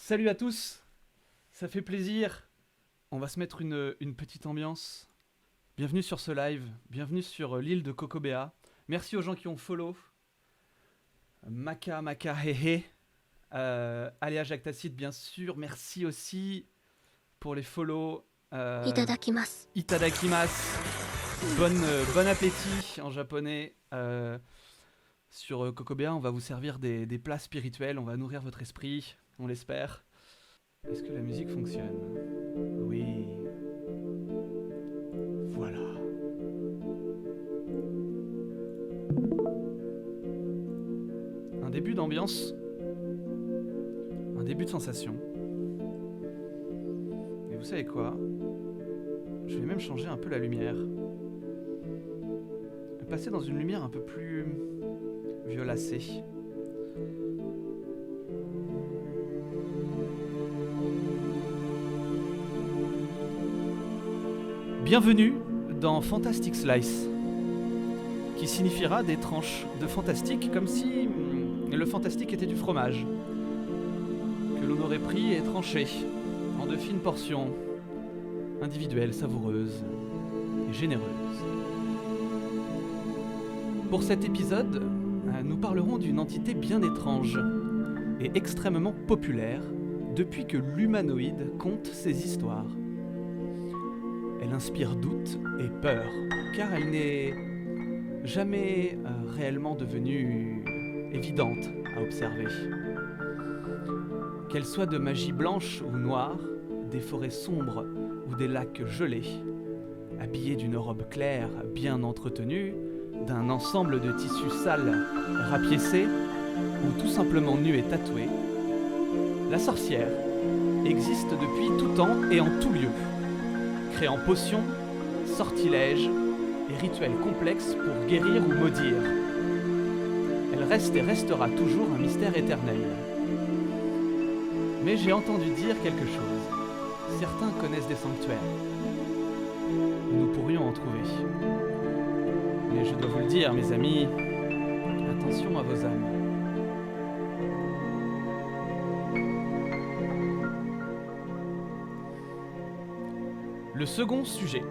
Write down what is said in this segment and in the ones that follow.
Salut à tous, ça fait plaisir. On va se mettre une petite ambiance. Bienvenue sur ce live, bienvenue sur l'île de Kokobea. Merci aux gens qui ont follow. Maka Hehe. Aléa Jacques Tacite, bien sûr. Merci aussi pour les follow. Itadakimasu. Itadakimasu. Bon appétit en japonais. Sur Kokobea, on va vous servir des plats spirituels. On va nourrir votre esprit, on l'espère. Est-ce que la musique fonctionne ? Oui. Voilà. Un début d'ambiance. Un début de sensation. Et vous savez quoi ? Je vais même changer un peu la lumière. Passer dans une lumière un peu plus violacée. Bienvenue dans Fantastic Slice, qui signifiera des tranches de fantastique, comme si le fantastique était du fromage, que l'on aurait pris et tranché en de fines portions, individuelles, savoureuses et généreuses. Pour cet épisode, nous parlerons d'une entité bien étrange et extrêmement populaire depuis que l'humanoïde conte ses histoires. Elle inspire doute et peur, car elle n'est jamais réellement devenue évidente à observer. Qu'elle soit de magie blanche ou noire, des forêts sombres ou des lacs gelés, habillée d'une robe claire bien entretenue, d'un ensemble de tissus sales rapiécés ou tout simplement nus et tatoués, la sorcière existe depuis tout temps et en tout lieu, créant potions, sortilèges et rituels complexes pour guérir ou maudire. Elle reste et restera toujours un mystère éternel. Mais j'ai entendu dire quelque chose. Certains connaissent des sanctuaires. Nous pourrions en trouver. Mais je dois vous le dire, mes amis, attention à vos âmes. Le second sujet,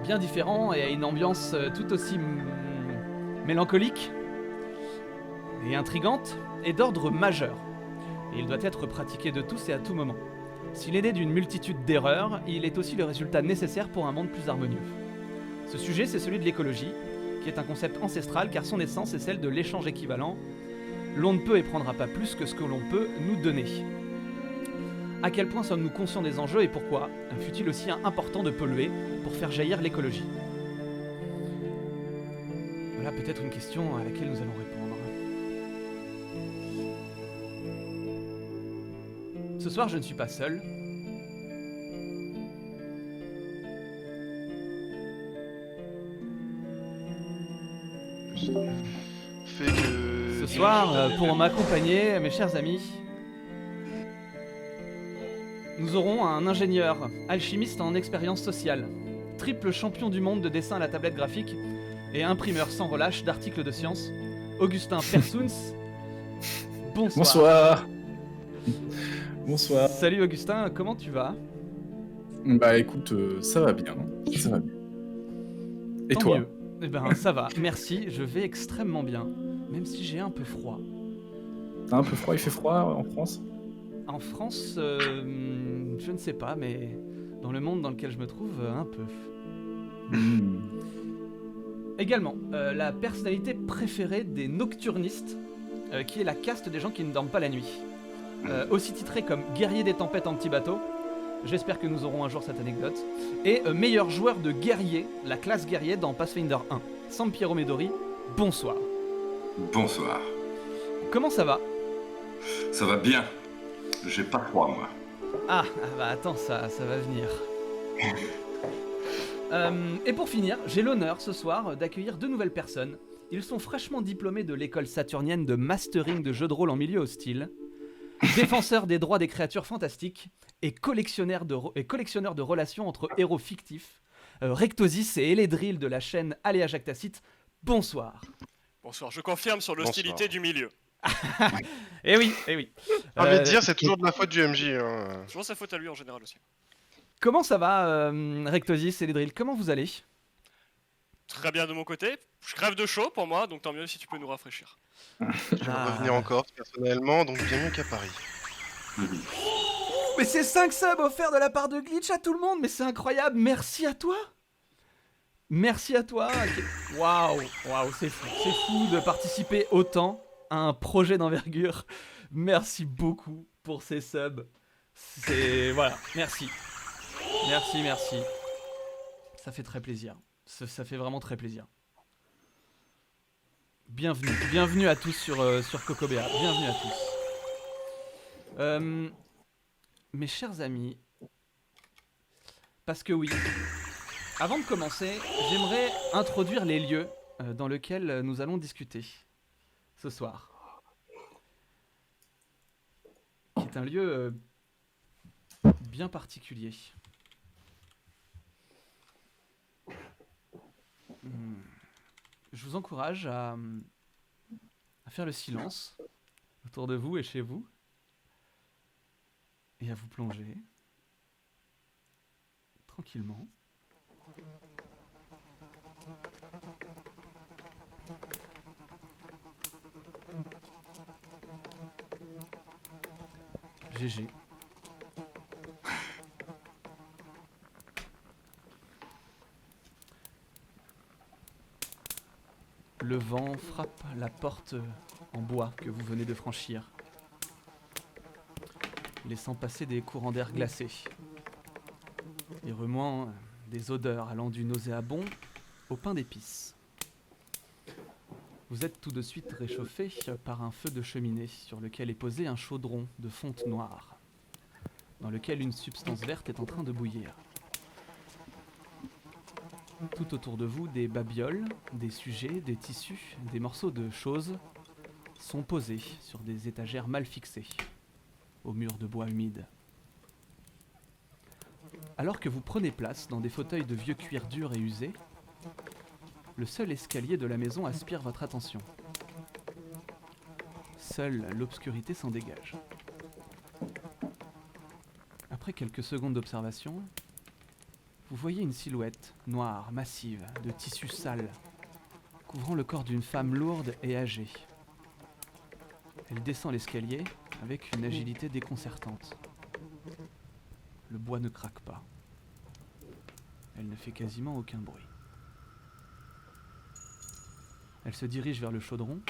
bien différent et à une ambiance tout aussi mélancolique et intrigante, est d'ordre majeur. Et il doit être pratiqué de tous et à tout moment. S'il est né d'une multitude d'erreurs, il est aussi le résultat nécessaire pour un monde plus harmonieux. Ce sujet, c'est celui de l'écologie, qui est un concept ancestral car son essence est celle de l'échange équivalent. L'on ne peut et prendra pas plus que ce que l'on peut nous donner. À quel point sommes-nous conscients des enjeux et pourquoi fut-il aussi important de polluer pour faire jaillir l'écologie ? Voilà peut-être une question à laquelle nous allons répondre. Ce soir, je ne suis pas seul. Ce soir, pour m'accompagner, mes chers amis, nous aurons un ingénieur, alchimiste en expérience sociale, triple champion du monde de dessin à la tablette graphique et imprimeur sans relâche d'articles de science, Augustin Persouns. Bonsoir. Bonsoir. Salut Augustin, comment tu vas ? Bah écoute, ça va bien. Ça va bien. Et Tant toi ? mieux. Eh ben ça va, merci, je vais extrêmement bien, même si j'ai un peu froid. T'as un peu froid, il fait froid en France ? En France, je ne sais pas, mais dans le monde dans lequel je me trouve, un peu. Également, la personnalité préférée des nocturnistes, qui est la caste des gens qui ne dorment pas la nuit. Aussi titré comme guerrier des tempêtes en petit bateau. J'espère que nous aurons un jour cette anecdote. Et meilleur joueur de guerrier, la classe guerrier dans Pathfinder 1. Sampiero Medori, bonsoir. Bonsoir. Comment ça va ? Ça va bien. J'ai pas froid, moi. Ah bah attends, ça va venir. Et pour finir, j'ai l'honneur ce soir d'accueillir deux nouvelles personnes. Ils sont fraîchement diplômés de l'école saturnienne de mastering de jeux de rôle en milieu hostile, défenseurs des droits des créatures fantastiques et collectionneurs de relations entre héros fictifs, Rectosis et Eledril de la chaîne Aléa Jacques Tacite. Bonsoir. Bonsoir, je confirme sur l'hostilité du milieu. Eh oui, eh oui. J'ai envie de dire, c'est toujours de la faute du MJ. Hein. Souvent sa faute à lui en général aussi. Comment ça va, Rectosis et les drills? Comment vous allez? Très bien de mon côté. Je crève de chaud pour moi, donc tant mieux si tu peux nous rafraîchir. Je vais revenir en Corse personnellement, donc bien mieux qu'à Paris. Mais c'est 5 subs offerts de la part de Glitch à tout le monde, mais c'est incroyable, merci à toi. Merci à toi. Waouh, waouh, c'est fou de participer autant à un projet d'envergure. Merci beaucoup pour ces subs. Voilà, merci. Merci. Ça fait très plaisir. Ça fait vraiment très plaisir. Bienvenue à tous sur Cocobéa. Bienvenue à tous. Mes chers amis, parce que oui, avant de commencer, j'aimerais introduire les lieux dans lesquels nous allons discuter ce soir. Qui est un lieu bien particulier. Je vous encourage à faire le silence autour de vous et chez vous et à vous plonger tranquillement. GG. Le vent frappe la porte en bois que vous venez de franchir, laissant passer des courants d'air glacés et remuant des odeurs allant du nauséabond au pain d'épices. Vous êtes tout de suite réchauffé par un feu de cheminée sur lequel est posé un chaudron de fonte noire, dans lequel une substance verte est en train de bouillir. Tout autour de vous, des babioles, des sujets, des tissus, des morceaux de choses sont posés sur des étagères mal fixées, aux murs de bois humide. Alors que vous prenez place dans des fauteuils de vieux cuir dur et usé, le seul escalier de la maison aspire votre attention. Seule l'obscurité s'en dégage. Après quelques secondes d'observation, vous voyez une silhouette noire, massive, de tissu sale, couvrant le corps d'une femme lourde et âgée. Elle descend l'escalier avec une agilité déconcertante. Le bois ne craque pas. Elle ne fait quasiment aucun bruit. Elle se dirige vers le chaudron,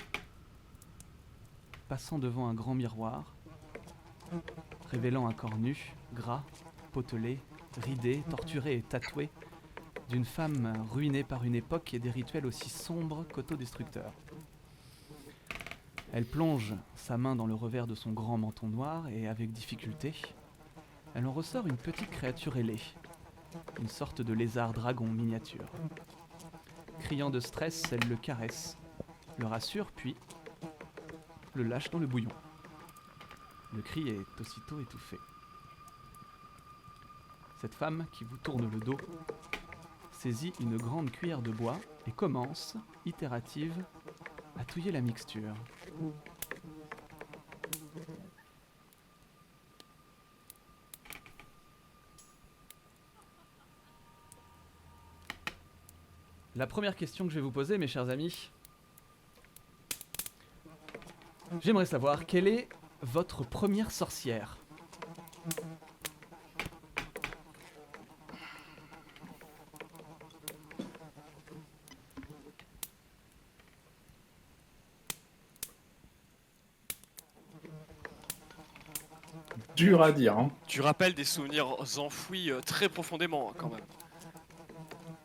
passant devant un grand miroir, révélant un corps nu, gras, potelé, ridé, torturé et tatoué, d'une femme ruinée par une époque et des rituels aussi sombres qu'autodestructeurs. Elle plonge sa main dans le revers de son grand menton noir et, avec difficulté, elle en ressort une petite créature ailée, une sorte de lézard-dragon miniature. Criant de stress, elle le caresse, le rassure, puis le lâche dans le bouillon. Le cri est aussitôt étouffé. Cette femme, qui vous tourne le dos, saisit une grande cuillère de bois et commence, itérative, à touiller la mixture. La première question que je vais vous poser, mes chers amis, j'aimerais savoir quelle est votre première sorcière. Dur à dire, hein. Tu rappelles des souvenirs enfouis très profondément quand même.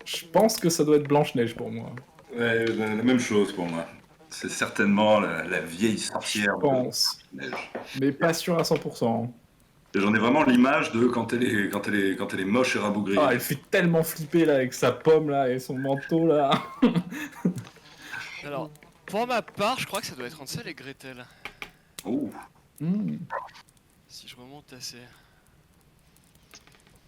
Je pense que ça doit être Blanche-Neige pour moi. Ouais, la même chose pour moi. C'est certainement la vieille sorcière. Je pense. Mais pas sûr à 100%. Et j'en ai vraiment l'image de quand elle est moche et rabougrie. Ah, elle fait tellement flipper là avec sa pomme là et son manteau là. Alors, pour ma part, je crois que ça doit être Hansel et Gretel. Oh. Si je remonte assez.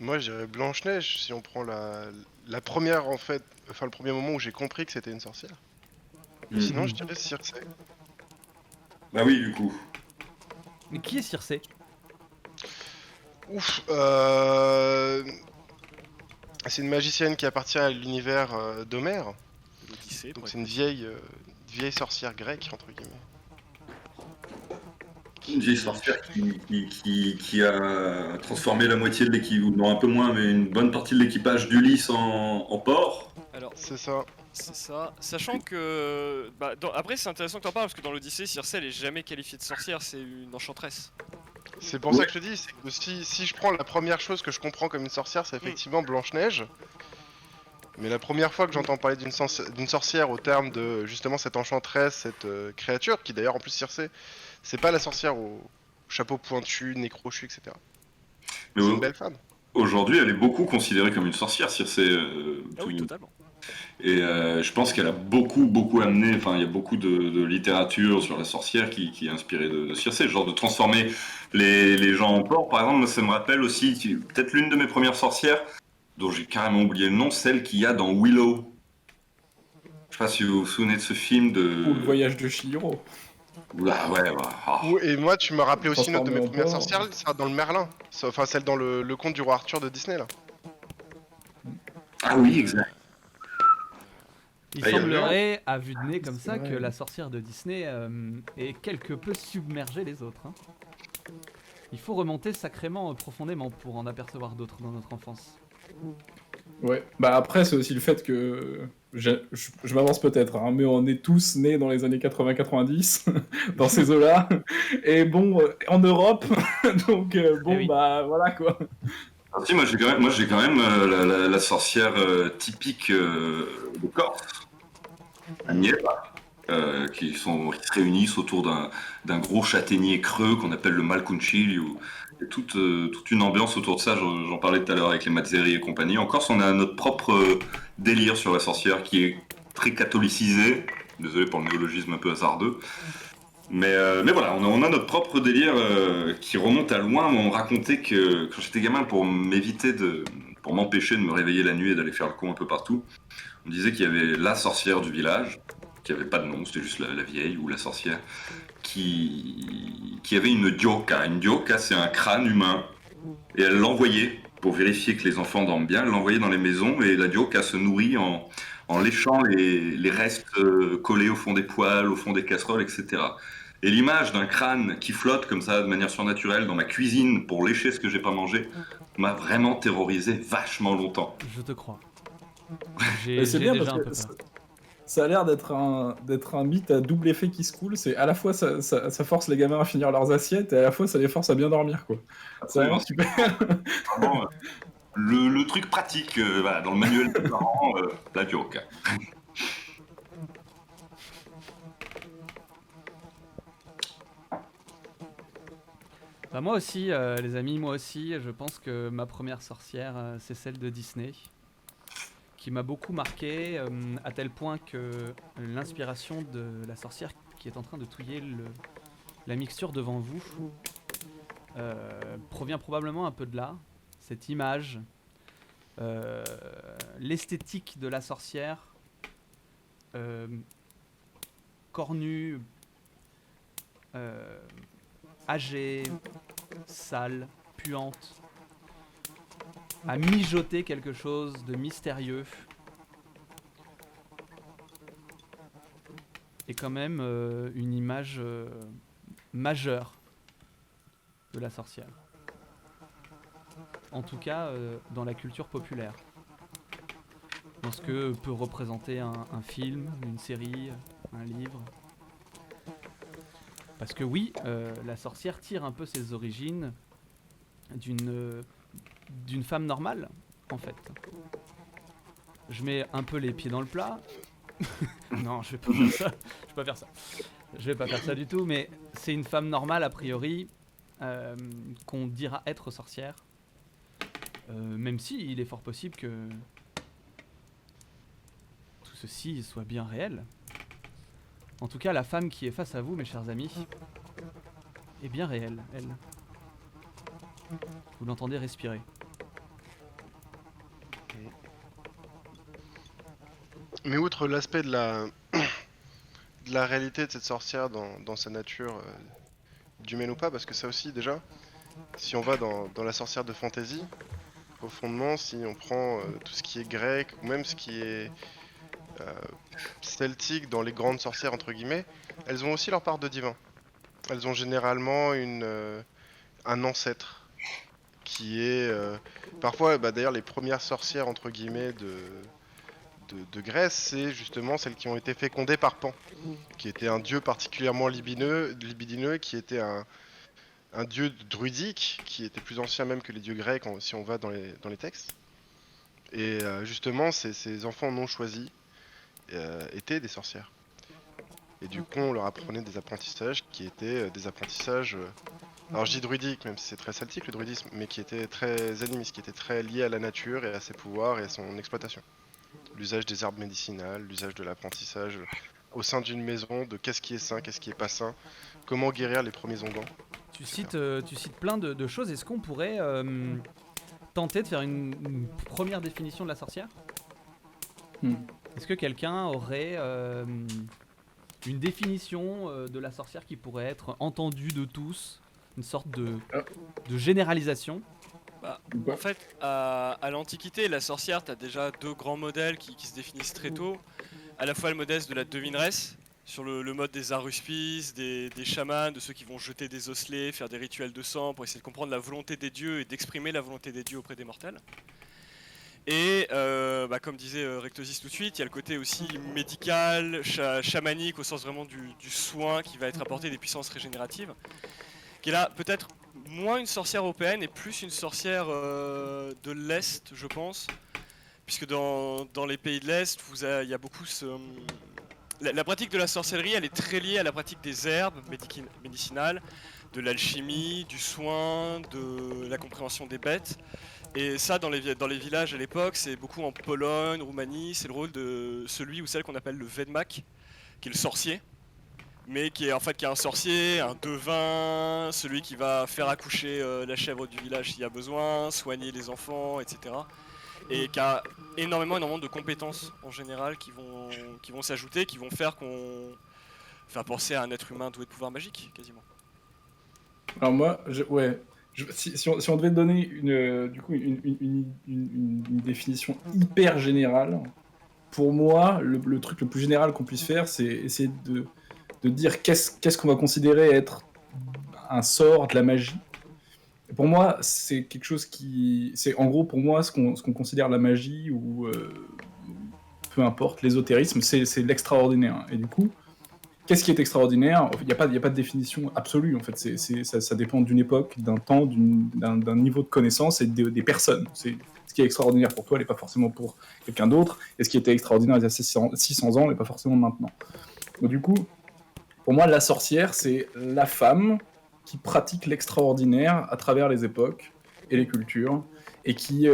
Moi, je dirais Blanche-Neige, si on prend la première, en fait, enfin le premier moment où j'ai compris que c'était une sorcière. Sinon, je dirais Circe. Bah oui, du coup. Mais qui est Circé? Ouf, c'est une magicienne qui appartient à l'univers d'Homère. L'Odyssée. Donc c'est une vieille sorcière grecque, entre guillemets. Une vieille sorcière qui a transformé la moitié de l'équipe, ou non un peu moins, mais une bonne partie de l'équipage d'Ulysse en porc. Alors, C'est ça. c'est ça. Sachant que. Bah, après, c'est intéressant que t'en parles parce que dans l'Odyssée, Circé elle est jamais qualifiée de sorcière, c'est une enchanteresse. C'est pour ça que je te dis, c'est que si je prends la première chose que je comprends comme une sorcière, c'est effectivement Blanche-Neige. Mais la première fois que j'entends parler d'une sorcière au terme de justement cette enchanteresse, cette créature, qui d'ailleurs en plus Circé, c'est pas la sorcière au chapeau pointu, nez crochu, etc. Mais C'est une belle femme. aujourd'hui, elle est beaucoup considérée comme une sorcière, Circé. Ah oui, totalement. Et je pense qu'elle a beaucoup amené, enfin il y a beaucoup de littérature sur la sorcière qui est inspirée de Circé, genre de transformer les gens en porc. Par exemple, moi, ça me rappelle aussi peut-être l'une de mes premières sorcières, dont j'ai carrément oublié le nom, celle qu'il y a dans Willow. Je sais pas si vous vous souvenez de ce film de... Ou le voyage de Chihiro. Oula, ouais, bah, ah. Et moi, tu m'as rappelé aussi une autre de mes Transformée en premières porc. sorcières, ça dans le Merlin. Enfin, celle dans le conte du roi Arthur de Disney, là. Ah oui, exact. Il Ah, y a semblerait, à vue de nez comme C'est ça, vrai. que la sorcière de Disney ait quelque peu submergé les autres. Hein. Il faut remonter sacrément profondément pour en apercevoir d'autres dans notre enfance. Ouais, bah après, c'est aussi le fait que. Je m'avance peut-être, hein, mais on est tous nés dans les années 80-90, dans ces eaux-là. Et bon, en Europe, donc bon, Eh oui. bah voilà quoi. Ah, si, moi j'ai quand même la sorcière typique de Corse, Agnella, qui se réunissent autour d'un gros châtaignier creux qu'on appelle le Malconchillo. Il y a toute une ambiance autour de ça, j'en parlais tout à l'heure avec les Mazzeri et compagnie. En Corse, on a notre propre délire sur la sorcière qui est très catholicisé. Désolé pour le néologisme un peu hasardeux. Mais voilà, on a notre propre délire qui remonte à loin. On racontait que quand j'étais gamin, pour m'empêcher de me réveiller la nuit et d'aller faire le con un peu partout, on disait qu'il y avait la sorcière du village, qui avait pas de nom, c'était juste la vieille ou la sorcière, qui avait une dioca. Une dioca, c'est un crâne humain, et elle l'envoyait, pour vérifier que les enfants dorment bien, elle l'envoyait dans les maisons, et la dioca se nourrit en léchant les restes collés au fond des poêles, au fond des casseroles, etc. Et l'image d'un crâne qui flotte comme ça de manière surnaturelle dans ma cuisine pour lécher ce que j'ai pas mangé m'a vraiment terrorisé vachement longtemps. Je te crois. Mais J'ai c'est bien déjà parce un que peu peur. ça a l'air d'être un mythe à double effet qui se coule. C'est à la fois ça force les gamins à finir leurs assiettes et à la fois ça les force à bien dormir quoi. C'est vraiment super. Vraiment, le truc pratique, voilà, dans le manuel des parents, la dioca. Bah moi aussi, les amis, moi aussi, je pense que ma première sorcière, c'est celle de Disney, qui m'a beaucoup marqué, à tel point que l'inspiration de la sorcière qui est en train de touiller la mixture devant vous provient probablement un peu de là. Cette image, l'esthétique de la sorcière, cornue, âgée, sale, puante, à mijoter quelque chose de mystérieux. Et quand même une image majeure de la sorcière. En tout cas, dans la culture populaire. Dans ce que peut représenter un film, une série, un livre. Parce que oui, la sorcière tire un peu ses origines d'une femme normale, en fait. Je mets un peu les pieds dans le plat. Non, je vais pas faire ça. Je vais pas faire ça. Je vais pas faire ça du tout, mais c'est une femme normale, a priori, qu'on dira être sorcière. Même si il est fort possible que tout ceci soit bien réel. En tout cas, la femme qui est face à vous, mes chers amis, est bien réelle, elle. Vous l'entendez respirer. Mais outre l'aspect de de la réalité de cette sorcière dans sa nature, d'humaine ou pas, parce que ça aussi déjà, si on va dans la sorcière de fantasy, au fondement, si on prend tout ce qui est grec, ou même ce qui est celtique dans les grandes sorcières entre guillemets, elles ont aussi leur part de divin. Elles ont généralement un ancêtre qui est parfois d'ailleurs les premières sorcières entre guillemets de Grèce, c'est justement celles qui ont été fécondées par Pan, qui était un dieu particulièrement libidineux, qui était un dieu druidique, qui était plus ancien même que les dieux grecs si on va dans les textes. Et justement, ces enfants non choisis étaient des sorcières. Et du coup, on leur apprenait des apprentissages qui étaient des apprentissages... alors je dis druidique, même si c'est très celtique le druidisme, mais qui étaient très animistes, qui étaient très liés à la nature et à ses pouvoirs et à son exploitation. L'usage des herbes médicinales, l'usage de l'apprentissage au sein d'une maison, de qu'est-ce qui est sain, qu'est-ce qui est pas sain, comment guérir les premiers onguents. Tu cites plein de choses. Est-ce qu'on pourrait tenter de faire une première définition de la sorcière ? Est-ce que quelqu'un aurait une définition de la sorcière qui pourrait être entendue de tous ? Une sorte de généralisation ? En fait, à l'Antiquité, la sorcière, t'as déjà deux grands modèles qui se définissent très tôt. À la fois le modèle de la devineresse, sur le mode des aruspices, des chamans, de ceux qui vont jeter des osselets, faire des rituels de sang pour essayer de comprendre la volonté des dieux et d'exprimer la volonté des dieux auprès des mortels. Et comme disait Rectosis tout de suite, il y a le côté aussi médical, chamanique, au sens vraiment du soin qui va être apporté, des puissances régénératives, qui est là peut-être moins une sorcière européenne et plus une sorcière de l'Est, je pense, puisque dans les pays de l'Est, il y a beaucoup la pratique de la sorcellerie, elle est très liée à la pratique des herbes médicinales, de l'alchimie, du soin, de la compréhension des bêtes. Et ça, dans les villages à l'époque, c'est beaucoup en Pologne, Roumanie, c'est le rôle de celui ou celle qu'on appelle le Vedmak, qui est le sorcier, mais qui est un sorcier, un devin, celui qui va faire accoucher la chèvre du village s'il y a besoin, soigner les enfants, etc. Et qui a énormément de compétences en général qui vont s'ajouter, qui vont faire penser à un être humain doué de pouvoirs magiques, quasiment. Alors moi, si on devait donner une définition hyper générale, pour moi, le truc le plus général qu'on puisse faire, c'est essayer de dire qu'est-ce qu'on va considérer être un sort, de la magie. Et pour moi, c'est quelque chose c'est en gros pour moi ce qu'on considère la magie ou peu importe, l'ésotérisme, c'est l'extraordinaire. Et du coup, qu'est-ce qui est extraordinaire ? Il n'y a pas de définition absolue, en fait. Ça dépend d'une époque, d'un temps, d'un niveau de connaissance et des personnes. Ce qui est extraordinaire pour toi n'est pas forcément pour quelqu'un d'autre, et ce qui était extraordinaire il y a 600 ans n'est pas forcément maintenant. Donc, du coup, pour moi, la sorcière, c'est la femme qui pratique l'extraordinaire à travers les époques et les cultures, et qui,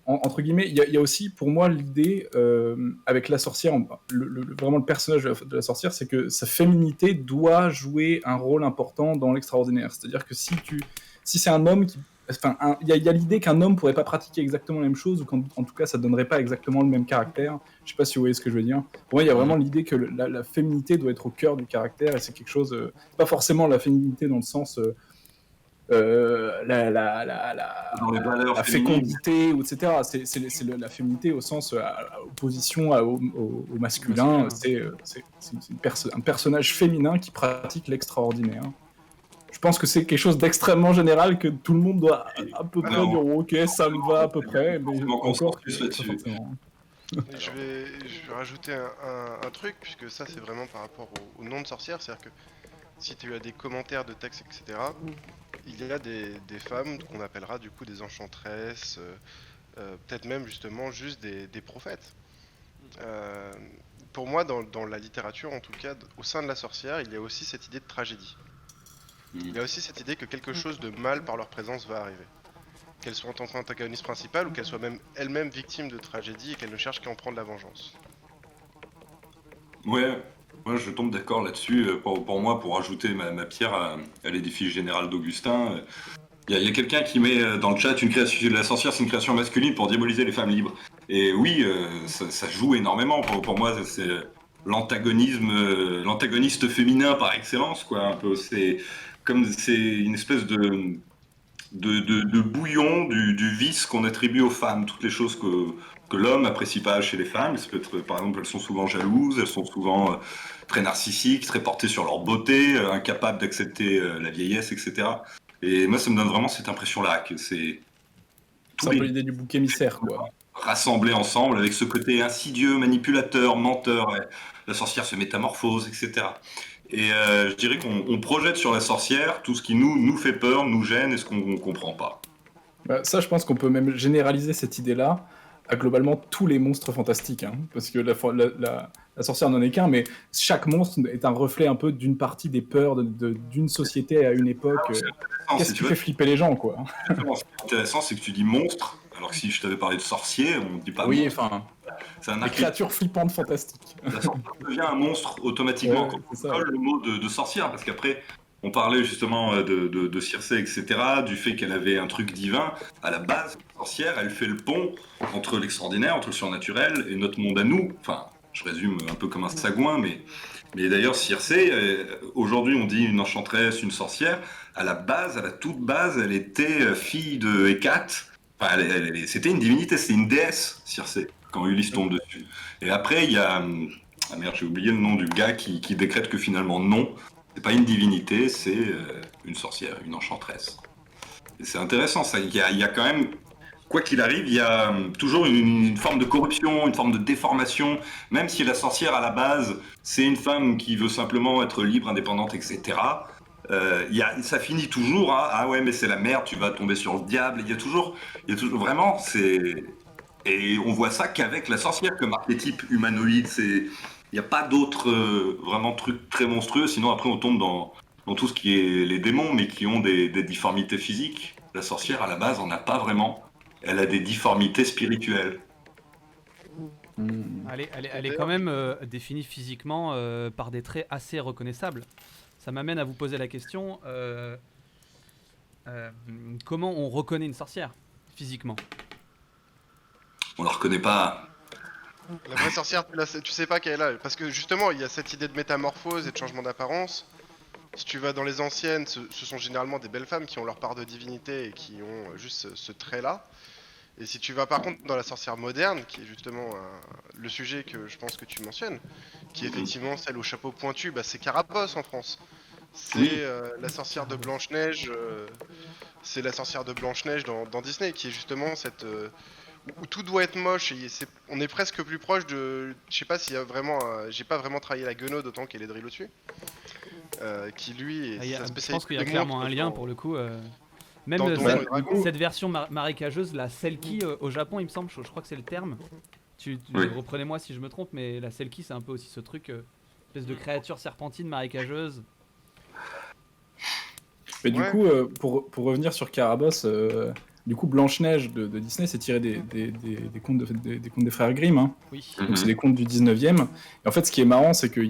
entre guillemets, il y a aussi pour moi l'idée avec la sorcière, vraiment le personnage de la sorcière, c'est que sa féminité doit jouer un rôle important dans l'extraordinaire. C'est-à-dire que si c'est un homme qui... Enfin, il y a l'idée qu'un homme pourrait pas pratiquer exactement la même chose, ou qu'en tout cas ça donnerait pas exactement le même caractère. Je sais pas si vous voyez ce que je veux dire. Pour moi, il y a vraiment l'idée que la féminité doit être au cœur du caractère, et c'est quelque chose... pas forcément la féminité dans le sens... la fécondité, etc. C'est la féminité au sens opposition au masculin. C'est un personnage féminin qui pratique l'extraordinaire. Je pense que c'est quelque chose d'extrêmement général que tout le monde doit à peu près dire ok, ça me va à peu près, mais encore plus là-dessus. Je vais rajouter un truc, puisque ça c'est vraiment par rapport au nom de sorcière, c'est-à-dire que si tu as des commentaires de textes, etc., il y a des femmes qu'on appellera du coup des enchantresses, peut-être même justement juste des prophètes. Pour moi, dans la littérature, en tout cas, au sein de la sorcière, il y a aussi cette idée de tragédie. Il y a aussi cette idée que quelque chose de mal par leur présence va arriver. Qu'elles soient en tant qu'antagoniste principal ou qu'elles soient même elles-mêmes victimes de tragédie et qu'elles ne cherchent qu'à en prendre la vengeance. Ouais, moi je tombe d'accord là-dessus. Pour moi, pour ajouter ma pierre à l'édifice général d'Augustin, il y a quelqu'un qui met dans le chat la sorcière, c'est une création masculine pour diaboliser les femmes libres. Et oui, ça joue énormément. Pour moi, l'antagoniste féminin par excellence, quoi. Un peu, c'est une espèce de bouillon du vice qu'on attribue aux femmes, toutes les choses que l'homme apprécie pas chez les femmes. Ça peut être, par exemple, elles sont souvent jalouses, elles sont souvent très narcissiques, très portées sur leur beauté, incapables d'accepter la vieillesse, etc. Et moi, ça me donne vraiment cette impression-là, que c'est C'est un peu l'idée du bouc émissaire, quoi. rassemblés ensemble avec ce côté insidieux, manipulateur, menteur. La sorcière se métamorphose, etc. Et je dirais qu'on projette sur la sorcière tout ce qui nous fait peur, nous gêne et ce qu'on ne comprend pas. Bah, ça, je pense qu'on peut même généraliser cette idée-là à globalement tous les monstres fantastiques, hein, parce que la sorcière n'en est qu'un, mais chaque monstre est un reflet un peu d'une partie des peurs d'une société à une époque. Qu'est-ce qui fait flipper les gens, quoi. Justement, ce qui est intéressant, c'est que tu dis monstre, alors que si je t'avais parlé de sorcier, on ne dit pas Oui, monstre. enfin, C'est un des créatures flippantes fantastiques. La sorcière devient un monstre automatiquement Ouais, quand on c'est ça. colle le mot de sorcière, parce qu'après, on parlait justement de Circé, etc., du fait qu'elle avait un truc divin. À la base, la sorcière, elle fait le pont entre l'extraordinaire, entre le surnaturel et notre monde à nous. Enfin, je résume un peu comme un sagouin, mais d'ailleurs, Circé, aujourd'hui on dit une enchanteresse, une sorcière. À la base, à la toute base, elle était fille de Hécate. Enfin, c'était une divinité, c'est une déesse, Circé, quand Ulysse tombe dessus. Et après, il y a... Ah merde, j'ai oublié le nom du gars qui décrète que finalement non, c'est pas une divinité, c'est une sorcière, une enchanteresse. Et c'est intéressant, ça. Il y a quand même, quoi qu'il arrive, il y a toujours une forme de corruption, une forme de déformation. Même si la sorcière, à la base, c'est une femme qui veut simplement être libre, indépendante, etc. Ça finit toujours à ah ouais, mais c'est la merde, tu vas tomber sur le diable. Il y a toujours vraiment, c'est. Et on voit ça qu'avec la sorcière comme archétype humanoïde. Il n'y a pas d'autres vraiment trucs très monstrueux. Sinon, après, on tombe dans tout ce qui est les démons, mais qui ont des difformités physiques. La sorcière, à la base, on n'a pas vraiment. Elle a des difformités spirituelles. Elle est quand même définie physiquement par des traits assez reconnaissables. Ça m'amène à vous poser la question comment on reconnaît une sorcière physiquement? On la reconnaît pas. La vraie sorcière, tu sais pas qu'elle est là. Parce que justement, il y a cette idée de métamorphose et de changement d'apparence. Si tu vas dans les anciennes, ce sont généralement des belles femmes qui ont leur part de divinité et qui ont juste ce trait-là. Et si tu vas par contre dans la sorcière moderne, qui est justement le sujet que je pense que tu mentionnes, qui est effectivement celle au chapeau pointu, bah c'est Carabosse en France. C'est la sorcière de Blanche-Neige, c'est la sorcière de Blanche-Neige dans Disney, qui est justement cette... où tout doit être moche, et on est presque plus proche de... Je sais pas s'il y a vraiment... j'ai pas vraiment travaillé la guenaude autant qu'il est drill au-dessus. Qui lui est sa spécialité. Je pense qu'il y a clairement un lien pour le coup. Même cette version marécageuse, la Selkie au Japon, il me semble, je crois que c'est le terme. Reprenez-moi si je me trompe, mais la Selkie, c'est un peu aussi ce truc, espèce de créature serpentine marécageuse. Mais du coup, pour revenir sur Carabosse, du coup, Blanche-Neige de Disney, c'est tiré des contes des contes des frères Grimm. Hein. Oui. Donc c'est des contes du 19e. Et en fait, ce qui est marrant, c'est que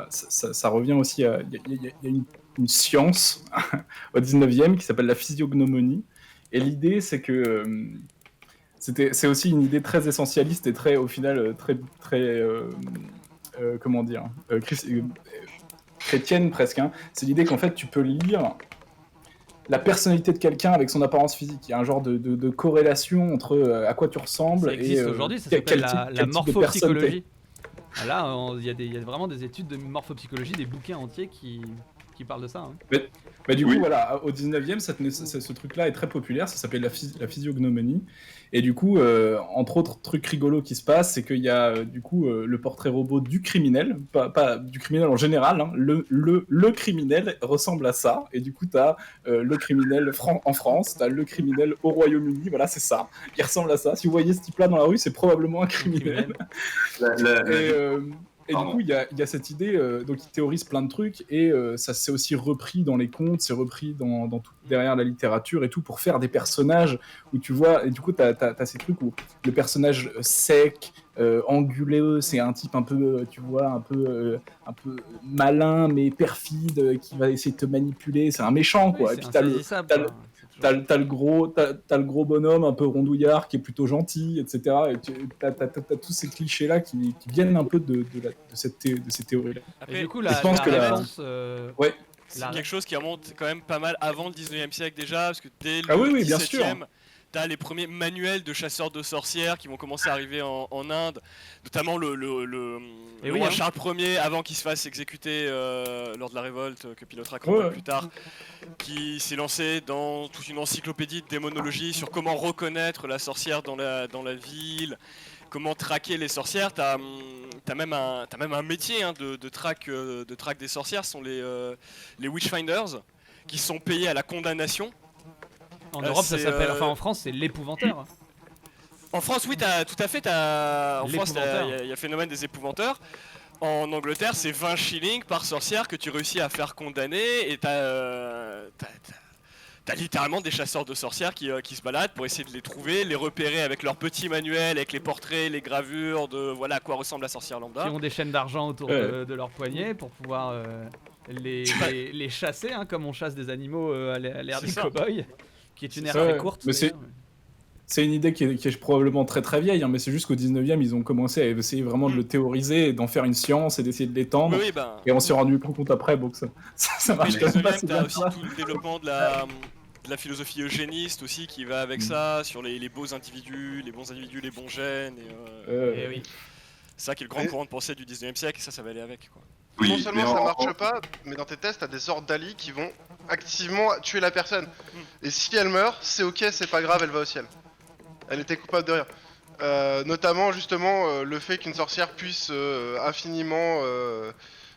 ça revient aussi à... Il y a une science au 19e qui s'appelle la physiognomonie. Et l'idée, c'est que... c'est aussi une idée très essentialiste et très, au final, très comment dire, chrétienne presque. Hein. C'est l'idée qu'en fait, tu peux lire la personnalité de quelqu'un avec son apparence physique. Il y a un genre de corrélation entre à quoi tu ressembles ça existe et aujourd'hui, ça s'appelle la morphopsychologie. Là, il y a vraiment des études de morphopsychologie, des bouquins entiers qui parlent de ça. Hein. Mais du coup, voilà, au 19e, ce truc-là est très populaire, ça s'appelle la physiognomonie. Et du coup, entre autres trucs rigolos qui se passent, c'est qu'il y a du coup le portrait robot du criminel, pas du criminel en général, hein, le criminel ressemble à ça. Et du coup, t'as le criminel en France, t'as le criminel au Royaume-Uni, voilà, c'est ça. Il ressemble à ça. Si vous voyez ce type-là dans la rue, c'est probablement un criminel. Et du coup, il y a cette idée, donc il théorise plein de trucs, et ça c'est aussi repris dans les contes, c'est repris dans tout, derrière la littérature et tout, pour faire des personnages où tu vois, et du coup, t'as ces trucs où le personnage sec, anguleux, c'est un type un peu, tu vois, un peu malin, mais perfide, qui va essayer de te manipuler, c'est un méchant, quoi. Oui, et puis t'as t'as le gros bonhomme un peu rondouillard qui est plutôt gentil, etc. Et t'as tous ces clichés-là qui viennent un peu de ces théories-là. Et du coup, je pense que réponse, ouais. C'est quelque chose qui remonte quand même pas mal avant le 19e siècle déjà, parce que dès le oui, bien 17e, sûr. t'as les premiers manuels de chasseurs de sorcières qui vont commencer à arriver en Inde, notamment le roi Charles Ier, avant qu'il se fasse exécuter lors de la révolte que pilotera Cromwell plus tard, qui s'est lancé dans toute une encyclopédie de démonologie sur comment reconnaître la sorcière dans la ville, comment traquer les sorcières. T'as même un métier de traque des sorcières, sont les Witchfinders, qui sont payés à la condamnation. En Europe, ça s'appelle. Enfin, en France, c'est l'épouvanteur. En France, oui, tout à fait. En France, il y a le phénomène des épouvanteurs. En Angleterre, c'est 20 shillings par sorcière que tu réussis à faire condamner. Et t'as littéralement des chasseurs de sorcières qui se baladent pour essayer de les trouver, les repérer avec leurs petits manuels, avec les portraits, les gravures de voilà à quoi ressemble la sorcière lambda. Qui ont des chaînes d'argent autour de leurs poignets pour pouvoir les chasser, comme on chasse des animaux à l'ère des cow-boys. Qui est une ère très courte. Mais c'est une idée qui est probablement très très vieille, mais c'est juste qu'au 19e, ils ont commencé à essayer vraiment de le théoriser, et d'en faire une science et d'essayer de l'étendre. Et on s'est rendu compte après que ça marche quand même pas. T'as aussi tout le développement de la philosophie eugéniste aussi qui va avec ça, sur les beaux individus, les bons gènes. Et oui. C'est ça qui est le grand courant de pensée du 19e siècle, et ça va aller avec, quoi. Oui, non seulement ça marche pas, mais dans tes tests, t'as des ordres d'Ali qui vont activement tuer la personne. Et si elle meurt, c'est ok, c'est pas grave, elle va au ciel. Elle était coupable de rien. Notamment, justement, le fait qu'une sorcière puisse infiniment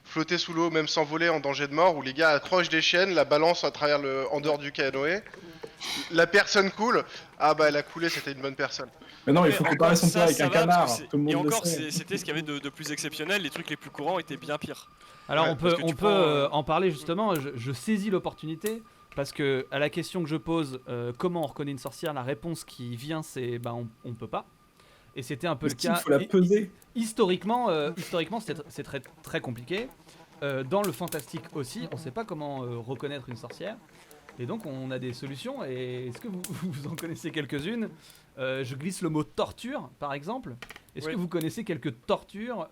flotter sous l'eau, même sans voler, en danger de mort, où les gars accrochent des chaînes, la balancent à travers en dehors du canoë. La personne coule. Ah bah elle a coulé, c'était une bonne personne. Mais non, il faut comparer son plat avec un canard. Tout le monde et encore, le sait. c'était ce qu'il y avait de plus exceptionnel. Les trucs les plus courants étaient bien pires. Alors on peut en parler justement. Je saisis l'opportunité parce que à la question que je pose, comment on reconnaît une sorcière, la réponse qui vient c'est on peut pas. Et c'était un peu le cas. Il faut la peser. Historiquement, c'est très très compliqué. Dans le fantastique aussi, on sait pas comment reconnaître une sorcière. Et donc on a des solutions, et est-ce que vous en connaissez quelques-unes? Je glisse le mot torture par exemple. Est-ce que vous connaissez quelques tortures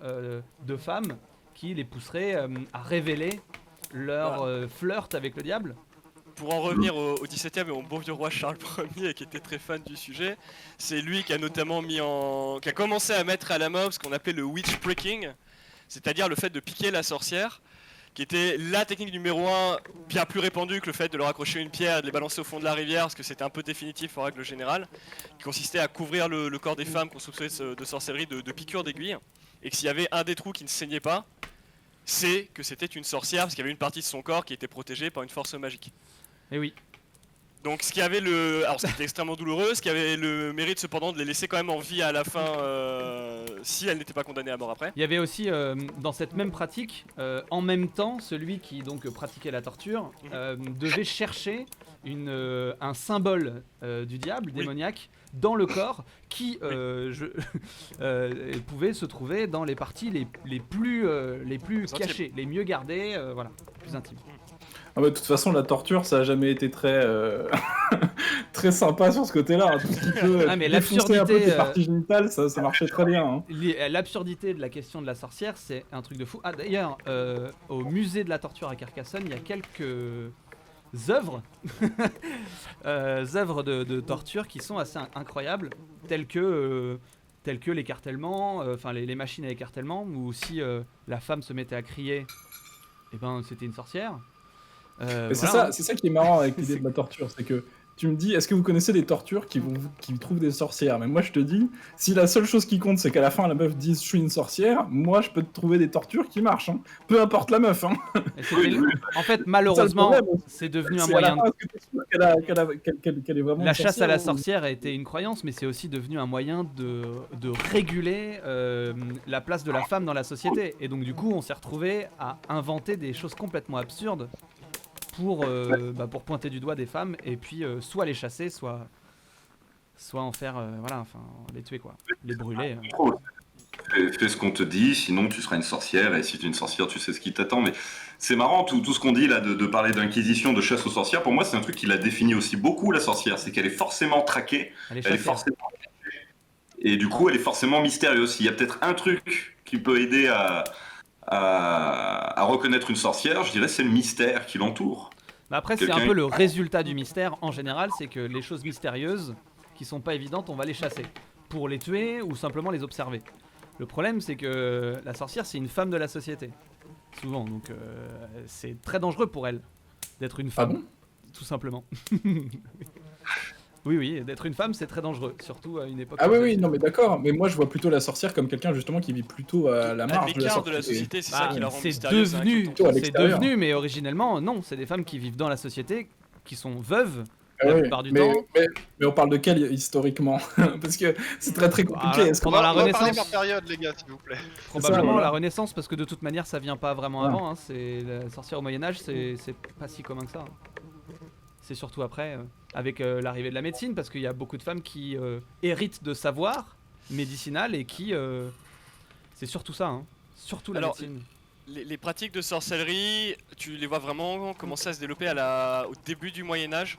de femmes qui les pousseraient à révéler leur flirt avec le diable? Pour en revenir au 17e et au bon vieux roi Charles Ier qui était très fan du sujet, c'est lui qui a notamment qui a commencé à mettre à la mode ce qu'on appelait le witch pricking, c'est-à-dire le fait de piquer la sorcière, qui était la technique numéro 1, bien plus répandue que le fait de leur accrocher une pierre et de les balancer au fond de la rivière, parce que c'était un peu définitif en règle générale, qui consistait à couvrir le corps des femmes qu'on soupçonnait de sorcellerie de piqûres d'aiguilles, et que s'il y avait un des trous qui ne saignait pas, c'est que c'était une sorcière, parce qu'il y avait une partie de son corps qui était protégée par une force magique. Et oui. Donc ce qui avait alors c'était extrêmement douloureux, ce qui avait le mérite cependant de les laisser quand même en vie à la fin si elles n'étaient pas condamnées à mort après. Il y avait aussi dans cette même pratique, en même temps, celui qui donc pratiquait la torture devait chercher un symbole du diable démoniaque dans le corps qui pouvait se trouver dans les parties les plus cachées, les mieux gardées, voilà, plus intimes. Ah bah, de toute façon, la torture, ça a jamais été très très sympa sur ce côté-là. Tout ce qui peut mais défoncer un peu tes parties génitales, ça marchait très bien. L'absurdité de la question de la sorcière, c'est un truc de fou. Ah d'ailleurs, au musée de la torture à Carcassonne, il y a quelques œuvres de torture qui sont assez incroyables, telles que l'écartèlement, les machines à écartèlement, où si la femme se mettait à crier, et ben c'était une sorcière. Mais c'est ça qui est marrant avec l'idée de la torture, c'est que tu me dis, est-ce que vous connaissez des tortures qui trouvent des sorcières? Mais moi je te dis, si la seule chose qui compte c'est qu'à la fin la meuf dise je suis une sorcière, moi je peux te trouver des tortures qui marchent, peu importe la meuf. En fait, malheureusement, c'est devenu un moyen. La chasse à la sorcière a été une croyance, mais c'est aussi devenu un moyen de réguler la place de la femme dans la société. Et donc du coup, on s'est retrouvé à inventer des choses complètement absurdes pour pointer du doigt des femmes et puis soit les chasser, soit en faire les tuer quoi, les brûler. fais ce qu'on te dit, sinon tu seras une sorcière, et si tu es une sorcière, tu sais ce qui t'attend. Mais c'est marrant, tout ce qu'on dit là, de parler d'inquisition, de chasse aux sorcières, pour moi, c'est un truc qui la définit aussi beaucoup, la sorcière. C'est qu'elle est forcément traquée, Elle est elle est chassée. forcément... Et du coup, elle est forcément mystérieuse. Il y a peut-être un truc qui peut aider à reconnaître une sorcière, je dirais, c'est le mystère qui l'entoure. Mais après, c'est un Quelqu'un- peu le résultat du mystère en général, c'est que les choses mystérieuses qui sont pas évidentes, on va les chasser pour les tuer ou simplement les observer. Le problème, c'est que la sorcière, c'est une femme de la société, souvent, donc c'est très dangereux pour elle d'être une Ah femme, bon? tout simplement. Oui, d'être une femme, c'est très dangereux, surtout à une époque. Ah comme oui, celle-ci. non mais d'accord, mais moi je vois plutôt la sorcière comme quelqu'un justement qui vit plutôt à la À marge de la l'écart de la société. société, c'est Bah, ça qui la rend c'est mystérieuse. et devenu, inquiétante. Plutôt à c'est l'extérieur. devenu, mais originellement, non, c'est des femmes qui vivent dans la société, qui sont veuves Ah la oui, plupart du mais, temps. mais on parle de quel historiquement? Parce que c'est très très compliqué. Ah, Est-ce qu'on pendant la On va parler Renaissance, par période, les gars, s'il vous plaît. probablement voilà. la Renaissance, parce que de toute manière, ça vient pas vraiment Ouais. avant. Hein, c'est la sorcière au Moyen Âge, c'est pas si commun que ça. Hein. C'est surtout après, avec l'arrivée de la médecine, parce qu'il y a beaucoup de femmes qui héritent de savoir médicinal et qui, c'est surtout ça, hein, surtout la Alors, médecine. Les pratiques de sorcellerie, tu les vois vraiment commencer à se développer au début du Moyen-Âge.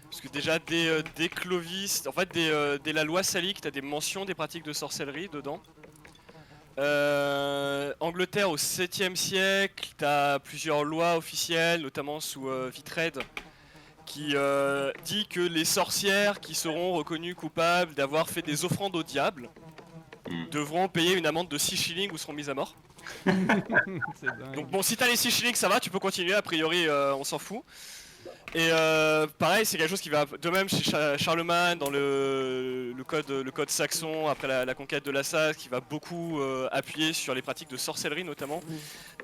Parce que déjà, dès Clovis, en fait, dès la loi salique, tu as des mentions des pratiques de sorcellerie dedans. Angleterre au 7e siècle, tu as plusieurs lois officielles, notamment sous Whitred, qui dit que les sorcières qui seront reconnues coupables d'avoir fait des offrandes au diable devront payer une amende de 6 shillings ou seront mises à mort. C'est dingue. Donc bon, si t'as les 6 shillings, ça va, tu peux continuer, a priori on s'en fout. Et pareil, c'est quelque chose qui va de même chez Charlemagne dans le code saxon après la conquête de la Saxe, qui va beaucoup appuyer sur les pratiques de sorcellerie notamment.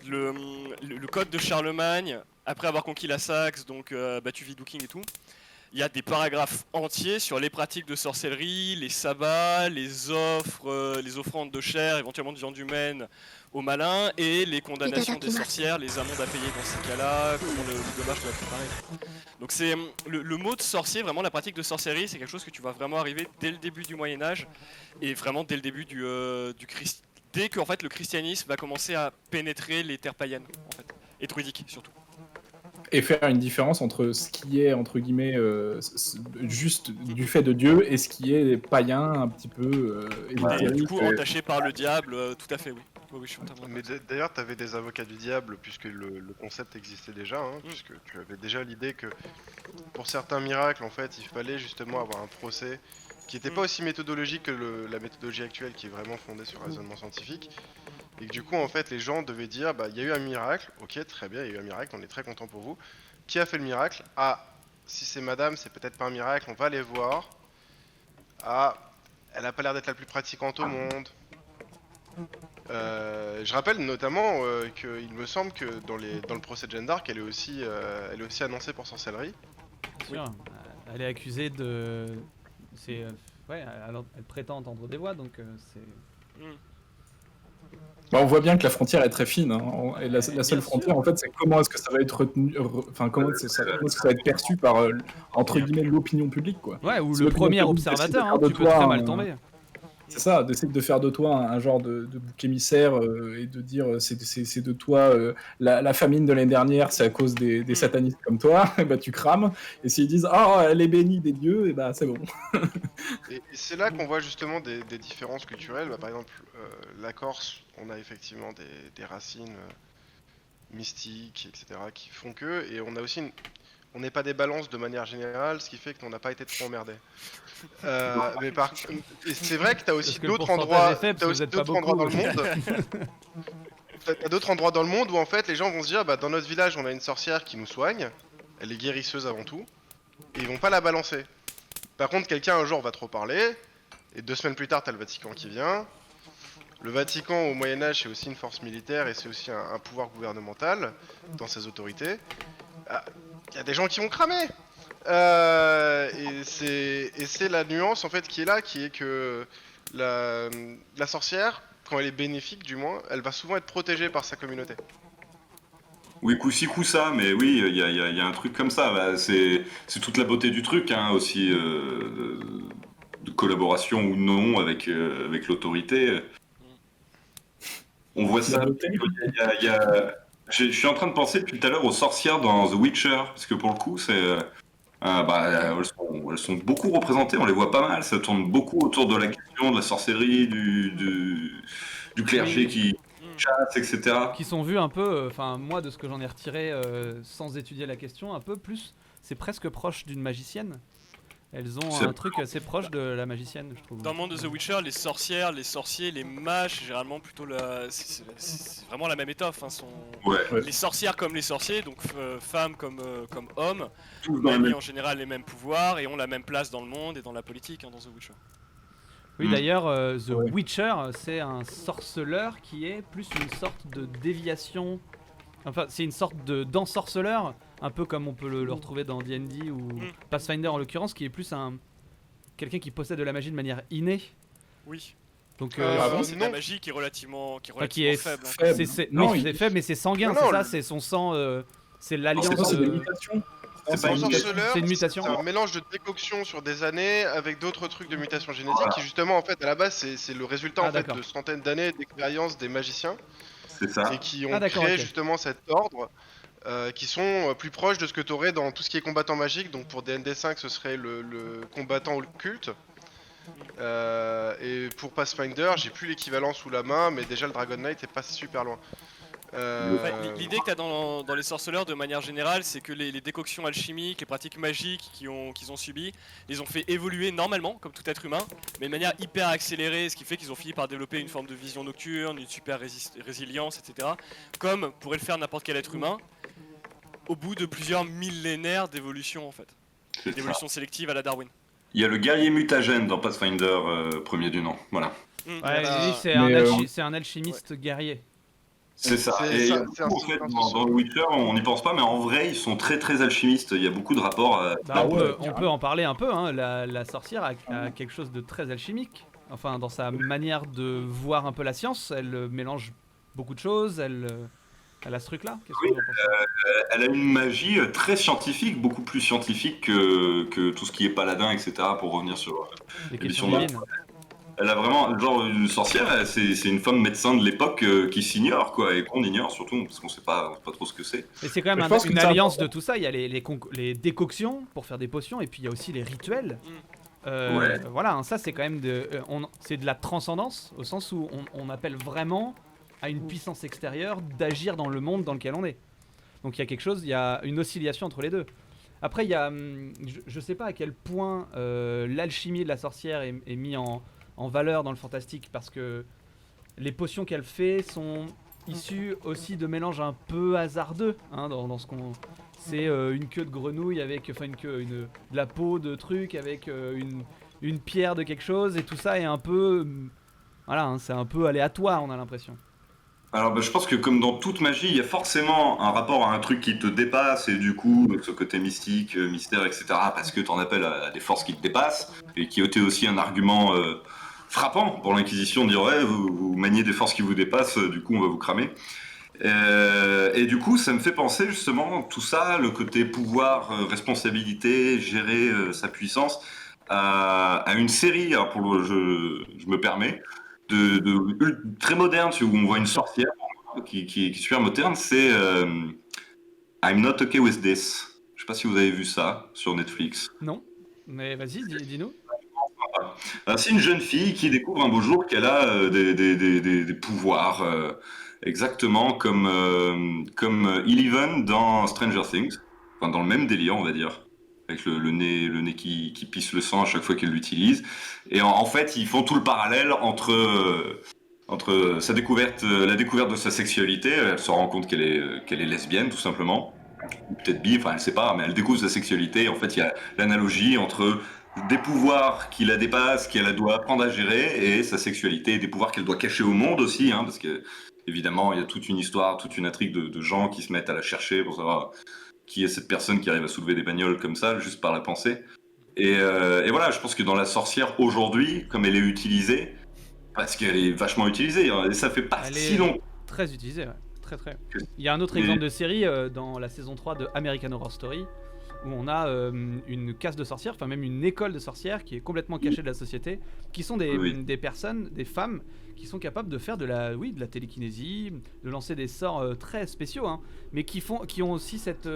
Le code de Charlemagne, après avoir conquis la Saxe, donc battu Widuking et tout, il y a des paragraphes entiers sur les pratiques de sorcellerie, les sabbats, les offres, les offrandes de chair, éventuellement de viande humaine aux malins, et les condamnations des sorcières, les amendes à payer dans ces cas-là, comment le dommage doit être préparé. Donc c'est le mot de sorcier, vraiment la pratique de sorcellerie, c'est quelque chose que tu vas vraiment arriver dès le début du Moyen-Âge, et vraiment dès le début du dès que en fait, le christianisme va commencer à pénétrer les terres païennes, en fait, et druidiques surtout. Et faire une différence entre ce qui est, entre guillemets, juste du fait de Dieu et ce qui est païen, un petit peu Et ésotérique. du coup, entaché par le diable, tout à fait, oui. Oui, je suis entièrement Mais d'ailleurs, tu avais des avocats du diable, puisque le concept existait déjà, hein, puisque tu avais déjà l'idée que pour certains miracles, en fait, il fallait justement avoir un procès qui n'était pas aussi méthodologique que la méthodologie actuelle, qui est vraiment fondée sur le raisonnement scientifique. Et que du coup, en fait, les gens devaient dire, bah, il y a eu un miracle, ok, très bien, il y a eu un miracle, on est très content pour vous. Qui a fait le miracle? Ah, si c'est madame, c'est peut-être pas un miracle, on va aller voir. Ah, elle a pas l'air d'être la plus pratiquante au monde. Je rappelle notamment qu'il me semble que dans le procès de Jeanne d'Arc, elle est aussi annoncée pour sorcellerie. Bien sûr, elle est accusée de. C'est. Ouais, elle prétend entendre des voix, donc c'est. Bah, on voit bien que la frontière est très fine. Hein. Et la Bien seule sûr. frontière, en fait, c'est comment est-ce que ça va être retenu, enfin, comment est-ce que ça va être perçu par, entre guillemets, l'opinion publique, quoi. Ouais, ou C'est le l'opinion premier publique observateur, décide hein, de tu peux toi très mal un- tomber. C'est ça, d'essayer de faire de toi un genre de bouc émissaire et de dire c'est de toi la famine de l'année dernière, c'est à cause des satanistes comme toi, et bah tu crames. Et s'ils disent ah elle est bénie des dieux, et bah c'est bon. Et c'est là qu'on voit justement des différences culturelles. Bah, par exemple, la Corse, on a effectivement des racines mystiques, etc., qui font que, et on a aussi on n'est pas des balances de manière générale, ce qui fait qu'on n'a pas été trop emmerdés. Mais et c'est vrai que t'as aussi Parce que le d'autres pourcentage endroits, est faible, t'as parce que aussi vous êtes pas d'autres endroits dans le beaucoup. monde. T'as d'autres endroits dans le monde où en fait les gens vont se dire, bah dans notre village on a une sorcière qui nous soigne, elle est guérisseuse avant tout, et ils vont pas la balancer. Par contre quelqu'un un jour va trop parler, et 2 semaines plus tard t'as le Vatican qui vient. Le Vatican au Moyen-Âge c'est aussi une force militaire et c'est aussi un pouvoir gouvernemental dans ses autorités. Il y a des gens qui vont cramer. Et c'est la nuance en fait qui est là, qui est que la sorcière, quand elle est bénéfique du moins, elle va souvent être protégée par sa communauté. Oui, coup-ci, coup-ça, mais oui, il y a un truc comme ça. Bah, c'est toute la beauté du truc, hein, aussi, de collaboration ou non avec l'autorité. On voit ça. Je suis en train de penser depuis tout à l'heure aux sorcières dans The Witcher, parce que pour le coup, elles sont beaucoup représentées, on les voit pas mal, ça tourne beaucoup autour de la question de la sorcellerie, du clergé qui chasse, etc. Qui sont vus un peu, enfin moi de ce que j'en ai retiré sans étudier la question, un peu plus, c'est presque proche d'une magicienne. Elles ont un truc assez proche de la magicienne, je trouve. Dans le monde de The Witcher, les sorcières, les sorciers, les mages, c'est généralement plutôt c'est vraiment la même étoffe. Hein, les sorcières comme les sorciers, donc femmes comme hommes, manient en général les mêmes pouvoirs et ont la même place dans le monde et dans la politique, hein, dans The Witcher. Oui, d'ailleurs, The Witcher, c'est un sorceleur qui est plus une sorte de déviation. Enfin, c'est une sorte d'ensorceleur, un peu comme on peut le retrouver dans D&D ou Pathfinder en l'occurrence, qui est plus quelqu'un qui possède de la magie de manière innée. Oui. Donc, c'est de la magie qui est relativement faible. Non, c'est faible, mais c'est sanguin, c'est ça, c'est son sang, c'est l'alliance. C'est des mutations. C'est une mutation. C'est un mélange de décoction sur des années avec d'autres trucs de mutation génétique qui justement en fait à la base c'est le résultat en fait de centaines d'années d'expérience des magiciens. C'est ça. Et qui ont créé justement cet ordre qui sont plus proches de ce que tu aurais dans tout ce qui est combattant magique. Donc pour DND5 ce serait le combattant occulte. Et pour Pathfinder j'ai plus l'équivalent sous la main mais déjà le Dragon Knight est pas super loin. L'idée que tu as dans les sorceleurs de manière générale, c'est que les décoctions alchimiques, les pratiques magiques qu'ils ont subies, les ont fait évoluer normalement, comme tout être humain, mais de manière hyper accélérée, ce qui fait qu'ils ont fini par développer une forme de vision nocturne, une super résilience, etc. Comme pourrait le faire n'importe quel être humain, au bout de plusieurs millénaires d'évolution en fait. D'évolution sélective à la Darwin. Il y a le guerrier mutagène dans Pathfinder, premier du nom, voilà. C'est un alchimiste guerrier. C'est ça. Et en fait, dans The Witcher, on n'y pense pas, mais en vrai, ils sont très très alchimistes. Il y a beaucoup de rapports. On peut en parler un peu. Hein. La sorcière a quelque chose de très alchimique. Enfin, dans sa manière de voir un peu la science, elle mélange beaucoup de choses. Elle a ce truc-là. Elle a une magie très scientifique, beaucoup plus scientifique que tout ce qui est paladin, etc. Pour revenir sur l'édition divine. Elle a vraiment, genre, une sorcière, c'est une femme médecin de l'époque qui s'ignore, quoi, et qu'on ignore surtout, parce qu'on sait pas trop ce que c'est. Et c'est quand même une alliance de tout ça. Il y a les décoctions pour faire des potions, et puis il y a aussi les rituels. Voilà, hein, ça c'est quand même c'est de la transcendance, au sens où on appelle vraiment à une puissance extérieure d'agir dans le monde dans lequel on est. Donc il y a quelque chose, il y a une oscillation entre les deux. Après, il y a, je sais pas à quel point l'alchimie de la sorcière est mis en valeur dans le fantastique, parce que les potions qu'elle fait sont issues aussi de mélanges un peu hasardeux, hein, dans ce qu'on... C'est une queue de grenouille avec... Enfin de la peau de truc avec une pierre de quelque chose, et tout ça est un peu... Voilà, hein, c'est un peu aléatoire, on a l'impression. Alors je pense que comme dans toute magie, il y a forcément un rapport à un truc qui te dépasse, et du coup, ce côté mystique, mystère, etc., parce que tu en appelles à des forces qui te dépassent, et qui était aussi un argument... frappant pour l'Inquisition de dire ouais, vous maniez des forces qui vous dépassent, du coup on va vous cramer. Et du coup ça me fait penser justement tout ça, le côté pouvoir, responsabilité, gérer sa puissance, à une série, alors je me permets, très moderne, où on voit une sorcière qui est super moderne, c'est I'm Not Okay With This. Je sais pas si vous avez vu ça sur Netflix. Non, mais vas-y, dis-nous. C'est une jeune fille qui découvre un beau jour qu'elle a des pouvoirs, exactement comme Eleven dans Stranger Things, enfin dans le même délire on va dire, avec le nez qui pisse le sang à chaque fois qu'elle l'utilise. Et en fait ils font tout le parallèle entre sa découverte, la découverte de sa sexualité. Elle se rend compte qu'elle est lesbienne tout simplement, ou peut-être bi, enfin elle sait pas, mais elle découvre sa sexualité. Et en fait il y a l'analogie entre des pouvoirs qui la dépassent, qu'elle doit apprendre à gérer, et sa sexualité, et des pouvoirs qu'elle doit cacher au monde aussi, hein, parce que évidemment il y a toute une histoire, toute une intrigue de gens qui se mettent à la chercher pour savoir qui est cette personne qui arrive à soulever des bagnoles comme ça, juste par la pensée. Et voilà, je pense que dans la sorcière aujourd'hui, comme elle est utilisée, parce qu'elle est vachement utilisée, hein, et ça fait pas si long. Très utilisée, ouais. Très. Il y a un autre exemple de série dans la saison 3 de American Horror Story, où on a une caste de sorcières, enfin même une école de sorcières qui est complètement cachée de la société, qui sont des personnes, des femmes qui sont capables de faire de la télékinésie, de lancer des sorts très spéciaux, hein, mais qui ont aussi cette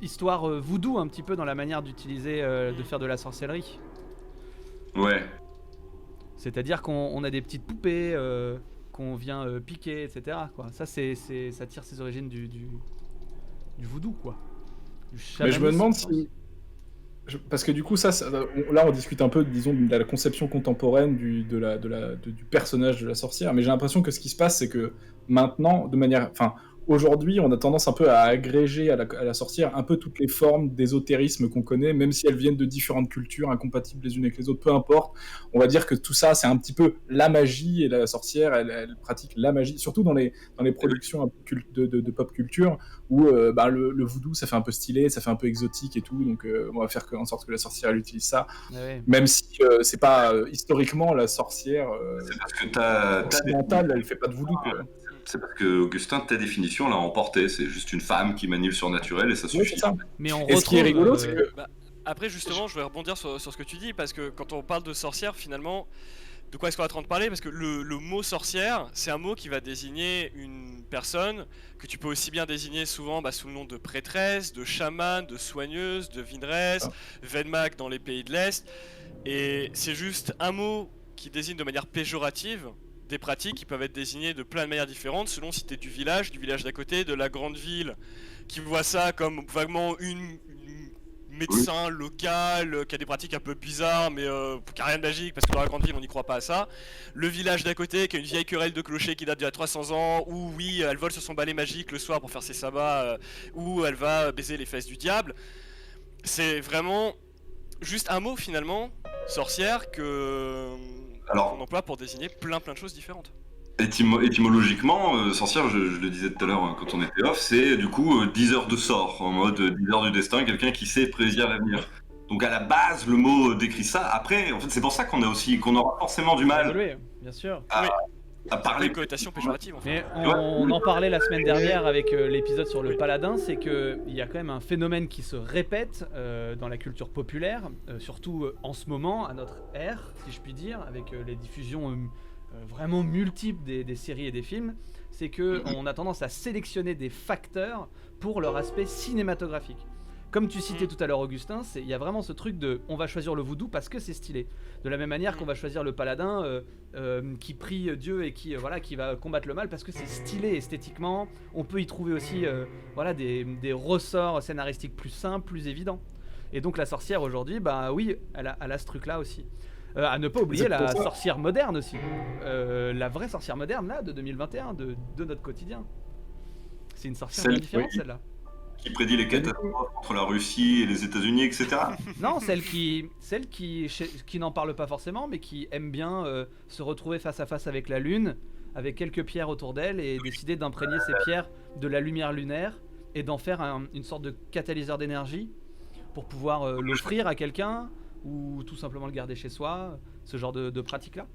histoire voodoo un petit peu dans la manière d'utiliser, de faire de la sorcellerie. Ouais. C'est-à-dire qu'on a des petites poupées qu'on vient piquer, etc. Quoi. Ça tire ses origines du voodoo, quoi. Mais je me demande si... Parce que du coup, là, on discute un peu, disons, de la conception contemporaine du personnage de la sorcière, mais j'ai l'impression que ce qui se passe, c'est que maintenant, aujourd'hui, on a tendance un peu à agréger à la sorcière un peu toutes les formes d'ésotérisme qu'on connaît, même si elles viennent de différentes cultures, incompatibles les unes avec les autres, peu importe. On va dire que tout ça, c'est un petit peu la magie, et la sorcière, elle pratique la magie, surtout dans les productions un peu de pop culture, où le voodoo, ça fait un peu stylé, ça fait un peu exotique et tout, donc on va faire en sorte que la sorcière, elle utilise ça, même si c'est pas historiquement la sorcière c'est parce que occidentale, elle fait pas de voodoo, quoi. C'est parce que Augustin, ta définition l'a emporté. C'est juste une femme qui manie le surnaturel et ça suffit. C'est ça. Mais on et ce qui est rigolo, c'est que... Après, justement, je vais rebondir sur ce que tu dis, parce que quand on parle de sorcière, finalement, de quoi est-ce qu'on est en train de parler? Parce que le mot sorcière, c'est un mot qui va désigner une personne que tu peux aussi bien désigner souvent sous le nom de prêtresse, de chamane, de soigneuse, de vineresse, Vedmak dans les pays de l'Est. Et c'est juste un mot qui désigne de manière péjorative des pratiques qui peuvent être désignées de plein de manières différentes selon si t'es du village d'à côté, de la grande ville, qui voit ça comme vaguement une médecin local qui a des pratiques un peu bizarres mais qui a rien de magique parce que dans la grande ville on n'y croit pas à ça. Le village d'à côté qui a une vieille querelle de clocher qui date d'il y a 300 ans où oui elle vole sur son balai magique le soir pour faire ses sabbats où elle va baiser les fesses du diable. C'est vraiment juste un mot finalement, sorcière, qu'on emploie pour désigner plein de choses différentes. Étymologiquement, sorcière, je le disais tout à l'heure quand on était off, c'est du coup 10 heures de sort, en mode 10 heures du destin, quelqu'un qui sait prédire l'avenir. Donc à la base, le mot décrit ça. Après, en fait, c'est pour ça qu'on aura forcément du mal bien sûr. à parler. Une connotation péjorative en fait. Mais on en parlait la semaine dernière avec l'épisode sur le paladin, c'est qu'il y a quand même un phénomène qui se répète dans la culture populaire, surtout en ce moment, à notre ère, si je puis dire, avec les diffusions vraiment multiples des séries et des films, c'est qu'on a tendance à sélectionner des facteurs pour leur aspect cinématographique. Comme tu citais tout à l'heure Augustin, il y a vraiment ce truc de on va choisir le voodoo parce que c'est stylé. De la même manière qu'on va choisir le paladin qui prie Dieu et qui va combattre le mal parce que c'est stylé esthétiquement. On peut y trouver aussi des ressorts scénaristiques plus simples, plus évidents. Et donc la sorcière aujourd'hui, elle a ce truc-là aussi. À ne pas oublier la sorcière moderne aussi. La vraie sorcière moderne là de 2021, de notre quotidien. C'est une sorcière bien différente celle-là. Qui prédit les catastrophes entre la Russie et les États-Unis, etc. Non, celle qui n'en parle pas forcément, mais qui aime bien se retrouver face à face avec la Lune, avec quelques pierres autour d'elle, et décider d'imprégner ces pierres de la lumière lunaire et d'en faire une sorte de catalyseur d'énergie pour pouvoir l'offrir à quelqu'un ou tout simplement le garder chez soi. Ce genre de pratiques-là,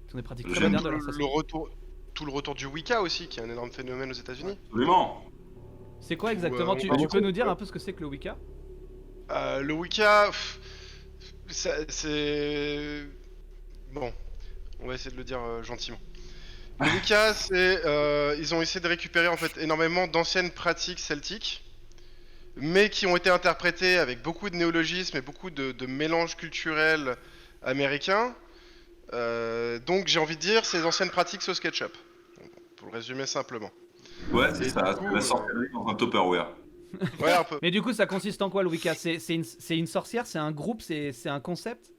ce sont des pratiques très modernes de la société. Tout le retour du Wicca aussi, qui est un énorme phénomène aux États-Unis. Absolument. C'est quoi exactement? Tu peux nous dire un peu ce que c'est que le Wicca? Le Wicca, c'est... Bon, on va essayer de le dire gentiment. Le Wicca, c'est... ils ont essayé de récupérer en fait énormément d'anciennes pratiques celtiques, mais qui ont été interprétées avec beaucoup de néologismes et beaucoup de mélanges culturels américains. Donc j'ai envie de dire, c'est les anciennes pratiques sauce ketchup, pour le résumer simplement. Ouais, c'est ça, la sorcellerie dans un Tupperware. Ouais, un peu. Mais du coup, ça consiste en quoi le Wicca? C'est une sorcière, c'est un groupe, c'est un concept?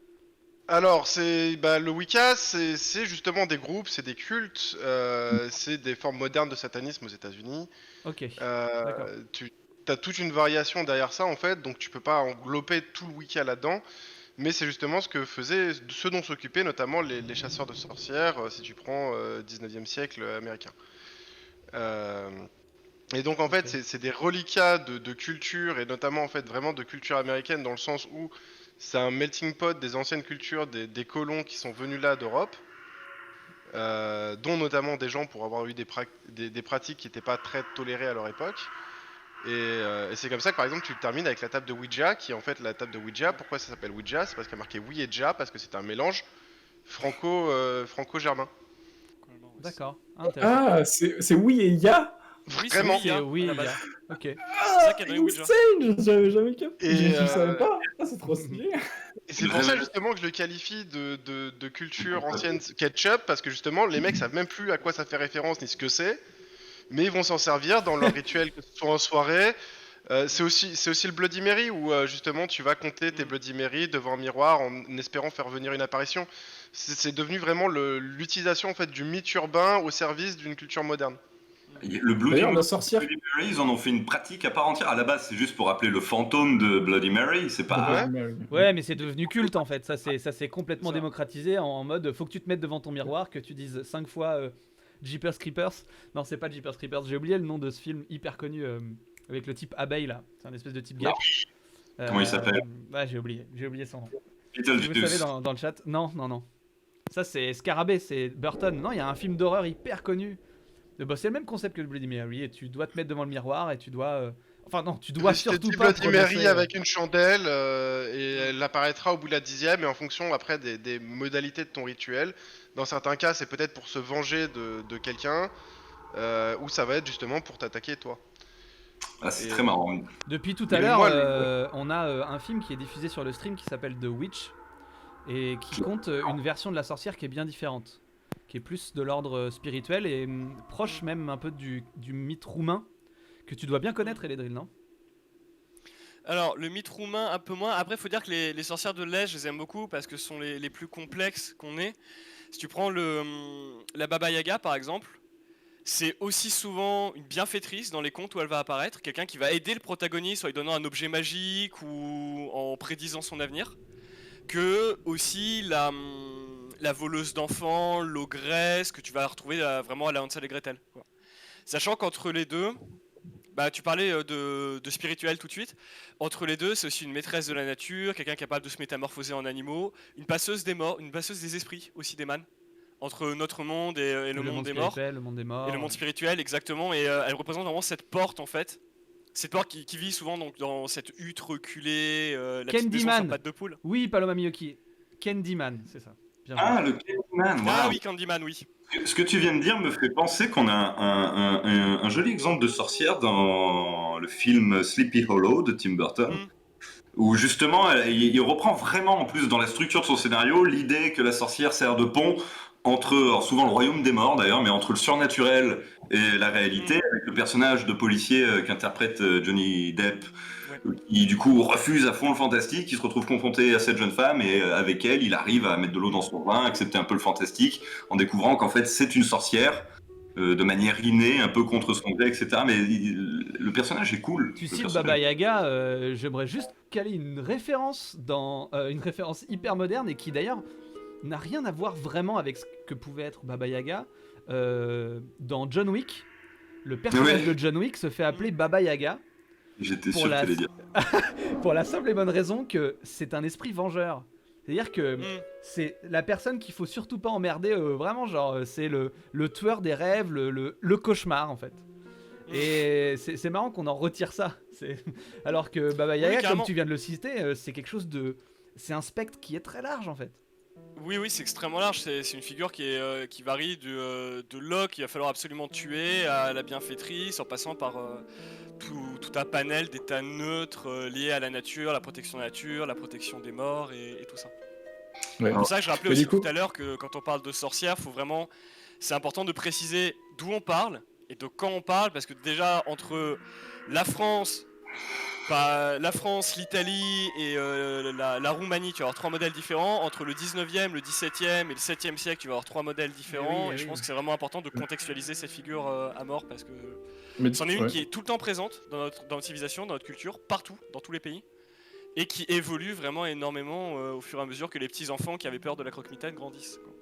Alors, le Wicca, c'est justement des groupes, c'est des cultes, c'est des formes modernes de satanisme aux États-Unis. Ok. D'accord. Tu as toute une variation derrière ça en fait, donc tu peux pas englober tout le Wicca là-dedans. Mais c'est justement ce dont s'occupaient notamment les chasseurs de sorcières, si tu prends 19e siècle américain. Et donc en fait c'est des reliquats de culture et notamment en fait vraiment de culture américaine dans le sens où c'est un melting pot des anciennes cultures des colons qui sont venus là d'Europe, dont notamment des gens pour avoir eu des pratiques qui n'étaient pas très tolérées à leur époque. Et c'est comme ça que par exemple tu le termines avec la table de Ouija, qui est en fait la table de Ouija. Pourquoi ça s'appelle Ouija? C'est parce qu'il y a marqué oui et Ja, parce que c'est un mélange franco-germain. D'accord, intéressant. Ah, c'est oui et ya. Oui, Vraiment. c'est C'est oui, oui, à la il y a- base. Ok. C'est ça qu'il y a dans les Ouija. Insane, j'avais jamais capté. Et, Je savais pas. Ah, c'est trop stylé. Et c'est pour ça justement que je le qualifie de culture ancienne ketchup, parce que justement les mecs savent même plus à quoi ça fait référence ni ce que c'est, mais ils vont s'en servir dans leur rituel, que ce soit en soirée. C'est aussi le Bloody Mary où justement tu vas compter tes Bloody Mary devant un miroir en espérant faire venir une apparition. C'est devenu vraiment l'utilisation en fait du mythe urbain au service d'une culture moderne. Le Bloody D'ailleurs, la sorcière. Mary, ils en ont fait une pratique à part entière. À la base, c'est juste pour rappeler le fantôme de Bloody Mary. C'est pas. Ouais, mais c'est devenu culte en fait. Ça s'est complètement démocratisé en mode faut que tu te mettes devant ton miroir, que tu dises 5 fois Jeepers Creepers. Non, c'est pas Jeepers Creepers. J'ai oublié le nom de ce film hyper connu avec le type abeille là. C'est un espèce de type guêpe. Comment il s'appelle? Ouais, j'ai oublié son nom. Si vous Beetlejuice. savez dans le chat. Non. Ça c'est Scarabée, c'est Burton. Non, il y a un film d'horreur hyper connu. Bah, c'est le même concept que le Bloody Mary et tu dois te mettre devant le miroir et tu dois. Enfin non, tu dois surtout pas. Bloody Mary avec une chandelle et elle apparaîtra au bout de la 10e et en fonction après des modalités de ton rituel. Dans certains cas, c'est peut-être pour se venger de quelqu'un ou ça va être justement pour t'attaquer toi. Ah, c'est très marrant. Depuis tout à Mais l'heure, moi, on a un film qui est diffusé sur le stream qui s'appelle The Witch et qui compte une version de la sorcière qui est bien différente, qui est plus de l'ordre spirituel et proche même un peu du mythe roumain que tu dois bien connaître, Eledril, non? Alors, le mythe roumain, un peu moins. Après, il faut dire que les sorcières de l'Est, je les aime beaucoup parce que ce sont les plus complexes qu'on ait. Si tu prends la Baba Yaga, par exemple, c'est aussi souvent une bienfaitrice dans les contes où elle va apparaître. Quelqu'un qui va aider le protagoniste en lui donnant un objet magique ou en prédisant son avenir. Que aussi la voleuse d'enfants, l'ogresse, que tu vas retrouver vraiment à la Hansel et Gretel, quoi. Sachant qu'entre les deux, bah, tu parlais de spirituel tout de suite. Entre les deux, c'est aussi une maîtresse de la nature, quelqu'un capable de se métamorphoser en animaux, une passeuse des morts, une passeuse des esprits aussi des man. Entre notre monde et le monde des morts. Le monde des morts. Et le monde spirituel, exactement. Et elle représente vraiment cette porte en fait. Cette porte qui vit souvent donc, dans cette hutte reculée, la petite maison sur pattes de poule. Oui, Paloma Miyoki. Candyman, c'est ça. Bien Ah, joué. le Candyman. Ah Wow. oui, Candyman, oui. Ce que tu viens de dire me fait penser qu'on a un joli exemple de sorcière dans le film Sleepy Hollow de Tim Burton, où justement il reprend vraiment en plus dans la structure de son scénario l'idée que la sorcière sert de pont entre, alors souvent le royaume des morts d'ailleurs, mais entre le surnaturel et la réalité, avec le personnage de policier qu'interprète Johnny Depp, qui du coup refuse à fond le fantastique, qui se retrouve confronté à cette jeune femme et avec elle il arrive à mettre de l'eau dans son vin, accepter un peu le fantastique en découvrant qu'en fait c'est une sorcière de manière innée, un peu contre son gré, etc. Mais le personnage est cool. Tu cites Baba Yaga, j'aimerais juste caler une référence une référence hyper moderne et qui d'ailleurs n'a rien à voir vraiment avec ce que pouvait être Baba Yaga. Dans John Wick, le personnage de John Wick se fait appeler Baba Yaga. J'étais sûr que t'allais dire. Pour la simple et bonne raison que c'est un esprit vengeur. C'est-à-dire que c'est la personne qu'il faut surtout pas emmerder, vraiment, genre, c'est le tueur des rêves, le cauchemar, en fait. Et c'est marrant qu'on en retire ça. Alors que Baba Yaga, comme tu viens de le citer, c'est quelque chose de... C'est un spectre qui est très large, en fait. Oui, c'est extrêmement large. C'est une figure qui varie de l'homme qu'il va falloir absolument tuer à la bienfaitrice, en passant par tout un panel d'états neutres liés à la nature, la protection de la nature, la protection des morts et tout ça. Ouais. C'est pour ça que je rappelais aussi tout à l'heure que quand on parle de sorcière, c'est important de préciser d'où on parle et de quand on parle, parce que déjà entre la France, l'Italie et la Roumanie, tu vas avoir 3 modèles différents. Entre le 19e, le 17e et le 7e siècle, tu vas avoir 3 modèles différents. Et je pense que c'est vraiment important de contextualiser cette figure à mort, parce que c'en est une qui est tout le temps présente dans notre civilisation, dans notre culture, partout, dans tous les pays, et qui évolue vraiment énormément au fur et à mesure que les petits enfants qui avaient peur de la croque-mitaine grandissent, quoi.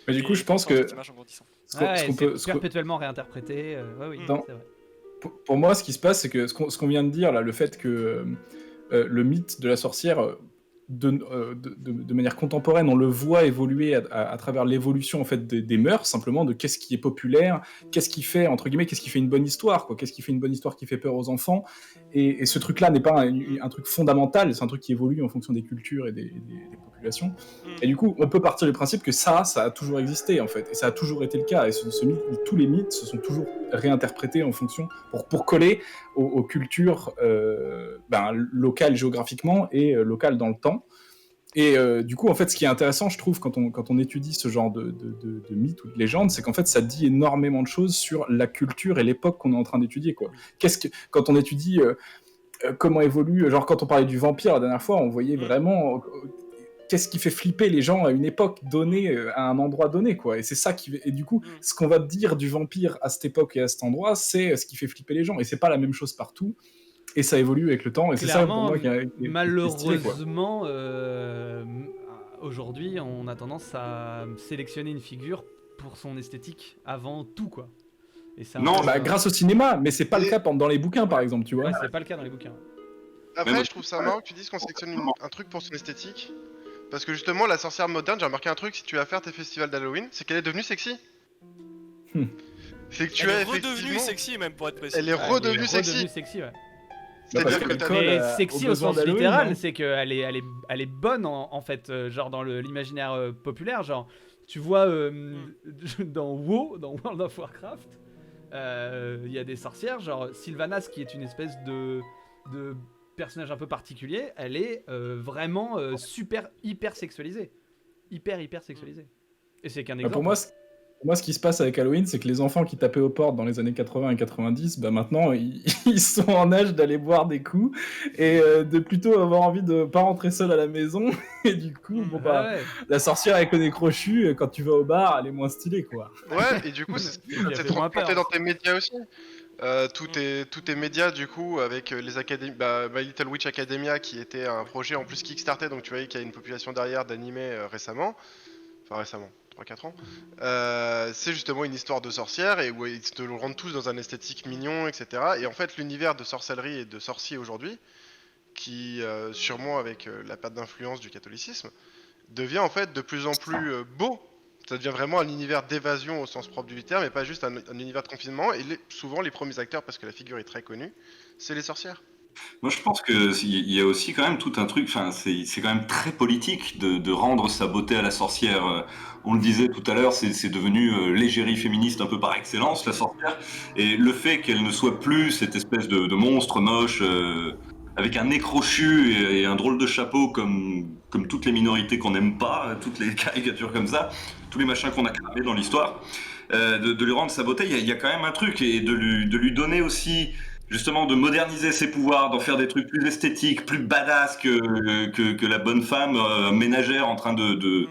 Mais du coup, je pense que c'est perpétuellement réinterprété. Oui, c'est vrai. Pour moi, ce qui se passe, c'est que ce qu'on vient de dire là, le fait que le mythe de la sorcière, de manière contemporaine, on le voit évoluer à travers l'évolution en fait des mœurs, simplement de qu'est-ce qui est populaire, qu'est-ce qui fait entre guillemets, qu'est-ce qui fait une bonne histoire, quoi, qu'est-ce qui fait une bonne histoire qui fait peur aux enfants. Et ce truc-là n'est pas un truc fondamental, c'est un truc qui évolue en fonction des cultures et des populations. Et du coup, on peut partir du principe que ça a toujours existé en fait, et ça a toujours été le cas. Et tous les mythes se sont toujours réinterprétés en fonction pour coller aux cultures locales géographiquement et locales dans le temps. Et du coup, en fait, ce qui est intéressant, je trouve, quand on étudie ce genre de mythes ou de légendes, c'est qu'en fait, ça dit énormément de choses sur la culture et l'époque qu'on est en train d'étudier, quoi. Quand on étudie comment évolue, genre quand on parlait du vampire la dernière fois, on voyait vraiment qu'est-ce qui fait flipper les gens à une époque donnée, à un endroit donné, quoi. Et c'est ça et du coup, ce qu'on va dire du vampire à cette époque et à cet endroit, c'est ce qui fait flipper les gens. Et c'est pas la même chose partout. Et ça évolue avec le temps. Et c'est ça pour moi qui est malheureusement, aujourd'hui, on a tendance à sélectionner une figure pour son esthétique avant tout, quoi. Et ça, non, grâce au cinéma, mais c'est pas le cas dans les bouquins, par exemple, tu vois. Ouais, c'est pas le cas dans les bouquins. Après, je trouve ça marrant que tu dises qu'on sélectionne un truc pour son esthétique. Parce que justement, la sorcière moderne, j'ai remarqué un truc, si tu vas faire tes festivals d'Halloween, c'est qu'elle est devenue sexy. C'est que tu es redevenue sexy, même pour être précis. Elle est redevenue sexy. Ouais. C'est-à-dire que t'as sexy au sens littéral, c'est qu'elle est bonne en fait, genre dans l'imaginaire populaire, genre tu vois dans WoW, dans World of Warcraft, il y a des sorcières, genre Sylvanas qui est une espèce de personnage un peu particulier, elle est vraiment hyper sexualisée, hyper sexualisée. Et c'est qu'un exemple. Pour moi, ce qui se passe avec Halloween, c'est que les enfants qui tapaient aux portes dans les années 80 et 90, maintenant, ils sont en âge d'aller boire des coups et de plutôt avoir envie de pas rentrer seul à la maison. Et du coup, la sorcière avec le nez crochu, quand tu vas au bar, elle est moins stylée, quoi. Ouais, et du coup, c'est transporté dans tes médias aussi. Tous tes médias, du coup, avec les académies, My Little Witch Academia, qui était un projet en plus Kickstarter, donc tu voyais qu'il y a une population derrière d'animés récemment. Enfin, récemment. 3-4 ans, c'est justement une histoire de sorcière et où ils te le rendent tous dans un esthétique mignon, etc. Et en fait, l'univers de sorcellerie et de sorciers aujourd'hui, qui, sûrement avec la perte d'influence du catholicisme, devient en fait de plus en plus beau. Ça devient vraiment un univers d'évasion au sens propre du terme, et pas juste un univers de confinement. Et souvent, les premiers acteurs, parce que la figure est très connue, c'est les sorcières. Moi, je pense qu'il y a aussi quand même tout un truc, c'est quand même très politique de rendre sa beauté à la sorcière. On le disait tout à l'heure, c'est devenu l'égérie féministe un peu par excellence, la sorcière. Et le fait qu'elle ne soit plus cette espèce de monstre moche, avec un nez crochu et un drôle de chapeau comme toutes les minorités qu'on n'aime pas, toutes les caricatures comme ça, tous les machins qu'on a cramés dans l'histoire, de lui rendre sa beauté, il y a quand même un truc, et de lui donner aussi... Justement, de moderniser ses pouvoirs, d'en faire des trucs plus esthétiques, plus badass que la bonne femme ménagère en train de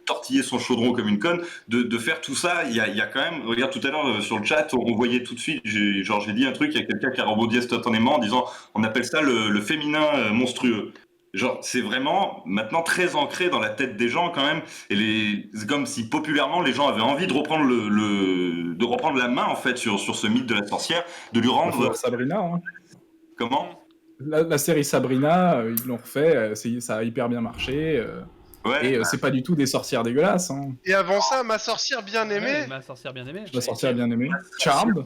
tortiller son chaudron comme une conne, de faire tout ça, il y a quand même... Regarde, tout à l'heure, sur le chat, on voyait tout de suite, j'ai dit un truc, il y a quelqu'un qui a rebondi instantanément en disant, on appelle ça le féminin monstrueux. Genre, c'est vraiment maintenant très ancré dans la tête des gens quand même, et c'est comme si populairement les gens avaient envie de reprendre de reprendre la main en fait sur ce mythe de la sorcière, de lui rendre. Sabrina. Hein. Comment ? La série Sabrina, ils l'ont refait, ça a hyper bien marché. Et c'est pas du tout des sorcières dégueulasses. Hein. Et avant ça, ma sorcière bien aimée. Ma sorcière bien aimée. Charmed.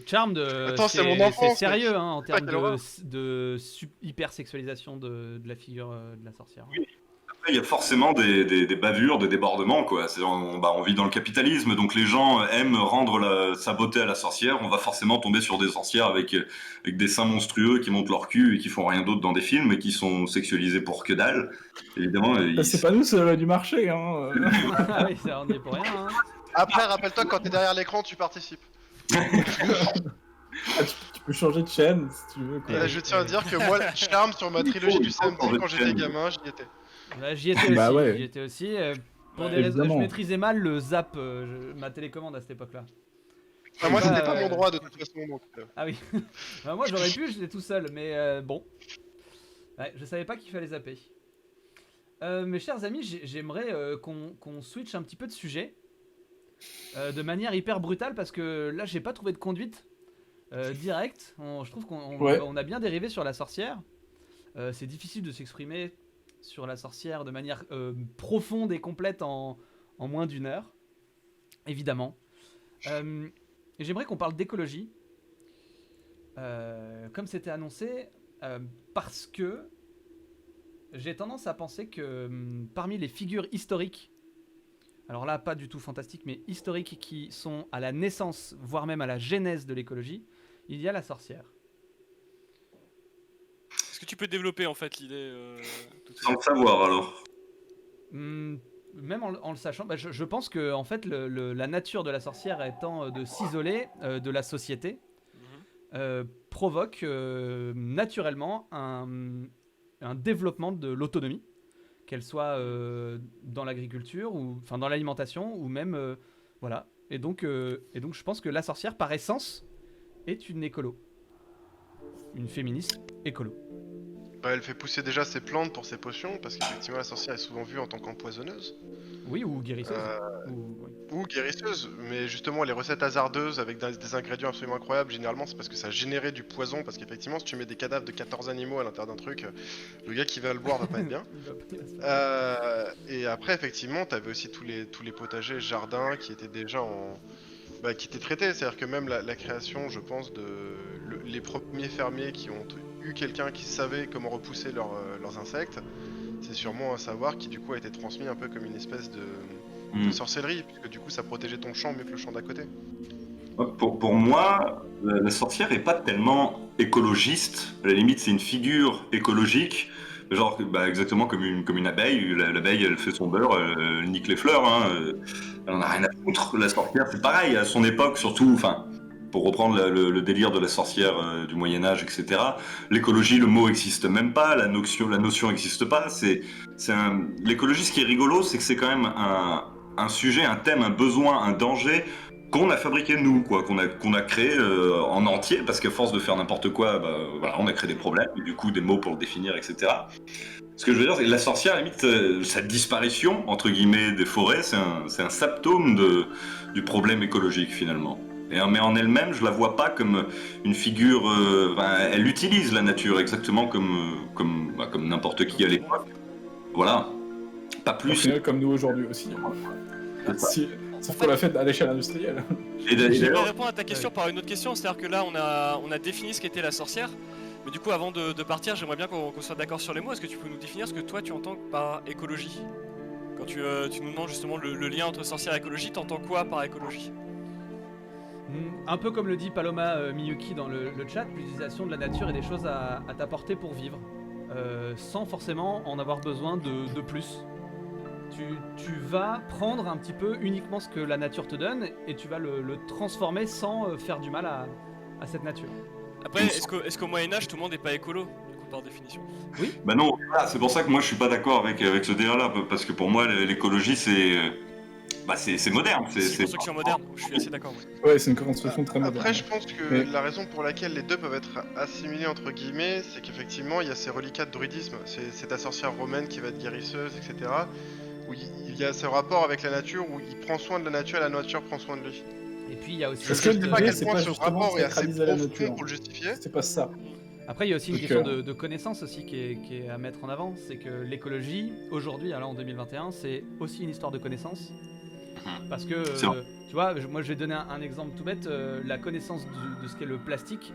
Charmed, attends, c'est mon enfance, c'est sérieux hein, en termes de hyper sexualisation de la figure de la sorcière. Oui. Après, il y a forcément des bavures, des débordements, quoi. On vit dans le capitalisme, donc les gens aiment rendre sa beauté à la sorcière. On va forcément tomber sur des sorcières avec des seins monstrueux qui montent leur cul et qui font rien d'autre dans des films et qui sont sexualisés pour que dalle. Évidemment. C'est pas nous, c'est la loi du marché. Hein. Ah oui, ça, on y est pour rien. Hein. Après, rappelle-toi, quand t'es derrière l'écran, tu participes. Tu peux changer de chaîne si tu veux. Quoi. Je tiens à dire que moi, Charme sur ma trilogie du samedi, quand j'étais gamin, j'y étais. J'y étais aussi. Ouais. J'y étais aussi. Pour des raisons, je maîtrisais mal le zap, ma télécommande à cette époque-là. Moi, c'était pas mon droit de toute façon. Donc... Ah oui. Moi, j'aurais pu, j'étais tout seul, mais bon. Ouais, je savais pas qu'il fallait zapper. Mes chers amis, j'aimerais qu'on switch un petit peu de sujet. De manière hyper brutale parce que là j'ai pas trouvé de conduite directe. Je trouve qu'on a bien dérivé sur la sorcière. c'est difficile de s'exprimer sur la sorcière de manière profonde et complète en moins d'une heure, évidemment. Et j'aimerais qu'on parle d'écologie, comme c'était annoncé, parce que j'ai tendance à penser que parmi les figures historiques, alors là pas du tout fantastiques, mais historiques qui sont à la naissance, voire même à la genèse de l'écologie, il y a la sorcière. Est-ce que tu peux développer en fait l'idée tout de suite Sans le savoir alors. Même en le sachant, je pense que en fait, la nature de la sorcière étant de s'isoler de la société, provoque naturellement un développement de l'autonomie, qu'elle soit dans l'agriculture ou enfin dans l'alimentation ou même voilà. Et donc je pense que la sorcière par essence est une écolo, une féministe écolo. Bah, elle fait pousser déjà ses plantes pour ses potions, parce qu'effectivement la sorcière est souvent vue en tant qu'empoisonneuse. Oui, ou guérisseuse. Ou guérisseuse, mais justement les recettes hasardeuses avec des ingrédients absolument incroyables, généralement c'est parce que ça générait du poison, parce qu'effectivement si tu mets des cadavres de 14 animaux à l'intérieur d'un truc, le gars qui va le boire va pas être bien. Et après effectivement t'avais aussi tous les potagers, jardins qui étaient déjà qui étaient traités, c'est-à-dire que même la création, je pense, les premiers fermiers qui ont eu quelqu'un qui savait comment repousser leurs insectes, c'est sûrement un savoir qui du coup a été transmis un peu comme une espèce de sorcellerie, puisque du coup ça protégeait ton champ mieux que le champ d'à côté. Pour moi, la sorcière est pas tellement écologiste. À la limite, c'est une figure écologique, genre exactement comme une abeille. L'abeille, elle fait son beurre, elle nique les fleurs. Elle en a rien à foutre. La sorcière, c'est pareil. À son époque, surtout, enfin, pour reprendre le délire de la sorcière du Moyen Âge, etc. L'écologie, le mot existe même pas. La notion existe pas. L'écologie, ce qui est rigolo, c'est que c'est quand même un sujet, un thème, un besoin, un danger qu'on a fabriqué nous, quoi, qu'on a créé en entier, parce qu'à force de faire n'importe quoi, voilà, on a créé des problèmes, et du coup des mots pour le définir, etc. Ce que je veux dire, c'est que la sorcière, à la limite, sa disparition, entre guillemets, des forêts, c'est un symptôme du problème écologique, finalement. Mais en elle-même, je la vois pas comme une figure... elle utilise la nature exactement comme n'importe qui à l'époque. Voilà. Pas plus. Au final, comme nous aujourd'hui aussi. Sauf qu'on l'a fait à l'échelle industrielle. Je vais répondre à ta question par une autre question, c'est-à-dire que là on a défini ce qu'était la sorcière, mais du coup avant de partir j'aimerais bien qu'on soit d'accord sur les mots. Est-ce que tu peux nous définir ce que toi tu entends par écologie? Quand tu nous demandes justement le lien entre sorcière et écologie, t'entends quoi par écologie? Un peu comme le dit Paloma Miyuki dans le chat, l'utilisation de la nature et des choses à t'apporter pour vivre, sans forcément en avoir besoin de plus. Tu vas prendre un petit peu uniquement ce que la nature te donne et tu vas le transformer sans faire du mal à cette nature. Après, est-ce qu'au Moyen-Âge tout le monde n'est pas écolo, du coup, par définition? Oui. Bah non, c'est pour ça que moi je suis pas d'accord avec ce délire-là, parce que pour moi l'écologie c'est moderne. C'est une construction moderne, je suis assez d'accord. Ouais, c'est une construction très moderne. Après, je pense que la raison pour laquelle les deux peuvent être assimilés entre guillemets, c'est qu'effectivement il y a ces reliquats de druidisme, c'est ta sorcière romaine qui va être guérisseuse, etc. Où il y a ce rapport avec la nature où il prend soin de la nature et la nature prend soin de lui. Et puis il y a aussi. Je sais pas à quel point ce justement rapport est assez sacraliser la profond nature. pour le justifier. C'est pas ça. Après, il y a aussi une question de connaissance aussi qui est à mettre en avant. C'est que l'écologie, aujourd'hui, alors en 2021, c'est aussi une histoire de connaissance. Parce que, tu vois, moi je vais donner un exemple tout bête. La connaissance de ce qu'est le plastique,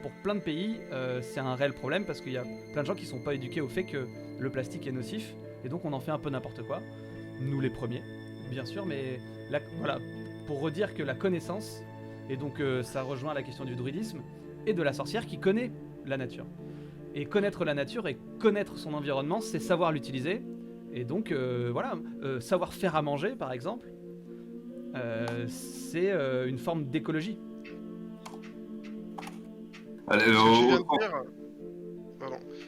pour plein de pays, c'est un réel problème parce qu'il y a plein de gens qui sont pas éduqués au fait que le plastique est nocif. Et donc on en fait un peu n'importe quoi. Nous les premiers, bien sûr, mais voilà, pour redire que la connaissance, et donc ça rejoint la question du druidisme, et de la sorcière qui connaît la nature. Et connaître la nature et connaître son environnement, c'est savoir l'utiliser. Et donc, voilà, savoir faire à manger, par exemple, c'est une forme d'écologie. Ce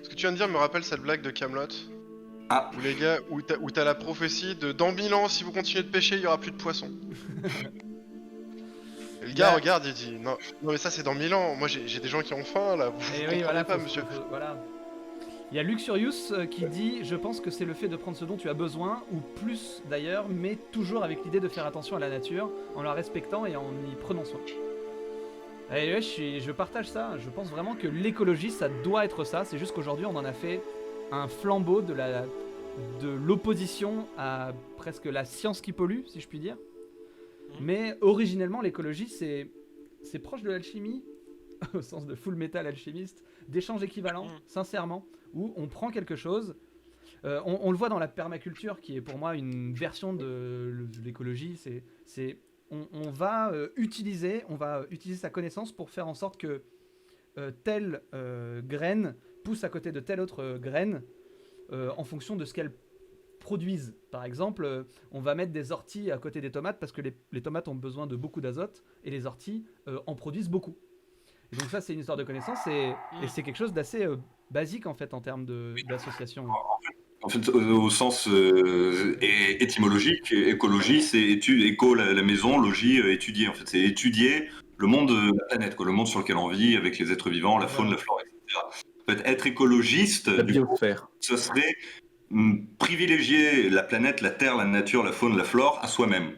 que tu viens de dire me rappelle cette blague de Kaamelott. Ah. Où les gars, où t'as la prophétie de dans 1000 ans, si vous continuez de pêcher, il y aura plus de poissons. Et le gars regarde, il dit non mais ça c'est dans 1000 ans. Moi j'ai des gens qui ont faim là. Vous comprenez voilà, pas, monsieur. Voilà. Il y a Luxurius qui dit je pense que c'est le fait de prendre ce dont tu as besoin, ou plus d'ailleurs, mais toujours avec l'idée de faire attention à la nature, en la respectant et en y prenant soin. Et ouais, je partage ça. Je pense vraiment que l'écologie, ça doit être ça. C'est juste qu'aujourd'hui, on en a fait un flambeau de l'opposition à presque la science qui pollue, si je puis dire. Mais originellement, l'écologie, c'est proche de l'alchimie, au sens de Full Metal Alchimiste, d'échanges équivalents, sincèrement, où on prend quelque chose. On le voit dans la permaculture, qui est pour moi une version de l'écologie. On va utiliser sa connaissance pour faire en sorte que telle graine pousse à côté de telle autre graine en fonction de ce qu'elle produisent. Par exemple, on va mettre des orties à côté des tomates parce que les tomates ont besoin de beaucoup d'azote et les orties en produisent beaucoup. Et donc ça, c'est une histoire de connaissance et c'est quelque chose d'assez basique en fait en termes d'association. En fait, au sens étymologique, écologie, c'est éco la maison, logis étudier. En fait, c'est étudier le monde de la planète, quoi, le monde sur lequel on vit avec les êtres vivants, la faune, la flore, etc. En fait, être écologiste, ce serait privilégier la planète, la terre, la nature, la faune, la flore à soi-même.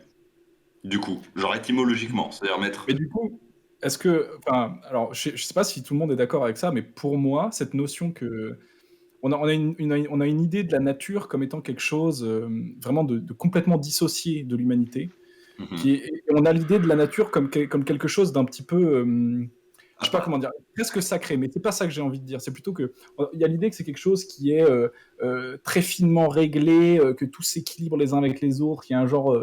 Du coup, genre étymologiquement, c'est-à-dire mettre. Mais du coup, est-ce que, alors, je sais pas si tout le monde est d'accord avec ça, mais pour moi, cette notion que on a une idée de la nature comme étant quelque chose vraiment de complètement dissocié de l'humanité. Et on a l'idée de la nature comme quelque chose d'un petit peu, je sais pas comment dire, presque sacré, mais c'est pas ça que j'ai envie de dire. C'est plutôt que il y a l'idée que c'est quelque chose qui est très finement réglé, que tout s'équilibre les uns avec les autres, qu'il y a un genre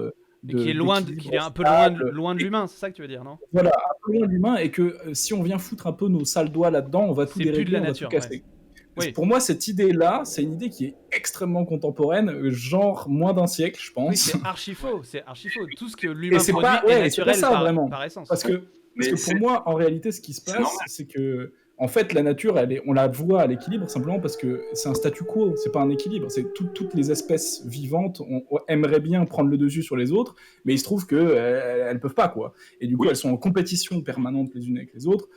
qui est un peu loin de l'humain, c'est ça que tu veux dire, non? Voilà, un peu loin de l'humain, et que si on vient foutre un peu nos sales doigts là-dedans, on va tout dérégler, on va tout casser. Oui. Pour moi, cette idée-là, c'est une idée qui est extrêmement contemporaine, genre moins d'un siècle, je pense. Oui, c'est archi faux. Tout ce que l'humain produit est naturel c'est pas ça, vraiment. Par essence. Parce que pour moi, en réalité, ce qui se passe, c'est que, en fait, la nature, on la voit à l'équilibre simplement parce que c'est un statu quo, c'est pas un équilibre. C'est toutes les espèces vivantes aimeraient bien prendre le dessus sur les autres, mais il se trouve qu'elles peuvent pas, quoi. Et du coup, elles sont en compétition permanente les unes avec les autres.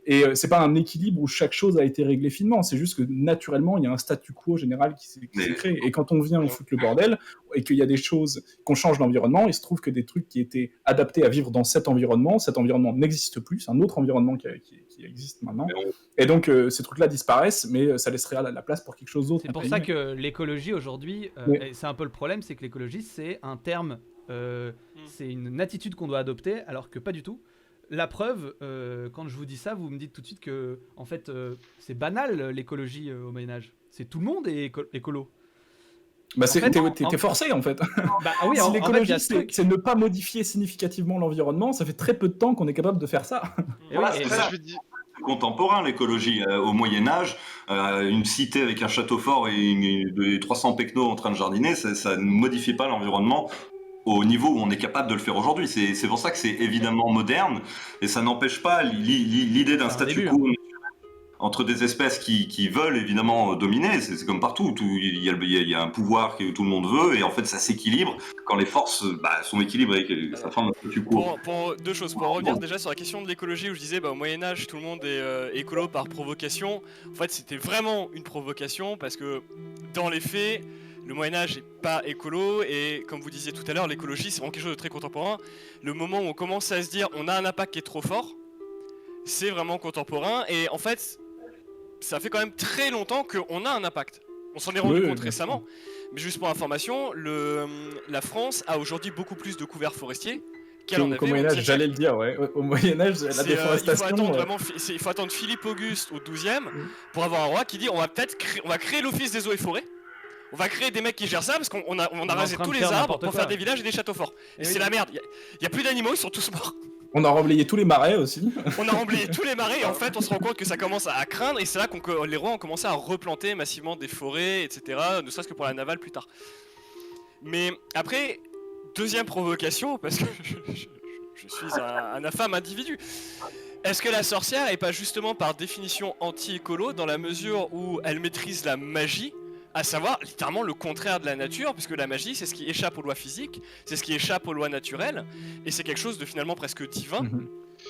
Et c'est pas un équilibre où chaque chose a été réglée finement, c'est juste que naturellement, il y a un statu quo général qui s'est créé. Et quand on vient foutre le bordel, et qu'il y a des choses, qu'on change l'environnement, il se trouve que des trucs qui étaient adaptés à vivre dans cet environnement n'existe plus, c'est un autre environnement qui existe maintenant. Et donc, ces trucs-là disparaissent, mais ça laisserait la place pour quelque chose d'autre. C'est pour ça que l'écologie, aujourd'hui, c'est un peu le problème, c'est que l'écologie, c'est un terme, c'est une attitude qu'on doit adopter, alors que pas du tout. La preuve, quand je vous dis ça, vous me dites tout de suite que, en fait, c'est banal l'écologie au Moyen-Âge. C'est tout le monde est écolo. Bah, t'es forcé en fait. Bah, oui, si l'écologie, c'est ne pas modifier significativement l'environnement, ça fait très peu de temps qu'on est capable de faire ça. Et voilà, c'est ça. Contemporain, l'écologie. Au Moyen-Âge, une cité avec un château fort et 300 pecnos en train de jardiner, ça ne modifie pas l'environnement au niveau où on est capable de le faire aujourd'hui. C'est pour ça que c'est évidemment moderne, et ça n'empêche pas l'idée d'un statu quo entre des espèces qui veulent évidemment dominer. C'est comme partout, il y a un pouvoir que tout le monde veut, et en fait ça s'équilibre quand les forces sont équilibrées, ça forme un statu quo. Pour deux choses, pour revenir déjà sur la question de l'écologie, où je disais au Moyen-Âge tout le monde est écolo par provocation. En fait c'était vraiment une provocation, parce que dans les faits, le Moyen-Âge n'est pas écolo, et comme vous disiez tout à l'heure, l'écologie c'est vraiment quelque chose de très contemporain. Le moment où on commence à se dire on a un impact qui est trop fort, c'est vraiment contemporain, et en fait ça fait quand même très longtemps qu'on a un impact. On s'en est rendu compte récemment, mais juste pour information, la France a aujourd'hui beaucoup plus de couverts forestiers qu'elle en avait au Moyen-Âge. J'allais le dire, ouais. Au Moyen-Âge, la déforestation... il faut attendre Philippe Auguste au XIIe pour avoir un roi qui dit on va créer l'office des eaux et forêts. On va créer des mecs qui gèrent ça parce qu'on a rasé tous les arbres pour faire des villages et des châteaux forts. Et c'est la merde, il y a plus d'animaux, ils sont tous morts. On a remblayé tous les marais aussi. On a remblayé tous les marais, et en fait on se rend compte que ça commence à craindre, et c'est là que les rois ont commencé à replanter massivement des forêts, etc. Ne serait-ce que pour la navale plus tard. Mais après, deuxième provocation, parce que je suis un infâme individu. Est-ce que la sorcière est pas justement par définition anti-écolo, dans la mesure où elle maîtrise la magie, à savoir littéralement le contraire de la nature, puisque la magie c'est ce qui échappe aux lois physiques, c'est ce qui échappe aux lois naturelles, et c'est quelque chose de finalement presque divin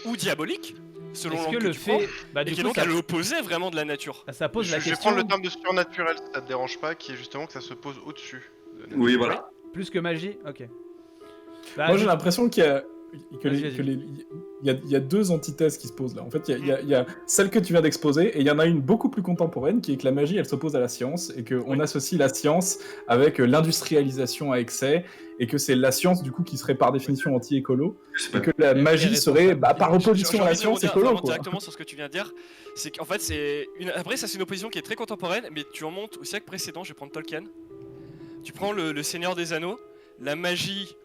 ou diabolique, selon l'angle que tu prends, et qui est donc à l'opposé vraiment de la nature. Ça pose la question. Je vais prendre le terme de surnaturel si ça te dérange pas, qui est justement que ça se pose au-dessus. Oui, voilà. Plus que magie, ok. Moi j'ai l'impression qu'il y a... il y a deux antithèses qui se posent là. En fait, il y a celle que tu viens d'exposer, et il y en a une beaucoup plus contemporaine, qui est que la magie, elle s'oppose à la science, et qu'on associe la science avec l'industrialisation à excès, et que c'est la science, du coup, qui serait par définition anti-écolo, et que la magie serait, par opposition à la science, écolo, quoi. Directement sur ce que tu viens de dire, c'est qu'en fait, après, ça, c'est une opposition qui est très contemporaine, mais tu remontes au siècle précédent, je vais prendre Tolkien. Tu prends le Seigneur des Anneaux, la magie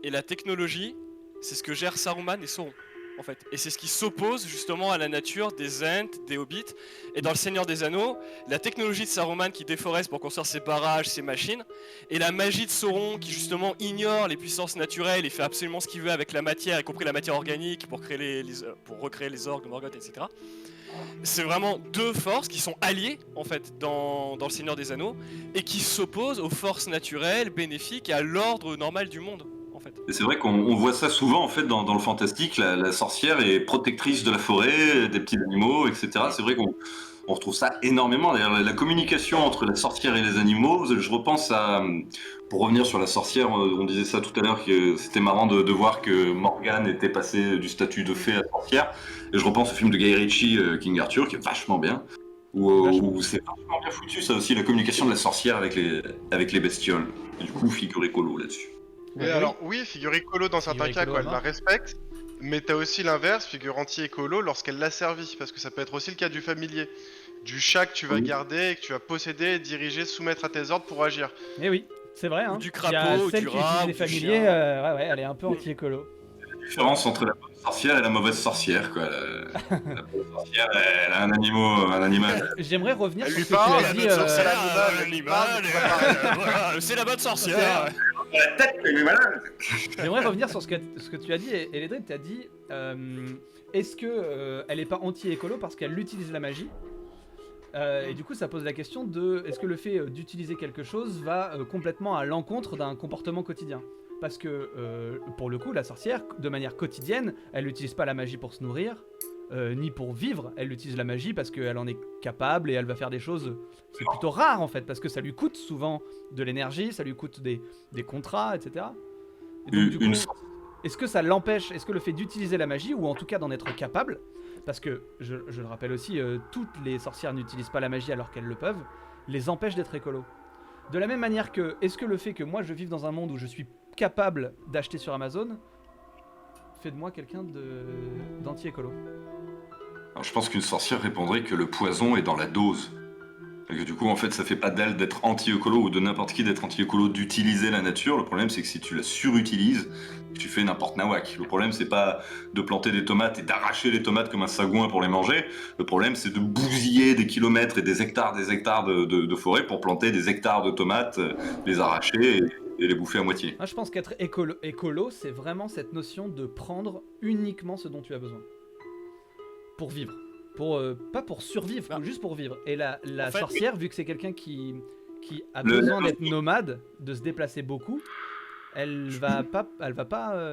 et la technologie, c'est ce que gèrent Saruman et Sauron, en fait. Et c'est ce qui s'oppose justement à la nature des Ents, des Hobbits. Et dans le Seigneur des Anneaux, la technologie de Saruman qui déforeste pour construire ses barrages, ses machines, et la magie de Sauron qui justement ignore les puissances naturelles et fait absolument ce qu'il veut avec la matière, y compris la matière organique pour recréer les orques, Morgoth, etc. C'est vraiment deux forces qui sont alliées en fait dans le Seigneur des Anneaux et qui s'opposent aux forces naturelles bénéfiques et à l'ordre normal du monde. En fait. Et c'est vrai qu'on voit ça souvent en fait dans le fantastique, la sorcière est protectrice de la forêt, des petits animaux, etc. C'est vrai qu'on retrouve ça énormément. D'ailleurs, la communication entre la sorcière et les animaux, je repense à, pour revenir sur la sorcière, on disait ça tout à l'heure, que c'était marrant de voir que Morgane était passée du statut de fée à sorcière. Et je repense au film de Guy Ritchie, King Arthur, qui est vachement bien. Où c'est vachement bien foutu, ça aussi, la communication de la sorcière avec les bestioles. Et du coup, figure écolo là-dessus. Alors oui, figure écolo dans certains cas quand elle la respecte, mais t'as aussi l'inverse, figure anti-écolo lorsqu'elle l'a servi, parce que ça peut être aussi le cas du familier, du chat que tu vas garder, que tu vas posséder, diriger, soumettre à tes ordres pour agir. Mais oui, c'est vrai, hein. Ou du crapaud, ou du rat, ou des du familiers, chien. ouais, elle est un peu anti-écolo. La différence entre la bonne sorcière et la mauvaise sorcière, quoi. La bonne sorcière, elle a un animal. J'aimerais revenir sur lui ce que parle, tu as dit. C'est la bonne sorcière. La tête, mais malade. J'aimerais revenir sur ce que tu as dit. Et Ledred, tu as dit est-ce que elle est pas anti-écolo parce qu'elle utilise la magie et du coup, ça pose la question de est-ce que le fait d'utiliser quelque chose va complètement à l'encontre d'un comportement quotidien. Parce que, pour le coup, la sorcière, de manière quotidienne, elle n'utilise pas la magie pour se nourrir, ni pour vivre. Elle utilise la magie parce qu'elle en est capable et elle va faire des choses... C'est plutôt rare, en fait, parce que ça lui coûte souvent de l'énergie, ça lui coûte des contrats, etc. Et donc, du coup, est-ce que ça l'empêche, est-ce que le fait d'utiliser la magie, ou en tout cas d'en être capable, parce que, je le rappelle aussi, toutes les sorcières n'utilisent pas la magie alors qu'elles le peuvent, les empêche d'être écolo. De la même manière que, est-ce que le fait que moi je vive dans un monde où je suis capable d'acheter sur Amazon fait de moi quelqu'un d'anti-écolo? Alors, je pense qu'une sorcière répondrait que le poison est dans la dose. Et que du coup, en fait, ça fait pas d'elle d'être anti-écolo ou de n'importe qui d'être anti-écolo d'utiliser la nature. Le problème, c'est que si tu la surutilises, tu fais n'importe nawak. Le problème, c'est pas de planter des tomates et d'arracher les tomates comme un sagouin pour les manger. Le problème, c'est de bousiller des kilomètres et des hectares de forêt pour planter des hectares de tomates, les arracher et les bouffer à moitié. Moi, je pense qu'être écolo, c'est vraiment cette notion de prendre uniquement ce dont tu as besoin. Pour vivre. Pas pour survivre, juste pour vivre. Et la sorcière, vu que c'est quelqu'un qui a besoin d'être nomade, de se déplacer beaucoup, elle va pas,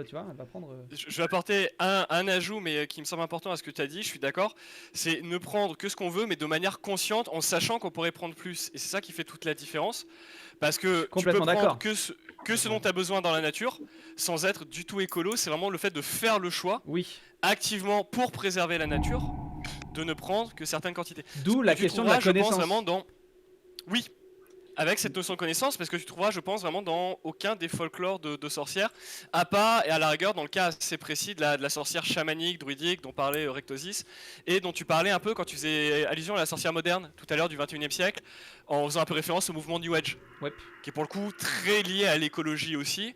tu vois, elle va prendre... Je vais apporter un ajout, mais qui me semble important à ce que tu as dit, je suis d'accord. C'est ne prendre que ce qu'on veut, mais de manière consciente, en sachant qu'on pourrait prendre plus. Et c'est ça qui fait toute la différence. Parce que tu peux prendre que ce dont tu as besoin dans la nature, sans être du tout écolo. C'est vraiment le fait de faire le choix, activement, pour préserver la nature, de ne prendre que certaines quantités. D'où la question de la connaissance. Je pense vraiment oui, avec cette notion de connaissance, parce que tu trouveras, je pense, vraiment dans aucun des folklores de sorcières, à part, et à la rigueur, dans le cas assez précis de la sorcière chamanique, druidique, dont parlait Rectosis, et dont tu parlais un peu quand tu faisais allusion à la sorcière moderne, tout à l'heure du 21e siècle, en faisant un peu référence au mouvement New Age, qui est pour le coup très lié à l'écologie aussi,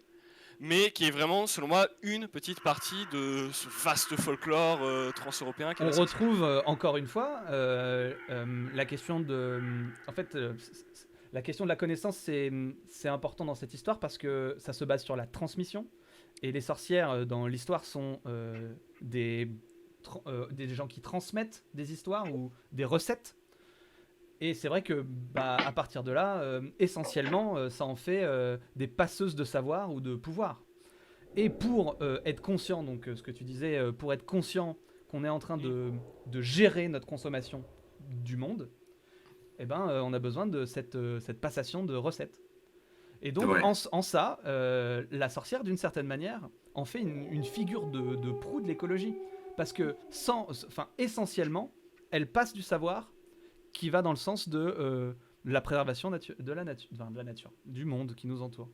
mais qui est vraiment, selon moi, une petite partie de ce vaste folklore transeuropéen. On retrouve encore une fois la question de... En fait, la question de la connaissance, c'est important dans cette histoire parce que ça se base sur la transmission. Et les sorcières, dans l'histoire, sont des gens qui transmettent des histoires ou des recettes. Et c'est vrai que, à partir de là, essentiellement, ça en fait des passeuses de savoir ou de pouvoir. Et pour être conscient, donc ce que tu disais, pour être conscient qu'on est en train de gérer notre consommation du monde, eh ben, on a besoin de cette passation de recettes. Et donc, Ouais. en ça, la sorcière, d'une certaine manière, en fait une figure de proue de l'écologie. Parce que, essentiellement, elle passe du savoir qui va dans le sens de la préservation de la nature, du monde qui nous entoure.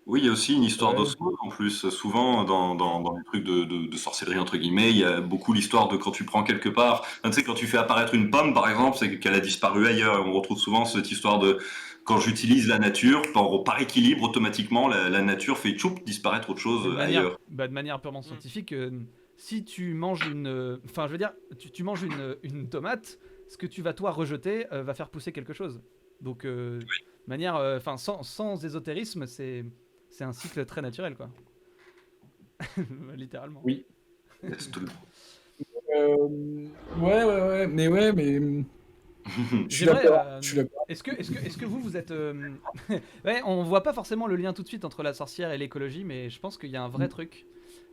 Oui, il y a aussi une histoire Ouais. d'osmose en plus. Souvent, dans les trucs de sorcellerie, entre guillemets, il y a beaucoup l'histoire de quand tu prends quelque part. Enfin, tu sais, quand tu fais apparaître une pomme, par exemple, c'est qu'elle a disparu ailleurs. On retrouve souvent cette histoire de quand j'utilise la nature, par équilibre, automatiquement, la nature fait tchoup, disparaître autre chose ailleurs. De manière purement scientifique, si tu manges enfin, je veux dire, tu manges une tomate, ce que tu vas toi rejeter va faire pousser quelque chose. Donc, de manière, enfin, sans ésotérisme, c'est un cycle très naturel, quoi. Littéralement. Oui. C'est tout le- Ouais, mais je suis J'aimerais, d'accord. Je suis d'accord. Est-ce que vous êtes ouais, on voit pas forcément le lien tout de suite entre la sorcière et l'écologie, mais je pense qu'il y a un vrai truc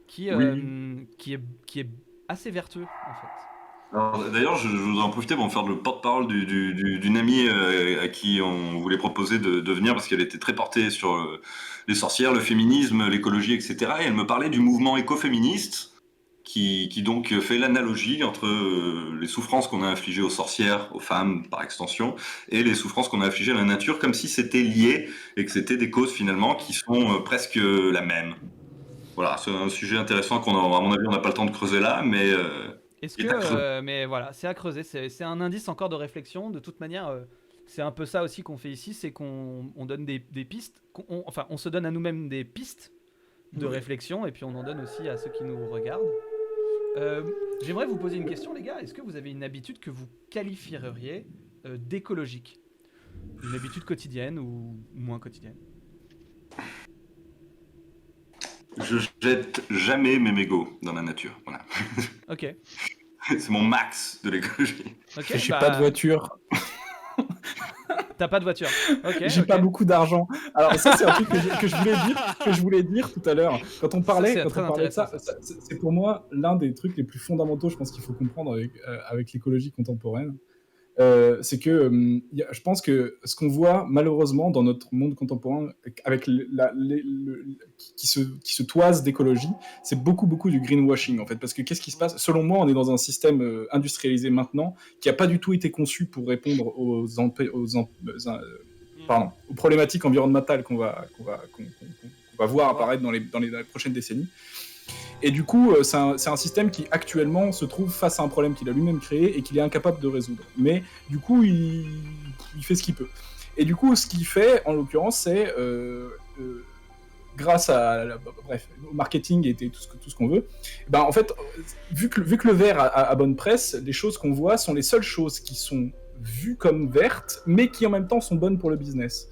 qui est assez vertueux en fait. Alors, d'ailleurs, je voudrais en profiter pour me faire le porte-parole d'une amie à qui on voulait proposer de venir parce qu'elle était très portée sur les sorcières, le féminisme, l'écologie, etc. Et elle me parlait du mouvement écoféministe qui donc fait l'analogie entre les souffrances qu'on a infligées aux sorcières, aux femmes par extension, et les souffrances qu'on a infligées à la nature, comme si c'était lié et que c'était des causes finalement qui sont presque la même. Voilà, c'est un sujet intéressant à mon avis, on n'a pas le temps de creuser là, mais Est-ce il est à creuser. que mais voilà, c'est à creuser, c'est un indice encore de réflexion. De toute manière, c'est un peu ça aussi qu'on fait ici, c'est qu'on donne des pistes, enfin on se donne à nous-mêmes des pistes de réflexion et puis on en donne aussi à ceux qui nous regardent. J'aimerais vous poser une question, les gars. Est-ce que vous avez une habitude que vous qualifieriez d'écologique? Une habitude quotidienne ou moins quotidienne? Je jette jamais mes mégots dans la nature. Voilà. Ok. C'est mon max de l'écologie. Ok. J'ai pas de voiture. T'as pas de voiture. Ok. J'ai ok. pas beaucoup d'argent. Alors ça c'est un truc que je voulais dire tout à l'heure. Quand on parlait, c'est quand très on parlait de ça, intéressant, ça. c'est pour moi l'un des trucs les plus fondamentaux, je pense qu'il faut comprendre avec l'écologie contemporaine. C'est que je pense que ce qu'on voit malheureusement dans notre monde contemporain avec qui se toise d'écologie, c'est beaucoup du greenwashing en fait, parce que qu'est-ce qui se passe? Selon moi, on est dans un système industrialisé maintenant qui a pas du tout été conçu pour répondre aux problématiques environnementales qu'on va voir apparaître dans les prochaines décennies. Et du coup, c'est un système qui actuellement se trouve face à un problème qu'il a lui-même créé et qu'il est incapable de résoudre. Mais du coup, il fait ce qu'il peut. Et du coup, ce qu'il fait, en l'occurrence, c'est grâce au marketing et tout ce qu'on veut. Ben, en fait, vu que le vert a bonne presse, les choses qu'on voit sont les seules choses qui sont vues comme vertes, mais qui en même temps sont bonnes pour le business.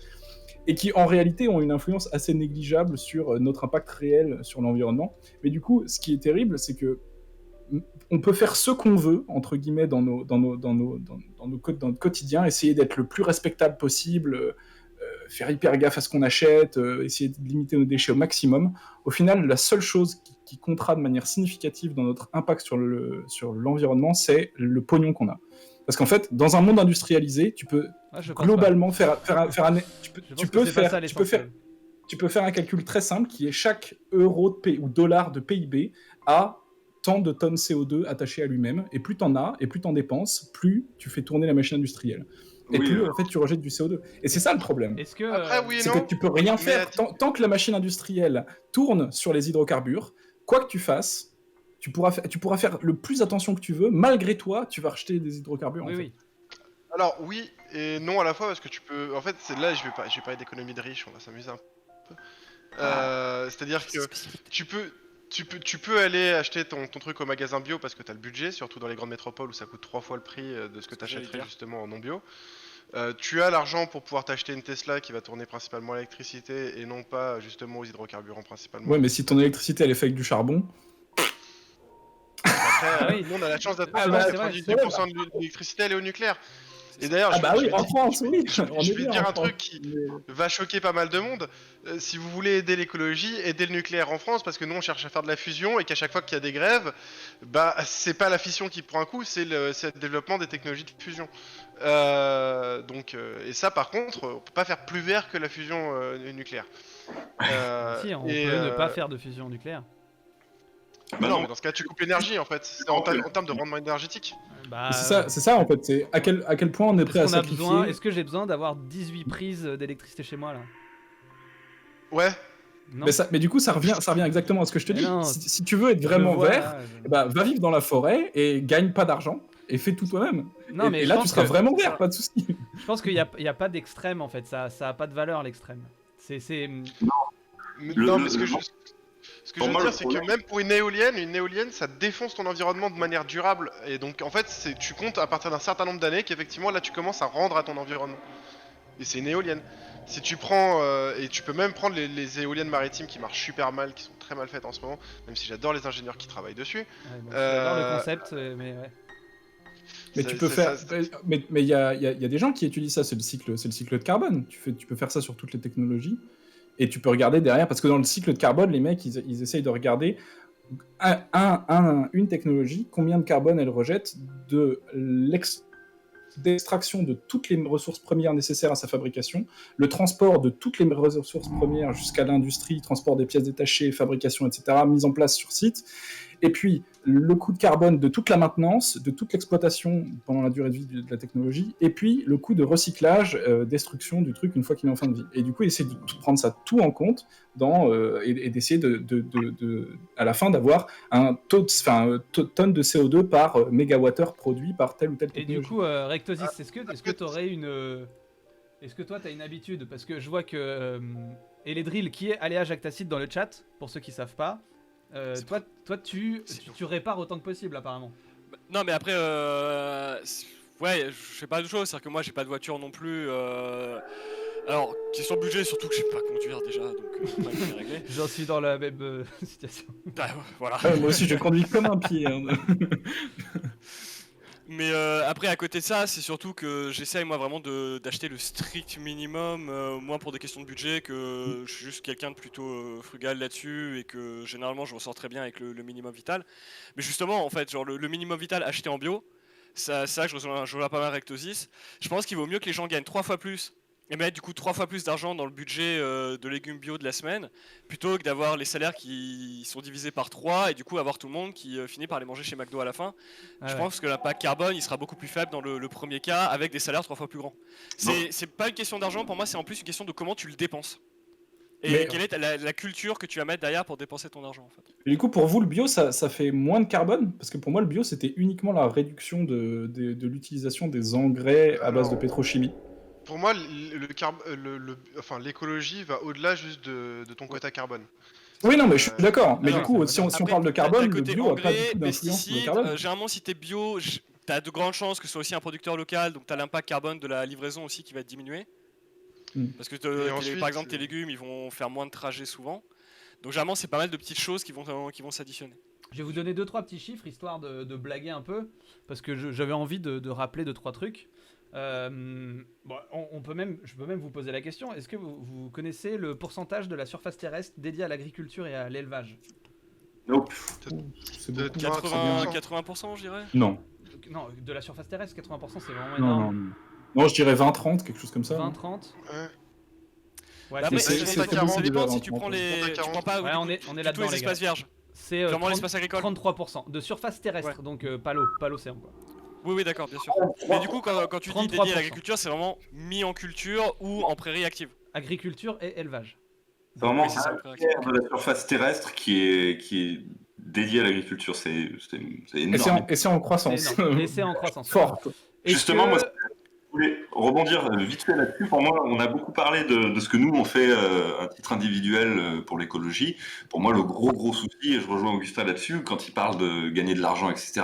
Et qui en réalité ont une influence assez négligeable sur notre impact réel sur l'environnement. Mais du coup, ce qui est terrible, c'est que on peut faire ce qu'on veut, entre guillemets, dans notre quotidien, essayer d'être le plus respectable possible, faire hyper gaffe à ce qu'on achète, essayer de limiter nos déchets au maximum. Au final, la seule chose qui comptera de manière significative dans notre impact sur l'environnement, c'est le pognon qu'on a. Parce qu'en fait, dans un monde industrialisé, tu peux globalement faire tu peux faire un calcul très simple qui est chaque euro ou dollar de PIB a tant de tonnes CO2 attachées à lui-même, et plus t'en as, et plus t'en dépenses, plus tu fais tourner la machine industrielle. Et plus, en fait, tu rejettes du CO2. Et c'est ça le problème. Est-ce que Après, oui et c'est non. que tu peux rien faire. Tant que la machine industrielle tourne sur les hydrocarbures, quoi que tu fasses, tu pourras faire le plus attention que tu veux, malgré toi, tu vas rejeter des hydrocarbures. Oui, en fait. oui. Alors oui et non à la fois parce que tu peux. En fait, c'est là je vais parler d'économie de riches, on va s'amuser un peu. C'est-à-dire que tu peux aller acheter ton truc au magasin bio parce que t'as le budget, surtout dans les grandes métropoles où ça coûte 3 fois le prix de ce que t'achèterais justement en non bio. Tu as l'argent pour pouvoir t'acheter une Tesla qui va tourner principalement à l'électricité et non pas justement aux hydrocarbures principalement. Ouais, mais si ton électricité elle est faite avec du charbon. Après, nous on a la chance d'être 90% de l'électricité elle est au nucléaire. Et d'ailleurs, Ah bah je oui, vais en dire- France, oui. je on je est vais bien dire en un France. truc qui Mais- va choquer pas mal de monde. Si vous voulez aider l'écologie, aidez le nucléaire en France, parce que nous on cherche à faire de la fusion et qu'à chaque fois qu'il y a des grèves, bah c'est pas la fission qui prend un coup, c'est le développement des technologies de fusion. Et ça par contre, on peut pas faire plus vert que la fusion nucléaire. Si, on et, peut ne pas faire de fusion nucléaire. Bah non, non. mais dans ce cas tu coupes l'énergie en fait, c'est en termes de rendement énergétique. Bah, C'est ça en fait. C'est à quel point on est prêt à est-ce qu'on a sacrifier. besoin, est-ce que j'ai besoin d'avoir 18 prises d'électricité chez moi là? Ouais, Non. Mais du coup, ça revient exactement à ce que je te Mais dis. non, Si tu veux être Je vraiment le vois, vert, là, eh ben, va vivre dans la forêt et gagne pas d'argent et fais tout toi-même. Non, mais et je là, tu pense seras que- vraiment c'est vert, ça. pas de souci. Je pense qu'il y a pas d'extrême en fait, ça a pas de valeur l'extrême. C'est non, mais ce que je Pour veux moi, dire, le c'est que problème- même pour une éolienne, ça défonce ton environnement de manière durable. Et donc, en fait, tu comptes à partir d'un certain nombre d'années qu'effectivement, là, tu commences à rendre à ton environnement. Et c'est une éolienne. Si tu prends, et tu peux même prendre les éoliennes maritimes qui marchent super mal, qui sont très mal faites en ce moment, même si j'adore les ingénieurs qui travaillent dessus. j'adore le concept, mais ouais. Mais Ça- tu peux ça- faire. ça- Mais il y a des gens qui étudient ça, c'est le cycle de carbone. Tu peux faire ça sur toutes les technologies. Et tu peux regarder derrière, parce que dans le cycle de carbone, les mecs, ils essayent de regarder une technologie, combien de carbone elle rejette de d'extraction de toutes les ressources premières nécessaires à sa fabrication, le transport de toutes les ressources premières jusqu'à l'industrie, transport des pièces détachées, fabrication, etc., mise en place sur site, et puis le coût de carbone de toute la maintenance, de toute l'exploitation pendant la durée de vie de la technologie, et puis le coût de recyclage, destruction du truc une fois qu'il est en fin de vie. Et du coup, essayer de prendre ça tout en compte et d'essayer à la fin d'avoir un tonne de CO2 par mégawattheure produit par telle ou telle Et technologie. du coup, Rectosis, est-ce que t'aurais est-ce que toi t'as une habitude? Parce que je vois que Eledril, qui est Aléa Jactacide dans le chat, pour ceux qui savent pas, toi tu répares autant que possible apparemment. Non, mais après, ouais, je fais pas de choses, c'est-à-dire que moi j'ai pas de voiture non plus. Alors, question budget, surtout que je sais pas conduire déjà, donc pas bien réglé. J'en suis dans la même situation. Bah, voilà. Ouais, moi aussi, je conduis comme un pied. Hein. Mais après, à côté de ça, c'est surtout que j'essaye moi vraiment d'acheter le strict minimum, moins pour des questions de budget, que je suis juste quelqu'un de plutôt frugal là-dessus et que généralement je ressors très bien avec le minimum vital. Mais justement, en fait, genre le minimum vital acheté en bio, ça je rejoins pas mal Rectosis. Je pense qu'il vaut mieux que les gens gagnent 3 fois plus et mettre du coup 3 fois plus d'argent dans le budget de légumes bio de la semaine, plutôt que d'avoir les salaires qui sont divisés par 3 et du coup avoir tout le monde qui finit par les manger chez McDo à la fin. Ah Je ouais. pense que l'impact carbone il sera beaucoup plus faible dans le premier cas avec des salaires 3 fois plus grands. C'est pas une question d'argent, pour moi c'est en plus une question de comment tu le dépenses. Et Mais- quelle est la culture que tu vas mettre derrière pour dépenser ton argent en fait. Et du coup, pour vous, le bio, ça fait moins de carbone? Parce que pour moi, le bio, c'était uniquement la réduction de l'utilisation des engrais à base de pétrochimie. Pour moi, l'écologie va au-delà juste de ton quota carbone. Oui, non, mais je suis d'accord. Mais alors, du coup, si on Après, parle de t'as carbone, le côté bio a pas du engrais, tout d'influence sur le pesticides, carbone. généralement si t'es bio, t'as de grandes chances que ce soit aussi un producteur local, donc t'as l'impact carbone de la livraison aussi qui va diminuer. Mm. Parce que Et ensuite, par exemple tes légumes ils vont faire moins de trajets souvent. Donc généralement c'est pas mal de petites choses qui vont s'additionner. Je vais vous donner 2-3 petits chiffres histoire de blaguer un peu, parce que j'avais envie de rappeler 2-3 trucs. Bon, je peux même vous poser la question, est-ce que vous connaissez le pourcentage de la surface terrestre dédiée à l'agriculture et à l'élevage? Nope. C'est de- beaucoup. 80% je dirais. Non. Non, de la surface terrestre, 80% c'est vraiment Non, énorme. non. Non, je dirais 20-30, quelque chose comme ça. 20-30. Ouais. Ouais, Après, c'est- ça c'est dépend beaucoup si déjà, tu prends les. à Tu 40. prends pas Ouais, on est tous là-dedans, les les espaces gars. vierges. C'est Vraiment l'espace agricole. 33% de surface terrestre, donc pas l'océan quoi. Oui, d'accord, bien sûr. Mais du coup, quand tu dis 33%. dédié à l'agriculture, c'est vraiment mis en culture ou en prairie active. Agriculture et élevage. C'est vraiment Oui, c'est ça, un après, tiers de la surface terrestre qui est dédié à l'agriculture. C'est Et énorme. c'est en C'est croissance. énorme. Et c'est en croissance. Forte. Est-ce Justement, que- moi, je voulais rebondir vite fait là-dessus. Pour moi, on a beaucoup parlé de ce que nous, on fait à titre individuel pour l'écologie. Pour moi, le gros souci, et je rejoins Augustin là-dessus, quand il parle de gagner de l'argent, etc.,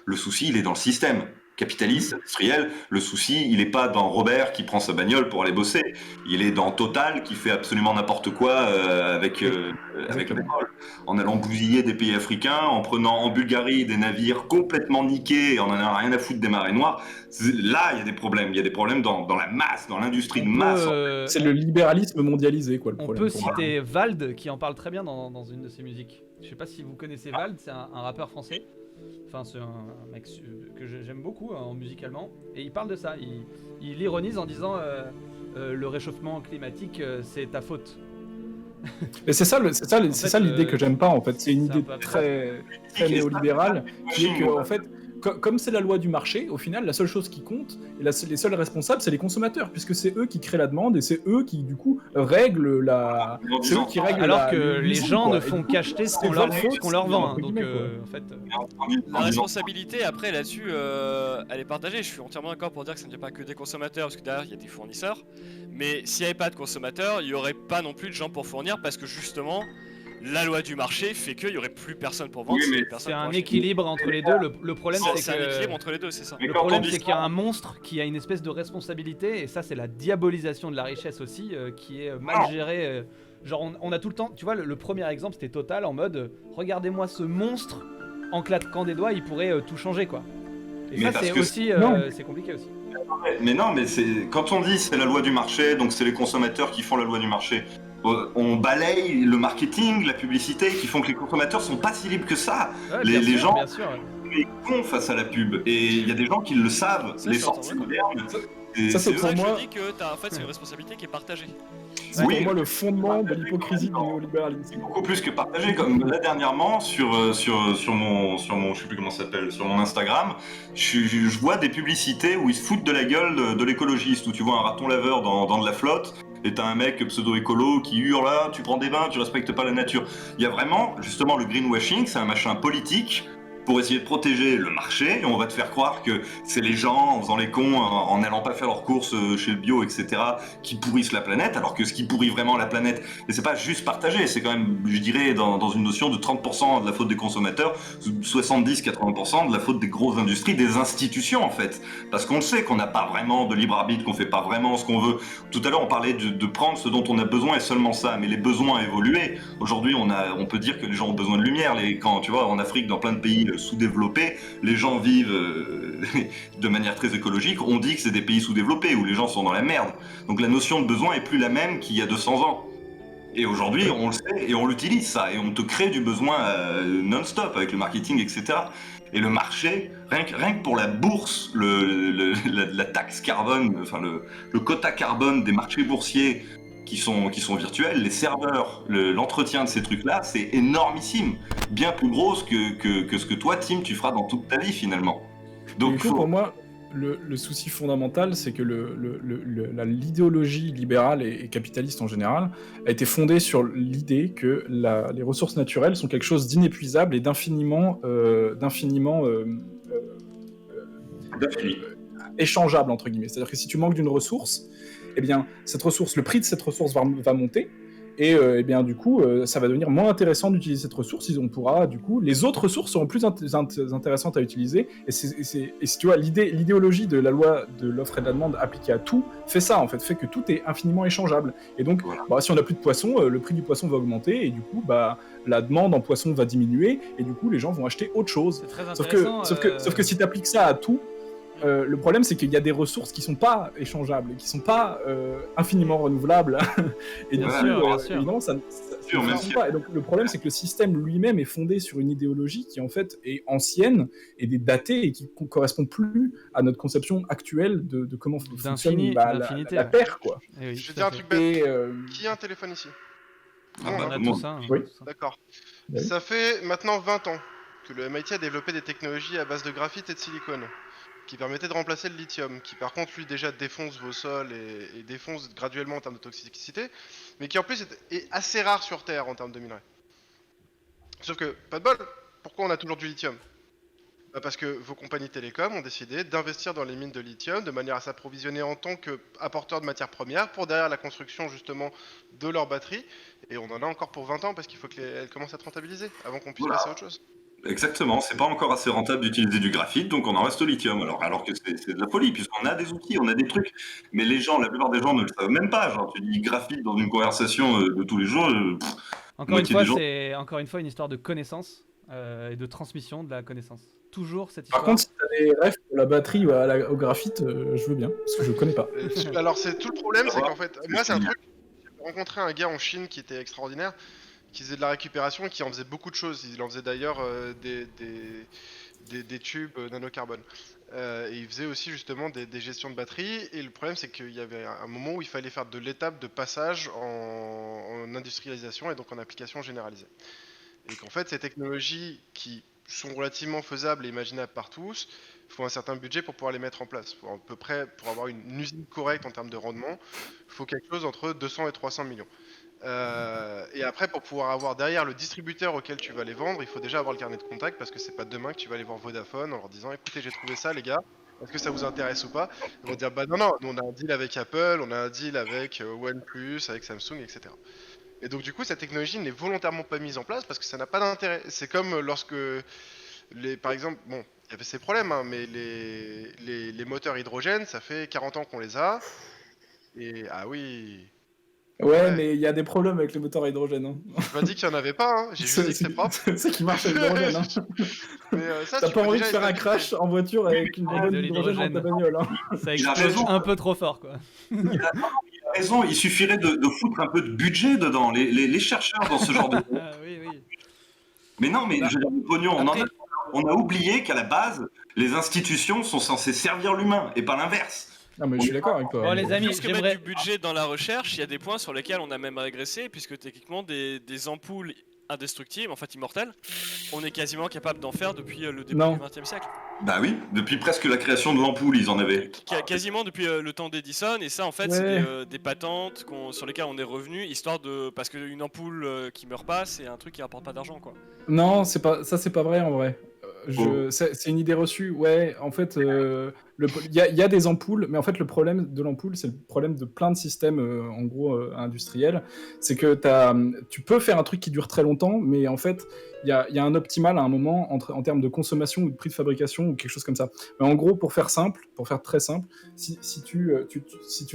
le souci, il est dans le système. capitaliste, industriel. Le souci, il est pas dans Robert qui prend sa bagnole pour aller bosser. Il est dans Total qui fait absolument n'importe quoi avec le Exactement. pétrole. En allant bousiller des pays africains, en prenant en Bulgarie des navires complètement niqués, en en ayant rien à foutre des marées noires. Là, il y a des problèmes. Il y a des problèmes dans la masse, dans l'industrie de masse. C'est le libéralisme mondialisé, quoi, le On problème. peut pour moi. citer Vald qui en parle très bien dans une de ses musiques. Je sais pas si vous connaissez Vald, c'est un rappeur français. Enfin, c'est un mec que j'aime beaucoup musicalement. Et il parle de ça. Il ironise en disant le réchauffement climatique, c'est ta faute. Mais c'est ça l'idée que j'aime pas, en fait. C'est une c'est un idée peu très néolibérale, qui est que, en fait, comme c'est la loi du marché, au final, la seule chose qui compte, et les seuls responsables, c'est les consommateurs, puisque c'est eux qui créent la demande, et c'est eux qui, du coup, règlent la... C'est eux qui règlent Alors que les l'usine, gens quoi. ne Et font du coup, qu'acheter ce c'est qu'on leur votre vend. entre Donc, guillemets, quoi. en fait... La responsabilité, après, là-dessus, elle est partagée. Je suis entièrement d'accord pour dire que ça ne vient pas que des consommateurs, parce que derrière, il y a des fournisseurs. Mais s'il n'y avait pas de consommateurs, il n'y aurait pas non plus de gens pour fournir, parce que justement, la loi du marché fait qu'il n'y aurait plus personne pour vendre. Oui, mais s'il y avait personne C'est pour un acheter. équilibre entre les deux. Le problème, C'est un c'est équilibre que... entre les deux, c'est ça. Mais Le quand on problème, dit c'est ça- qu'il y a un monstre qui a une espèce de responsabilité, et ça, c'est la diabolisation de la richesse aussi, qui est mal gérée. Genre, on a tout le temps, tu vois, le premier exemple, c'était Total, en mode, regardez-moi ce monstre, en claquant des doigts, il pourrait tout changer, quoi. Et Mais ça, parce c'est que aussi, non. c'est compliqué aussi. Mais non, mais quand on dit c'est la loi du marché, donc c'est les consommateurs qui font la loi du marché. On balaye le marketing, la publicité, qui font que les consommateurs sont pas si libres que ça. Ouais, Les bien sûr, gens- bien sûr. Les cons face à la pub. Et il y a des gens qui le savent. Ça, Les je suis sorties entièrement modernes. Ça, et c'est C'est eux- pour ça que pour moi- je dis que en fait, c'est une responsabilité qui est partagée. C'est Oui. pour moi le fondement de l'hypocrisie du néolibéralisme. beaucoup plus que partagé. Comme là dernièrement sur mon je sais plus comment ça s'appelle, sur mon Instagram, je vois des publicités où ils se foutent de la gueule de l'écologiste, où tu vois un raton laveur dans de la flotte. Et t'as un mec pseudo-écolo qui hurle là, tu prends des bains, tu respectes pas la nature. Il y a vraiment, justement, le greenwashing, c'est un machin politique pour essayer de protéger le marché, et on va te faire croire que c'est les gens, en faisant les cons, en n'allant pas faire leurs courses chez le bio, etc., qui pourrissent la planète, alors que ce qui pourrit vraiment la planète, et c'est pas juste partagé, c'est quand même, je dirais, dans une notion de 30% de la faute des consommateurs, 70-80% de la faute des grosses industries, des institutions, en fait. Parce qu'on le sait qu'on n'a pas vraiment de libre arbitre, qu'on fait pas vraiment ce qu'on veut. Tout à l'heure, on parlait de prendre ce dont on a besoin et seulement ça, mais les besoins ont évolué. Aujourd'hui, on peut dire que les gens ont besoin de lumière. Quand tu vois, en Afrique, dans plein de pays sous-développés, les gens vivent de manière très écologique. On dit que c'est des pays sous-développés où les gens sont dans la merde. Donc la notion de besoin est plus la même qu'il y a 200 ans. Et aujourd'hui, on le sait et on l'utilise ça, et on te crée du besoin non-stop avec le marketing, etc. Et le marché, rien que pour la bourse, la taxe carbone, enfin le quota carbone des marchés boursiers qui sont virtuels, les serveurs, l'entretien de ces trucs-là, c'est énormissime, bien plus grosse que ce que toi, Tim, tu feras dans toute ta vie finalement. Donc, Donc pour moi, le souci fondamental, c'est que l'idéologie libérale et capitaliste en général a été fondée sur l'idée que les ressources naturelles sont quelque chose d'inépuisable et d'infiniment échangeable, entre guillemets. C'est-à-dire que si tu manques d'une ressource, eh bien, le prix de cette ressource va monter, et eh bien, du coup, ça va devenir moins intéressant d'utiliser cette ressource. Les autres ressources seront plus intéressantes à utiliser. Et si tu vois, l'idéologie de la loi de l'offre et de la demande appliquée à tout fait ça, en fait, fait que tout est infiniment échangeable. Et donc, voilà. Si on n'a plus de poissons, le prix du poisson va augmenter, et du coup, la demande en poisson va diminuer, et du coup, les gens vont acheter autre chose. C'est très Sauf intéressant. que si tu appliques ça à tout, le problème, c'est qu'il y a des ressources qui sont pas échangeables, qui sont pas infiniment renouvelables. Et Bien du sûr, coup, bien sûr. évidemment, ça ne fonctionne pas. Et donc, le problème, c'est que le système lui-même est fondé sur une idéologie qui, en fait, est ancienne et datée, et qui ne correspond plus à notre conception actuelle de comment fonctionne d'infinité, la ouais. Terre, quoi. Eh oui, Je vais tout dire à un fait. truc bête. Et, Qui a un téléphone ici? Ah Non, bah, On a bon. tout ça. hein, Oui. tout ça. D'accord. Oui. Ça fait maintenant 20 ans que le MIT a développé des technologies à base de graphite et de silicone qui permettaient de remplacer le lithium, qui par contre lui déjà défonce vos sols et défonce graduellement en termes de toxicité, mais qui en plus est assez rare sur Terre en termes de minerais. Sauf que, pas de bol, pourquoi on a toujours du lithium? Parce que vos compagnies télécoms ont décidé d'investir dans les mines de lithium de manière à s'approvisionner en tant qu'apporteur de matières premières pour derrière la construction justement de leurs batteries. Et on en a encore pour 20 ans parce qu'il faut qu'elles commencent à être rentabilisées avant qu'on puisse Voilà. passer à autre chose. Exactement, c'est pas encore assez rentable d'utiliser du graphite, donc on en reste au lithium. Alors que c'est de la folie, puisqu'on a des outils, on a des trucs, mais la plupart des gens ne le savent même pas. Genre, tu dis graphite dans une conversation de tous les jours, Encore une moitié fois, des gens. c'est encore une fois une histoire de connaissance et de transmission de la connaissance. Toujours cette Par histoire. contre, si t'as des rêves pour la batterie ou au graphite, je veux bien, parce que je connais pas. Alors c'est tout le problème, c'est qu'en fait, moi c'est un truc. J'ai rencontré un gars en Chine qui était extraordinaire, qui faisait de la récupération et qui en faisait beaucoup de choses. Il en faisait d'ailleurs des tubes nanocarbone. Et il faisait aussi justement des gestions de batterie. Et le problème, c'est qu'il y avait un moment où il fallait faire de l'étape de passage en industrialisation et donc en application généralisée. Et qu'en fait, ces technologies qui sont relativement faisables et imaginables par tous, il faut un certain budget pour pouvoir les mettre en place. Pour à peu près, pour avoir une usine correcte en termes de rendement, il faut quelque chose entre 200 et 300 millions. Et après, pour pouvoir avoir derrière le distributeur auquel tu vas les vendre, il faut déjà avoir le carnet de contact parce que c'est pas demain que tu vas aller voir Vodafone en leur disant écoutez, j'ai trouvé ça, les gars, est-ce que ça vous intéresse ou pas? Ils vont dire bah non, nous on a un deal avec Apple, on a un deal avec OnePlus, avec Samsung, etc. Et donc, du coup, cette technologie n'est volontairement pas mise en place parce que ça n'a pas d'intérêt. C'est comme lorsque, par exemple, bon, il y avait ces problèmes, hein, mais les moteurs hydrogène, ça fait 40 ans qu'on les a. Et ah oui. Ouais, mais il y a des problèmes avec les moteurs à hydrogène. Hein. J'ai pas dit qu'il y en avait pas, hein. J'ai juste dit que c'est propre. C'est qui marche à l'hydrogène. Hein. Mais ça, t'as tu pas peux envie de déjà faire un crash en voiture avec une bombe de d'hydrogène dans ta bagnole. Hein. Ça Il a explose raison. un peu trop fort, quoi. Il a raison, il suffirait de foutre un peu de budget dedans. Les chercheurs dans ce genre de. Oui, oui. Mais non, mais je veux dire, le pognon, Après- on a oublié qu'à la base, les institutions sont censées servir l'humain et pas l'inverse. Non, mais je suis d'accord avec toi. Bon, les amis, Plus que mettre j'aimerais. du budget dans la recherche, il y a des points sur lesquels on a même régressé, puisque techniquement des ampoules indestructibles, en fait immortelles, on est quasiment capable d'en faire depuis le début Non. du XXe siècle. Bah oui, depuis presque la création de l'ampoule, ils en avaient. Quasiment depuis le temps d'Edison, et ça en fait Ouais. c'est des patentes sur lesquelles on est revenu, histoire de... Parce qu'une ampoule qui meurt pas, c'est un truc qui rapporte pas d'argent, quoi. Non, c'est pas vrai en vrai. C'est une idée reçue. Ouais, en fait, il y a des ampoules, mais en fait, le problème de l'ampoule, c'est le problème de plein de systèmes, en gros, industriels. C'est que tu peux faire un truc qui dure très longtemps, mais en fait, il y a un optimal à un moment en termes de consommation ou de prix de fabrication ou quelque chose comme ça. Mais en gros, pour faire très simple, si tu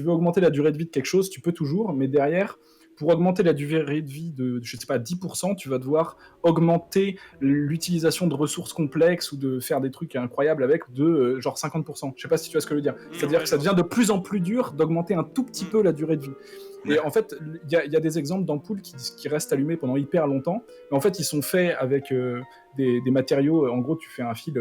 veux augmenter la durée de vie de quelque chose, tu peux toujours, mais derrière, pour augmenter la durée de vie de, je sais pas, 10%, tu vas devoir augmenter l'utilisation de ressources complexes ou de faire des trucs incroyables avec de genre 50%. Je sais pas si tu vois ce que je veux dire. C'est-à-dire que ça devient de plus en plus dur d'augmenter un tout petit peu la durée de vie. Et en fait, il y a des exemples d'ampoules qui restent allumées pendant hyper longtemps, mais en fait, ils sont faits avec des matériaux. En gros, tu fais un fil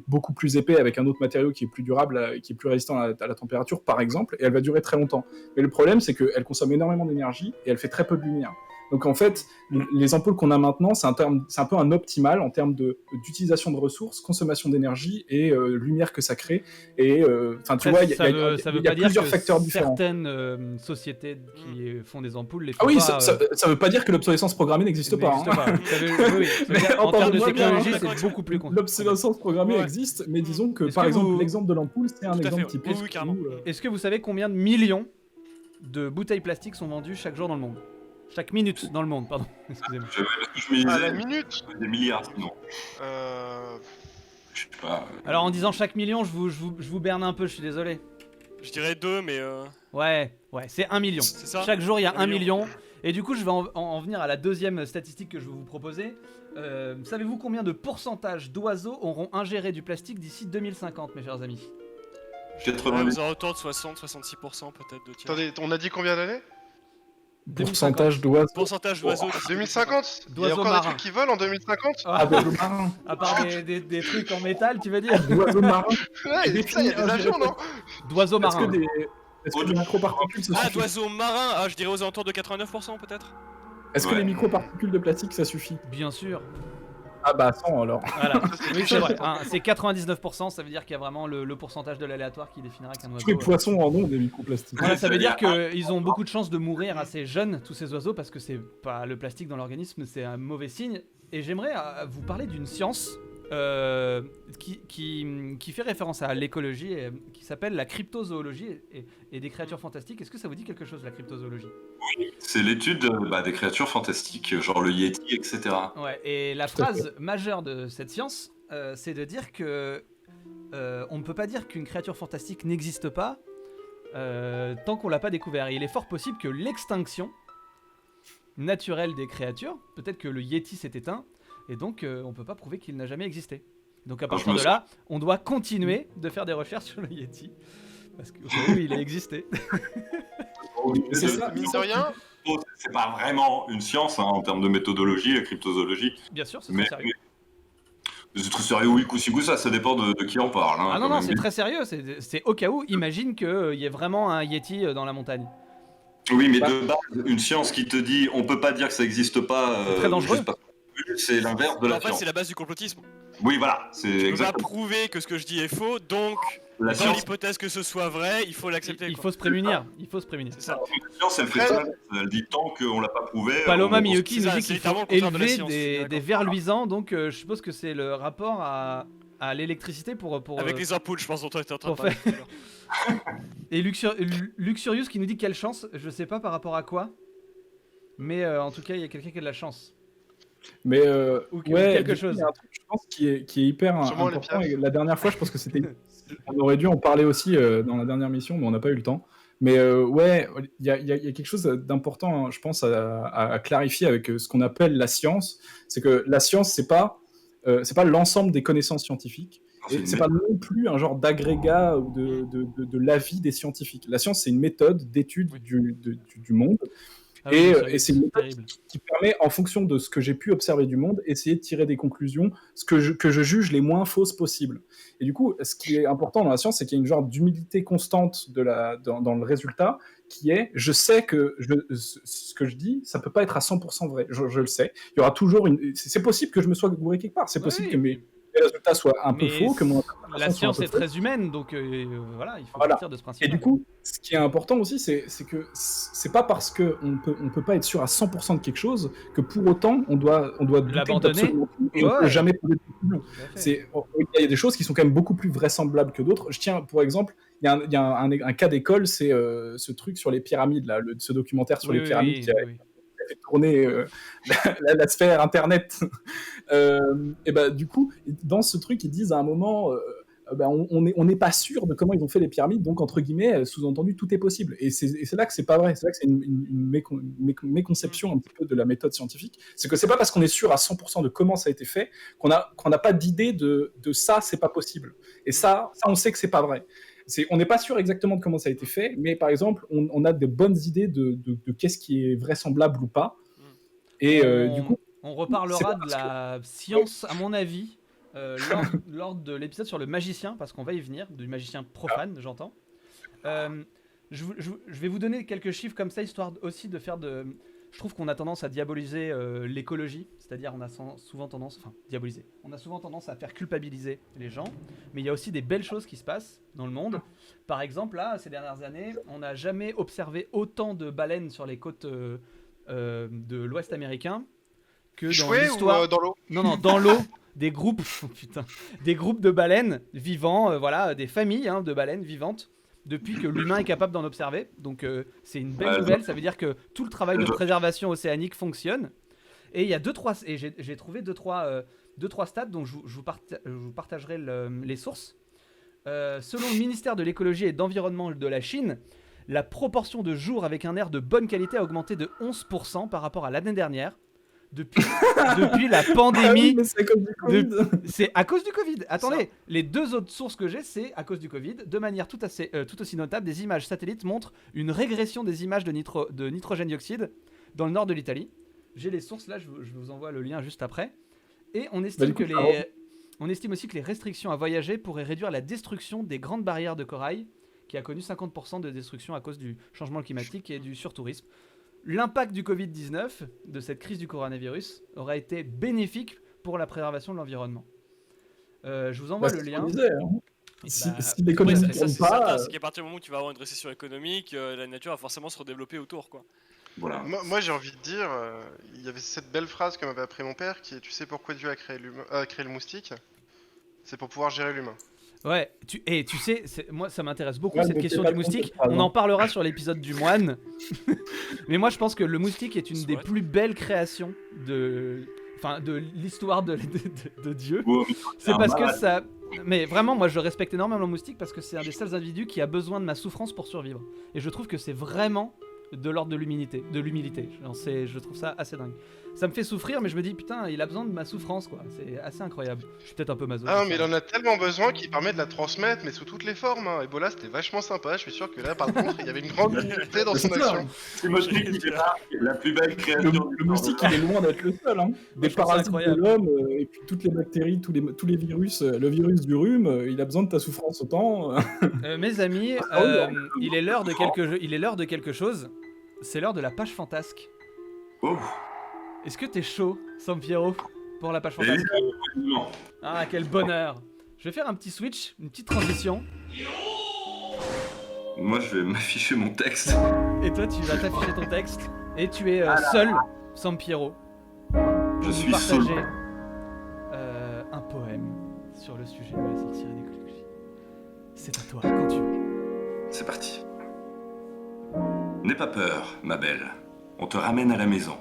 beaucoup plus épais avec un autre matériau qui est plus durable, qui est plus résistant à la température, par exemple, et elle va durer très longtemps. Mais le problème, c'est qu'elle consomme énormément d'énergie et elle fait très peu de lumière. Donc en fait, les ampoules qu'on a maintenant, c'est un peu un optimal en termes d'utilisation de ressources, consommation d'énergie et lumière que ça crée. Et enfin, tu vois, il y a plusieurs facteurs différents. Certaines sociétés qui font des ampoules les font Ah oui, pas, ça veut pas dire que l'obsolescence programmée n'existe pas. n'existe pas. Ça veut dire, en termes de Entendez-moi bien, technologie, hein. c'est beaucoup plus compliqué. L'obsolescence programmée Ouais. existe, mais disons que, Est-ce par que exemple, vous- l'exemple de l'ampoule, c'est un Tout à exemple fait, typique. oui, carrément. Est-ce que vous savez combien de millions de bouteilles plastiques sont vendues chaque jour dans le monde? Chaque minute dans le monde, pardon. Excusez-moi. Je me À la disais, minute. des milliards sinon. Je sais pas. Alors en disant chaque million, je vous berne un peu, je suis désolé. Je dirais 2, mais... Ouais, c'est 1 million. C'est ça. Chaque jour, il y a 1 1 million. Et du coup, je vais en venir à la deuxième statistique que je vais vous proposer. Savez-vous combien de pourcentage d'oiseaux auront ingéré du plastique d'ici 2050, mes chers amis? 80 aux alentours de 60-66% peut-être de tiers. Attendez, on a dit combien d'années? Pourcentage d'oiseaux. Pourcentage d'oiseaux. 2050. Il y a D'oiseaux encore des marins. trucs qui volent en 2050? Ah, d'oiseaux marins. À part des trucs en métal, tu veux dire? D'oiseaux marins. Ouais, ça, il y a des avions, non? D'oiseaux Est-ce marins. que les microparticules ça Ah, suffit d'oiseaux marins, ah, je dirais aux alentours de 89% peut-être. Est-ce que Ouais. les microparticules de plastique ça suffit? Bien sûr. Ah bah 100 alors. Voilà. Oui, c'est vrai. Hein, c'est 99%, ça veut dire qu'il y a vraiment le pourcentage de l'aléatoire qui définira qu'un Tous oiseau. les poissons en ont des microplastiques. Voilà, ça veut dire qu'ils ont beaucoup de chances de mourir assez jeunes, tous ces oiseaux, parce que c'est pas le plastique dans l'organisme, c'est un mauvais signe. Et j'aimerais vous parler d'une science qui fait référence à l'écologie, qui s'appelle la cryptozoologie et des créatures fantastiques. Est-ce que ça vous dit quelque chose, la cryptozoologie? C'est l'étude des créatures fantastiques, genre le Yeti, etc. Ouais, et la Tout à phrase majeure de cette science, c'est de dire que on ne peut pas dire qu'une créature fantastique n'existe pas tant qu'on l'a pas découvert. Et il est fort possible que l'extinction naturelle des créatures, peut-être que le Yeti s'est éteint, et donc on peut pas prouver qu'il n'a jamais existé. Donc à partir de là, on doit continuer de faire des recherches sur le Yeti, parce que il a existé. C'est ça, Mine de rien, C'est pas vraiment une science en termes de méthodologie, la cryptozoologie. Bien sûr, c'est Mais très sérieux. c'est très sérieux, oui, coup ça dépend de qui en parle. Hein, Ah non, quand non, même. c'est très sérieux, c'est au cas où, imagine qu'il y ait vraiment un Yeti dans la montagne. Oui, mais de base, une science qui te dit on peut pas dire que ça existe pas, C'est très dangereux. juste parce que c'est l'inverse de la En fait, science. c'est la base du complotisme. Oui, voilà, c'est Je peux pas exactement. prouver que ce que je dis est faux, donc La dans science, l'hypothèse que ce soit vrai, il faut l'accepter. Il quoi. faut se prémunir, il faut se prémunir. C'est ça. la science, elle fait Après- ça. Elle dit tant qu'on l'a pas prouvé. Paloma on- Miyuki c'est nous ça, dit c'est qu'il littéralement faut le contraire de la élever science, je suis des d'accord. vers luisants, donc je suppose que c'est le rapport à l'électricité pour Avec les ampoules, je pense, dont on était en train de pour parler. tout à l'heure. Et Luxurius qui nous dit quelle chance, je sais pas par rapport à quoi, mais en tout cas il y a quelqu'un qui a de la chance. Mais Ou ouais, quelque du coup, chose. il y a un truc, je pense, qui est hyper Sûrement les important. piafs. Et la dernière fois, je pense que c'était. On aurait dû en parler aussi dans la dernière mission, mais on n'a pas eu le temps. Mais ouais, il y a quelque chose d'important, hein, je pense, à clarifier avec ce qu'on appelle la science. C'est que la science, c'est pas l'ensemble des connaissances scientifiques. Et c'est pas non plus un genre d'agrégat de l'avis des scientifiques. La science, c'est une méthode d'étude du monde. Ah oui, Et c'est une méthode terrible. qui permet, en fonction de ce que j'ai pu observer du monde, essayer de tirer des conclusions, ce que je juge les moins fausses possibles. Et du coup, ce qui est important dans la science, c'est qu'il y a une genre d'humilité constante dans le résultat, qui est, je sais que ce que je dis, ça peut pas être à 100% vrai, je le sais. Il y aura toujours c'est possible que je me sois gouré quelque part, c'est possible que mes résultats soient un peu faux, que mon interprétation La soit science un peu est fausse. très humaine, donc voilà, il faut Voilà. partir de ce principe. Et du coup, ce qui est important aussi, c'est que c'est pas parce qu'on peut pas être sûr à 100% de quelque chose que pour autant on doit douter L'abandonner. d'absolument tout et on Ouais. peut jamais trouver de conclusion. Tout à fait. Il y a des choses qui sont quand même beaucoup plus vraisemblables que d'autres. Je tiens, pour exemple, il y a un cas d'école, c'est ce truc sur les pyramides, là, ce documentaire sur les pyramides qui a fait tourner la sphère internet. Et bah, du coup, dans ce truc, ils disent à un moment, on n'est pas sûr de comment ils ont fait les pyramides, donc entre guillemets, sous-entendu, tout est possible. Et c'est là que c'est pas vrai, c'est là que c'est une méconception un petit peu de la méthode scientifique. C'est que c'est pas parce qu'on est sûr à 100% de comment ça a été fait qu'on n'a pas d'idée de ça, c'est pas possible. Et ça on sait que c'est pas vrai. On n'est pas sûr exactement de comment ça a été fait, mais par exemple, on a des bonnes idées de qu'est-ce qui est vraisemblable ou pas. Et du coup, on reparlera de la science, à mon avis, lors de l'épisode sur le magicien, parce qu'on va y venir, du magicien profane, j'entends. Je vais vous donner quelques chiffres comme ça, histoire aussi de faire de... Je trouve qu'on a tendance à diaboliser l'écologie, c'est-à-dire on a souvent tendance... Enfin, diaboliser. On a souvent tendance à faire culpabiliser les gens, mais il y a aussi des belles choses qui se passent dans le monde. Par exemple, là, ces dernières années, on n'a jamais observé autant de baleines sur les côtes de l'Ouest américain que dans l'histoire. Ou dans l'eau? Non, dans l'eau, des groupes, des groupes de baleines vivants, voilà, des familles de baleines vivantes, depuis que l'humain est capable d'en observer. Donc c'est une belle nouvelle, ça veut dire que tout le travail de préservation océanique fonctionne. Et il y a j'ai trouvé deux trois stats dont je vous partagerai les sources. Selon le ministère de l'écologie et d'environnement de la Chine, la proportion de jours avec un air de bonne qualité a augmenté de 11% par rapport à l'année dernière. Depuis la pandémie. C'est à cause du Covid. Attendez, les deux autres sources que j'ai, c'est à cause du Covid. De manière tout aussi notable, des images satellites montrent une régression des images de nitrogène dioxyde dans le nord de l'Italie. J'ai les sources là, je vous envoie le lien juste après. Et on estime on estime aussi que les restrictions à voyager pourraient réduire la destruction des grandes barrières de corail, qui a connu 50% de destruction à cause du changement climatique et du surtourisme. L'impact du Covid-19, de cette crise du coronavirus, aura été bénéfique pour la préservation de l'environnement. Je vous envoie le lien. Si l'économie ne tourne pas... C'est qu'à partir du moment où tu vas avoir une récession économique, la nature va forcément se redévelopper autour, quoi. Voilà. Moi j'ai envie de dire, il y avait cette belle phrase que m'avait appris mon père qui est: tu sais pourquoi Dieu a créé le moustique? c'est pour pouvoir gérer l'humain. Ouais, tu sais, moi ça m'intéresse beaucoup Ouais, cette mais question c'est du pas moustique. trop On en parlera sur l'épisode du moine. Mais moi je pense que le moustique est une des plus belles créations de l'histoire de Dieu. Bon, C'est un parce que malade. ça. Mais vraiment, moi je respecte énormément le moustique parce que c'est un des seuls individus qui a besoin de ma souffrance pour survivre. Et je trouve que c'est vraiment de l'ordre de l'humilité. Je trouve ça assez dingue. Ça me fait souffrir, mais je me dis putain, il a besoin de ma souffrance quoi. C'est assez incroyable. Je suis peut-être un peu maso. Ah non, mais il en a tellement besoin qu'il permet de la transmettre, mais sous toutes les formes. Hein. Ebola, c'était vachement sympa. Je suis sûr que là, par contre, il y avait une grande humilité dans son C'est ça. action. C'est moustique qui débarque, la plus belle création. Le moustique, il est loin d'être le seul. Hein. Des je trouve ça parasites de incroyable. l'homme, et puis toutes les bactéries, tous les virus, le virus du rhume, il a besoin de ta souffrance autant. Mes amis, il est l'heure de quelque chose. C'est l'heure de la page fantasque. Oh, Est-ce que t'es chaud, Sampiero, pour la page fantasque? évidemment. Ah, quel bonheur! Je vais faire un petit switch, une petite transition. Moi, je vais m'afficher mon texte. Et toi, tu vas t'afficher ton texte. Et tu es seul, Sampiero. Je pour suis nous seul. partager un poème sur le sujet de la sorcière et l'écologie. C'est à toi, quand tu veux. C'est parti. N'aie pas peur, ma belle. On te ramène à la maison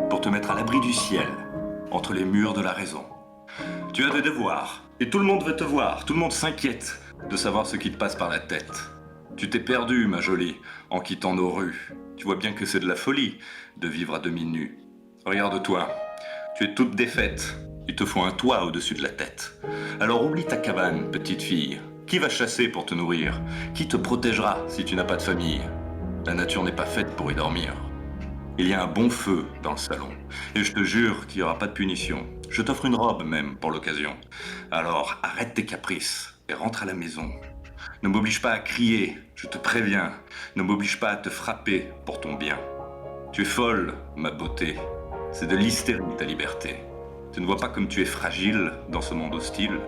pour te mettre à l'abri du ciel, entre les murs de la raison. Tu as des devoirs, et tout le monde veut te voir, tout le monde s'inquiète de savoir ce qui te passe par la tête. Tu t'es perdue, ma jolie, en quittant nos rues. Tu vois bien que c'est de la folie de vivre à demi nu. Regarde-toi, tu es toute défaite. Il te faut un toit au-dessus de la tête. Alors oublie ta cabane, petite fille. Qui va chasser pour te nourrir? Qui te protégera si tu n'as pas de famille? La nature n'est pas faite pour y dormir. Il y a un bon feu dans le salon, et je te jure qu'il n'y aura pas de punition. Je t'offre une robe même pour l'occasion. Alors arrête tes caprices et rentre à la maison. Ne m'oblige pas à crier, je te préviens. Ne m'oblige pas à te frapper pour ton bien. Tu es folle, ma beauté. C'est de l'hystérie, ta liberté. Tu ne vois pas comme tu es fragile dans ce monde hostile?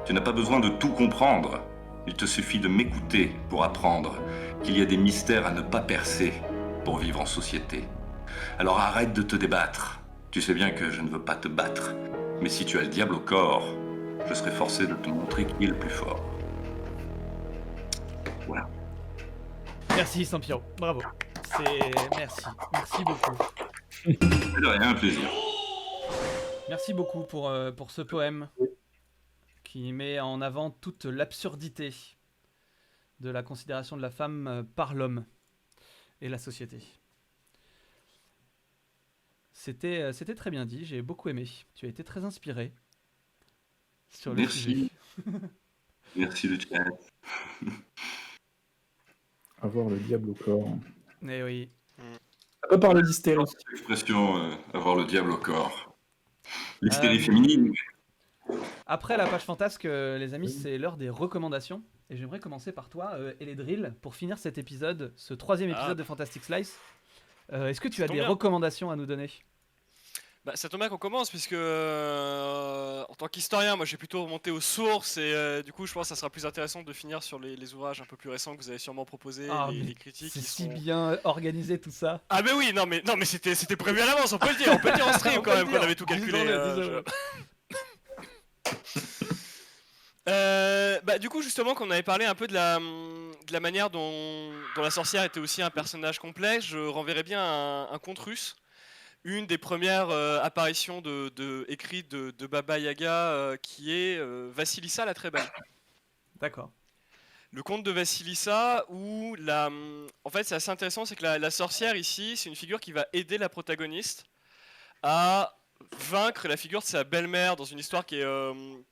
Tu n'as pas besoin de tout comprendre. Il te suffit de m'écouter pour apprendre qu'il y a des mystères à ne pas percer pour vivre en société. Alors arrête de te débattre. Tu sais bien que je ne veux pas te battre. Mais si tu as le diable au corps, je serai forcé de te montrer qui est le plus fort. Voilà. Merci, Sampiero. Bravo. Merci beaucoup. C'est de rien, un plaisir. Merci beaucoup pour ce poème qui met en avant toute l'absurdité de la considération de la femme par l'homme et la société. C'était très bien dit, j'ai beaucoup aimé. Tu as été très inspiré sur le sujet. Merci. Merci le chat. Avoir le diable au corps. Eh oui. Ça peut parler d'hystérie. L'expression avoir le diable au corps. L'hystérie Euh, féminine. Après la page fantasque, les amis, c'est l'heure des recommandations. Et j'aimerais commencer par toi, Eledril, pour finir cet épisode, ce 3e épisode de Fantastic Slice. Est-ce que tu as des recommandations à nous donner? Bah, ça tombe bien qu'on commence, puisque en tant qu'historien, moi j'ai plutôt remonté aux sources, et du coup je pense que ça sera plus intéressant de finir sur les ouvrages un peu plus récents que vous avez sûrement proposés, les critiques. C'est si bien organisé tout ça. Ah mais oui, non mais c'était prévu à l'avance, on peut le dire en stream quand même qu'on avait tout calculé. Disons-le. Bah du coup justement qu'on avait parlé un peu de la manière dont la sorcière était aussi un personnage complet, je renverrais bien un conte russe. Une des premières apparitions écrites de Baba Yaga qui est Vassilissa la très belle. D'accord. Le conte de Vassilissa où en fait c'est assez intéressant, c'est que la sorcière ici c'est une figure qui va aider la protagoniste à vaincre la figure de sa belle-mère dans une histoire qui est dont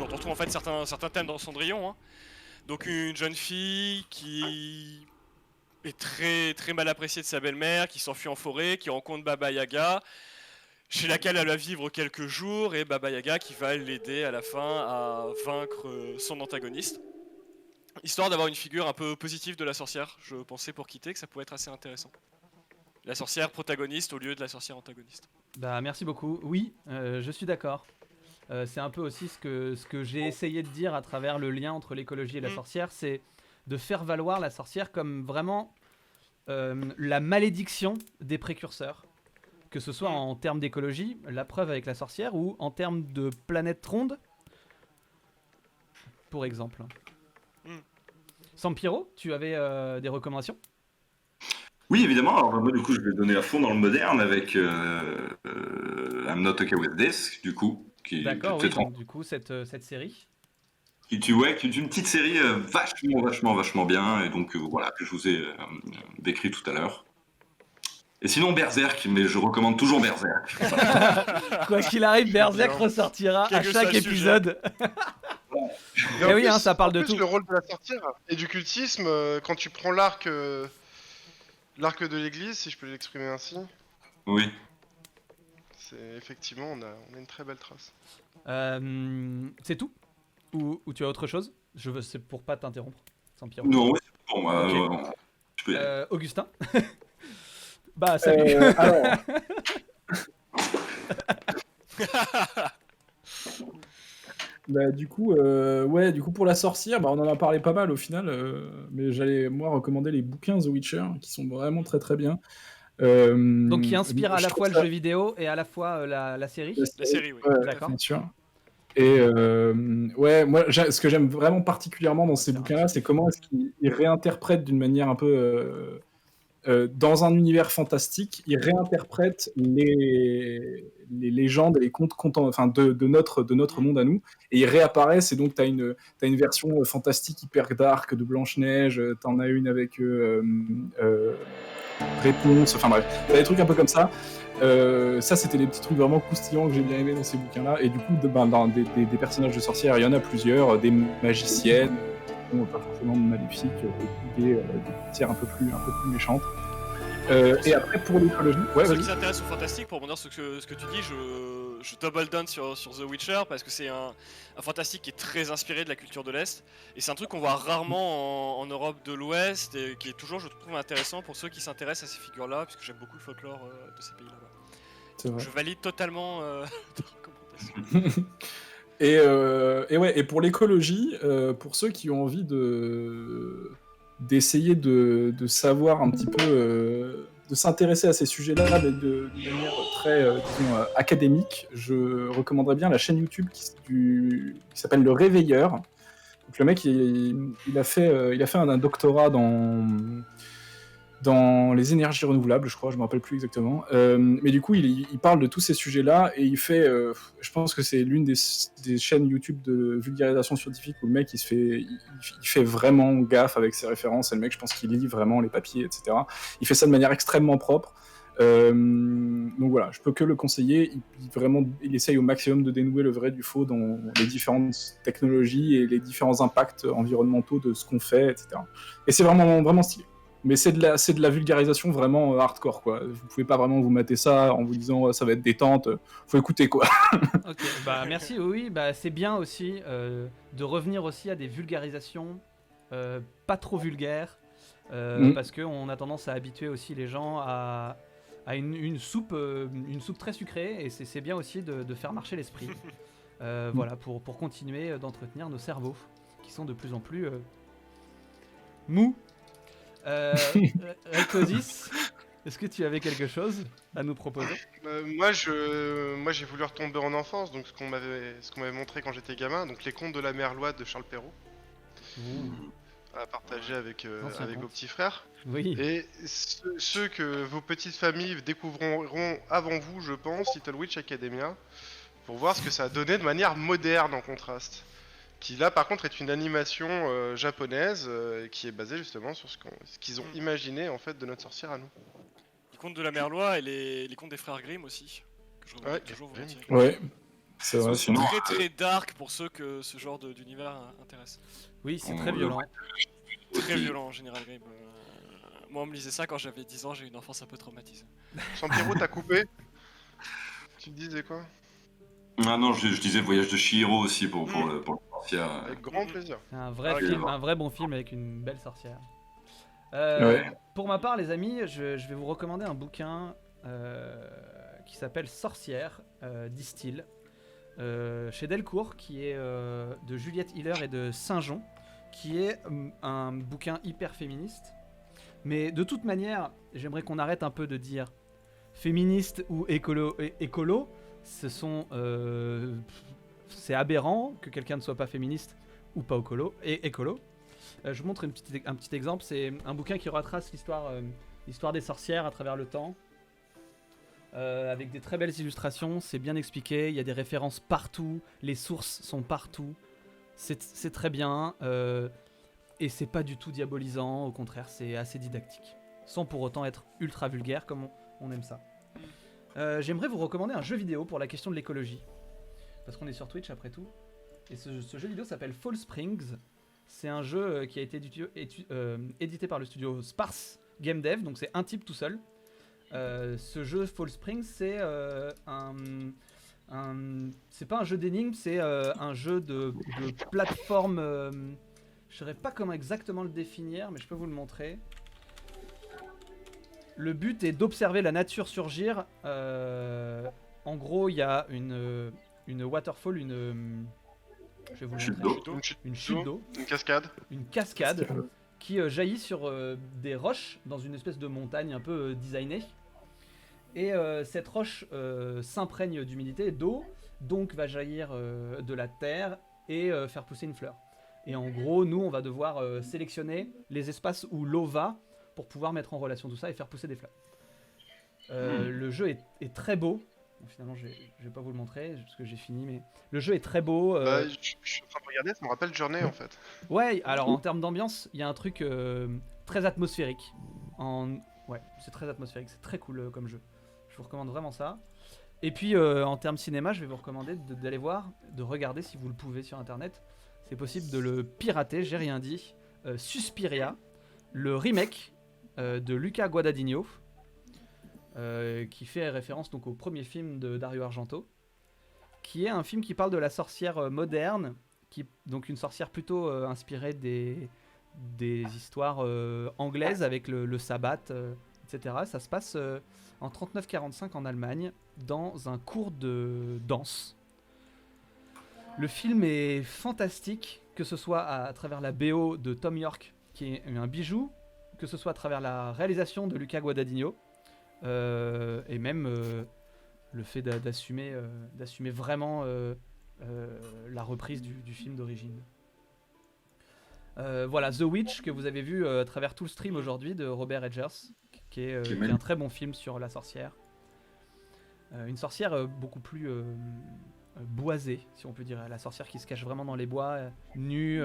on retrouve en fait certains thèmes dans Cendrillon. Hein. Donc une jeune fille qui est très, très mal appréciée de sa belle-mère, qui s'enfuit en forêt, qui rencontre Baba Yaga, chez laquelle elle va vivre quelques jours, et Baba Yaga qui va l'aider à la fin à vaincre son antagoniste. Histoire d'avoir une figure un peu positive de la sorcière, je pensais pour quitter que ça pouvait être assez intéressant. La sorcière protagoniste au lieu de la sorcière antagoniste. Bah merci beaucoup. Oui, je suis d'accord. C'est un peu aussi ce que j'ai essayé de dire à travers le lien entre l'écologie et la sorcière, c'est de faire valoir la sorcière comme vraiment la malédiction des précurseurs. Que ce soit en termes d'écologie, la preuve avec la sorcière, ou en termes de planète ronde, pour exemple. Mm. Sampiro, tu avais des recommandations? Oui, évidemment. Alors, moi, du coup, je vais donner à fond dans le moderne avec I'm Not Okay With This, du coup, qui D'accord, oui, peut-être donc du coup, cette série. qui est une petite série vachement bien, et donc voilà, que je vous ai décrit tout à l'heure. Et sinon, Berserk, mais je recommande toujours Berserk. Quoi qu'il arrive, Berserk Bien. ressortira Quel à que soit chaque le sujet. épisode. Et en Eh oui, plus- hein, ça parle en de plus, tout. le rôle de la sorcière et du cultisme, quand tu prends l'arc de l'église, si je peux l'exprimer ainsi, Oui. c'est effectivement, on a une très belle trace. C'est tout ou tu as autre chose? C'est pour pas t'interrompre, Sampiro. Non, oui, c'est bon, moi, Ok. je peux y aller. Augustin. Bah salut. Alors, bah, du coup, pour la sorcière, bah, on en a parlé pas mal au final, mais j'allais moi recommander les bouquins The Witcher qui sont vraiment très bien. Donc qui inspire à je la trouve fois le ça- jeu vidéo et à la fois la série. La série, oui. Ouais, D'accord. bien sûr. Et ouais, moi, ce que j'aime vraiment particulièrement dans ces bouquins-là, c'est comment est-ce qu'ils réinterprètent d'une manière un peu dans un univers fantastique, ils réinterprètent les légendes et les contes enfin, de notre monde à nous, et ils réapparaissent, et donc t'as une version fantastique hyper dark de Blanche-Neige, t'en as une avec Réponse, enfin bref, t'as des trucs un peu comme ça. Ça, c'était les petits trucs vraiment croustillants que j'ai bien aimé dans ces bouquins-là, et du coup, dans des personnages de sorcières, il y en a plusieurs, des magiciennes, pas forcément maléfiques, des sorcières un peu plus méchantes. Et après, pour l'écologie, ouais, Ceux vas-y. qui s'intéressent au fantastique, pour rebondir sur ce que tu dis, je double down sur The Witcher parce que c'est un fantastique qui est très inspiré de la culture de l'Est. Et c'est un truc qu'on voit rarement en Europe de l'Ouest et qui est toujours, je trouve, intéressant pour ceux qui s'intéressent à ces figures-là, puisque j'aime beaucoup le folklore de ces pays-là. C'est vrai. Je valide totalement ta recommandation. Et ouais, et pour l'écologie, pour ceux qui ont envie d'essayer de savoir un petit peu, de s'intéresser à ces sujets-là, mais de manière très, disons, académique, je recommanderais bien la chaîne YouTube qui s'appelle Le Réveilleur. Donc, le mec, il a fait un doctorat dans les énergies renouvelables, je crois, je me rappelle plus exactement. Mais du coup, il parle de tous ces sujets-là, et il fait, je pense que c'est l'une des chaînes YouTube de vulgarisation scientifique où le mec il fait vraiment gaffe avec ses références, et le mec, je pense qu'il lit vraiment les papiers, etc. Il fait ça de manière extrêmement propre. Donc voilà, je peux que le conseiller. Il essaye au maximum de dénouer le vrai du faux dans les différentes technologies et les différents impacts environnementaux de ce qu'on fait, etc. Et c'est vraiment stylé. Mais c'est de la vulgarisation vraiment hardcore, quoi. Vous pouvez pas vraiment vous mater ça en vous disant ça va être détente. Faut écouter, quoi. Ok, bah merci. Oui, bah c'est bien aussi de revenir aussi à des vulgarisations pas trop vulgaires, parce que on a tendance à habituer aussi les gens à une soupe très sucrée, et c'est bien aussi de faire marcher l'esprit. Voilà, pour continuer d'entretenir nos cerveaux qui sont de plus en plus mous. Reclosis, est-ce que tu avais quelque chose à nous proposer? Moi j'ai voulu retomber en enfance, donc ce qu'on m'avait montré quand j'étais gamin, donc les contes de la Merlotte de Charles Perrault, à partager avec vos petits frères. Oui. Et ceux que vos petites familles découvriront avant vous, je pense, Little Witch Academia, pour voir ce que ça a donné de manière moderne en contraste. Qui là par contre est une animation japonaise qui est basée justement sur ce qu'ils ont imaginé en fait de notre sorcière à nous. Les contes de la Merlotte et les contes des frères Grimm aussi, que je recommande Ouais, toujours Grimm. volontiers. Ouais, c'est vrai. C'est sinon, Très dark pour ceux que ce genre d'univers intéresse. Oui, c'est très On violent. Très violent en général Grimm. Moi on me lisait ça quand j'avais 10 ans, j'ai eu une enfance un peu traumatisée. Sampiro, t'as coupé? Tu me disais quoi? Ah non, je disais le voyage de Chihiro aussi pour le sorcière. Avec grand plaisir. C'est un vrai Ah, film, ok. un vrai bon film avec une belle sorcière. Ouais. Pour ma part, les amis, je vais vous recommander un bouquin qui s'appelle Sorcière Distill, chez Delcourt, qui est de Juliette Hiller et de Saint-Jean, qui est un bouquin hyper féministe. Mais de toute manière, j'aimerais qu'on arrête un peu de dire féministe ou écolo. C'est aberrant que quelqu'un ne soit pas féministe ou pas écolo. Je vous montre un petit exemple, c'est un bouquin qui retrace l'histoire des sorcières à travers le temps. Avec des très belles illustrations, c'est bien expliqué, il y a des références partout, les sources sont partout, c'est très bien, et c'est pas du tout diabolisant, au contraire c'est assez didactique, sans pour autant être ultra vulgaire comme on aime ça. J'aimerais vous recommander un jeu vidéo pour la question de l'écologie, parce qu'on est sur Twitch après tout, et ce jeu vidéo s'appelle Fall Springs. C'est un jeu qui a été édité par le studio Sparse Game Dev, donc c'est un type tout seul. Ce jeu Fall Springs, c'est c'est pas un jeu d'énigmes, c'est un jeu de plateforme. Je saurais pas comment exactement le définir, mais je peux vous le montrer. Le but est d'observer la nature surgir. En gros, il y a une waterfall, je vais vous le montrer. Une chute d'eau. Une cascade qui jaillit sur des roches dans une espèce de montagne un peu designée. Et cette roche s'imprègne d'humidité et d'eau, donc va jaillir de la terre et faire pousser une fleur. Et en gros, nous, on va devoir sélectionner les espaces où l'eau va pour pouvoir mettre en relation tout ça et faire pousser des fleurs. Le jeu est très beau. Bon, finalement, je vais pas vous le montrer parce que j'ai fini, mais le jeu est très beau. Je suis en train de regarder, ça me rappelle Journey en fait. Ouais, alors en termes d'ambiance, il y a un truc très atmosphérique. Ouais, c'est très atmosphérique, c'est très cool comme jeu. Je vous recommande vraiment ça. Et puis en termes cinéma, je vais vous recommander d'aller voir, de regarder si vous le pouvez sur internet. C'est possible de le pirater, j'ai rien dit. Suspiria, le remake de Luca Guadagnino. Qui fait référence donc au premier film de Dario Argento, qui est un film qui parle de la sorcière moderne, donc une sorcière plutôt inspirée des histoires anglaises avec le sabbat, etc. Ça se passe en 39-45 en Allemagne, dans un cours de danse. Le film est fantastique, que ce soit à travers la BO de Tom York, qui est un bijou, que ce soit à travers la réalisation de Luca Guadagnino, et même le fait d'assumer vraiment la reprise du film d'origine. Voilà, The Witch, que vous avez vu à travers tout le stream aujourd'hui de Robert Edgers, qui est un très bon film sur la sorcière. Une sorcière beaucoup plus boisée, si on peut dire. La sorcière qui se cache vraiment dans les bois, nue,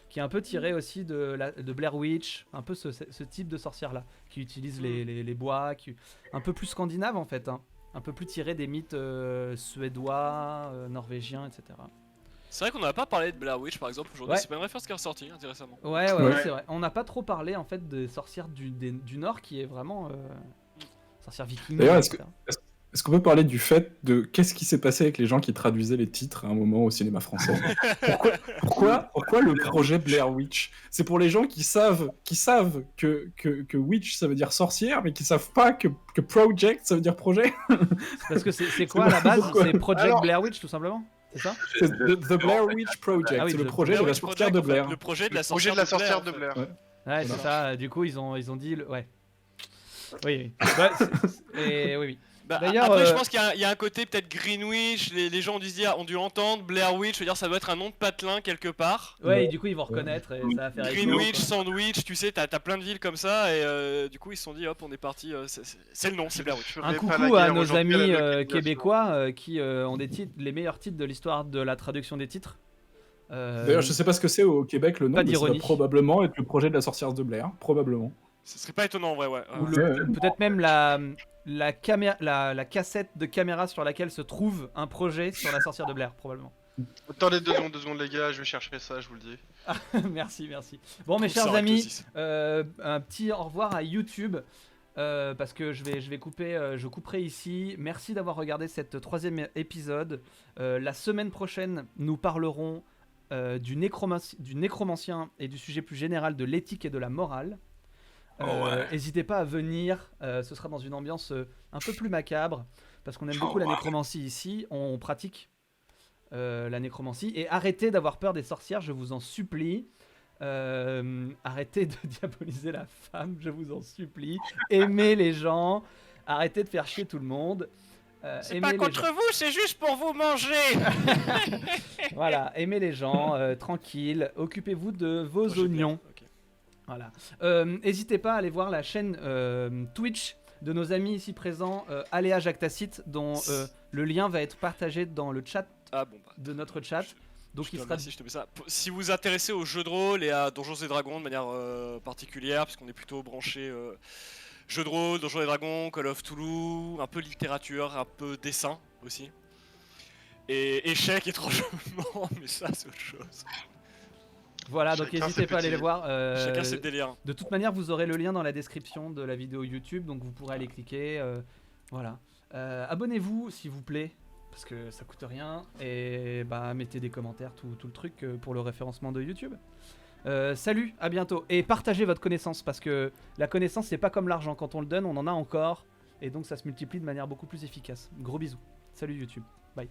qui est un peu tirée aussi de Blair Witch, un peu ce type de sorcière-là, qui utilise les bois, un peu plus scandinave en fait, hein, un peu plus tiré des mythes suédois, norvégiens, etc. C'est vrai qu'on n'a pas parlé de Blair Witch par exemple aujourd'hui, Ouais. c'est pas une référence qui est ressortie intéressamment. Ouais, c'est vrai. On n'a pas trop parlé en fait des sorcières du Nord, qui est vraiment sorcières vikings. D'ailleurs, est-ce qu'on peut parler du fait de qu'est-ce qui s'est passé avec les gens qui traduisaient les titres à un moment au cinéma français? Pourquoi le projet Blair Witch? C'est pour les gens qui savent que Witch ça veut dire sorcière, mais qui savent pas que Project ça veut dire projet. Parce que c'est quoi à la base? C'est Project Blair Witch tout simplement? C'est ça? C'est The Blair Witch Project, Ah oui, c'est le The projet de la sorcière de Blair. Le projet de la Projet de la sorcière de Blair. Blair. Ouais, c'est ça. Du coup, ils ont dit ouais. Oui. Oui. Bah, D'ailleurs, après, je pense qu'il y a un côté peut-être Greenwich, les gens ont dû entendre Blair Witch, je veux dire, ça doit être un nom de patelin quelque part. Ouais, et du coup, ils vont reconnaître et ça va faire écho, Greenwich, quoi. Sandwich, tu sais, t'as plein de villes comme ça, et du coup, ils se sont dit, hop, on est parti, c'est le nom, c'est Blair Witch. Un coucou à nos amis québécois qui ont les meilleurs titres de l'histoire de la traduction des titres. D'ailleurs, je sais pas ce que c'est au Québec le nom, pas mais ça d'ironie. doit probablement être le projet de la sorcière de Blair, probablement. Ce serait pas étonnant en vrai, ouais. Ou peut-être même la cassette de caméra sur laquelle se trouve un projet sur la sorcière de Blair, probablement. Attendez 2 secondes les gars, je vais chercher ça, je vous le dis. Merci. Bon, mes chers amis, un petit au revoir à YouTube. Parce que je couperai ici. Merci d'avoir regardé cette 3e épisode. La semaine prochaine, nous parlerons du nécromancien et du sujet plus général de l'éthique et de la morale. N'hésitez pas à venir, ce sera dans une ambiance un peu plus macabre, parce qu'on aime beaucoup la nécromancie ici, on pratique la nécromancie, et arrêtez d'avoir peur des sorcières, je vous en supplie. Arrêtez de diaboliser la femme, je vous en supplie. Aimez les gens, arrêtez de faire chier tout le monde. C'est pas contre vous, c'est juste pour vous manger. Voilà, aimez les gens, tranquille, occupez-vous de vos oignons. Ok. Voilà. N'hésitez pas à aller voir la chaîne Twitch de nos amis ici présents, Aléa Jactacite, dont le lien va être partagé dans le chat de notre chat. Donc il sera. Je te mets ça. Si vous vous intéressez aux jeux de rôle et à Donjons et Dragons de manière particulière, parce qu'on est plutôt branché jeux de rôle, Donjons et Dragons, Call of Toulouse, un peu littérature, un peu dessin aussi. Et échecs étrangement, mais ça c'est autre chose. Voilà, donc n'hésitez pas à aller les voir. Chacun ses délires. De toute manière, vous aurez le lien dans la description de la vidéo YouTube, donc vous pourrez aller cliquer. Voilà. Abonnez-vous s'il vous plaît, parce que ça coûte rien. Et bah mettez des commentaires, tout le truc pour le référencement de YouTube. Salut, à bientôt. Et partagez votre connaissance, parce que la connaissance c'est pas comme l'argent. Quand on le donne, on en a encore. Et donc ça se multiplie de manière beaucoup plus efficace. Gros bisous. Salut YouTube. Bye.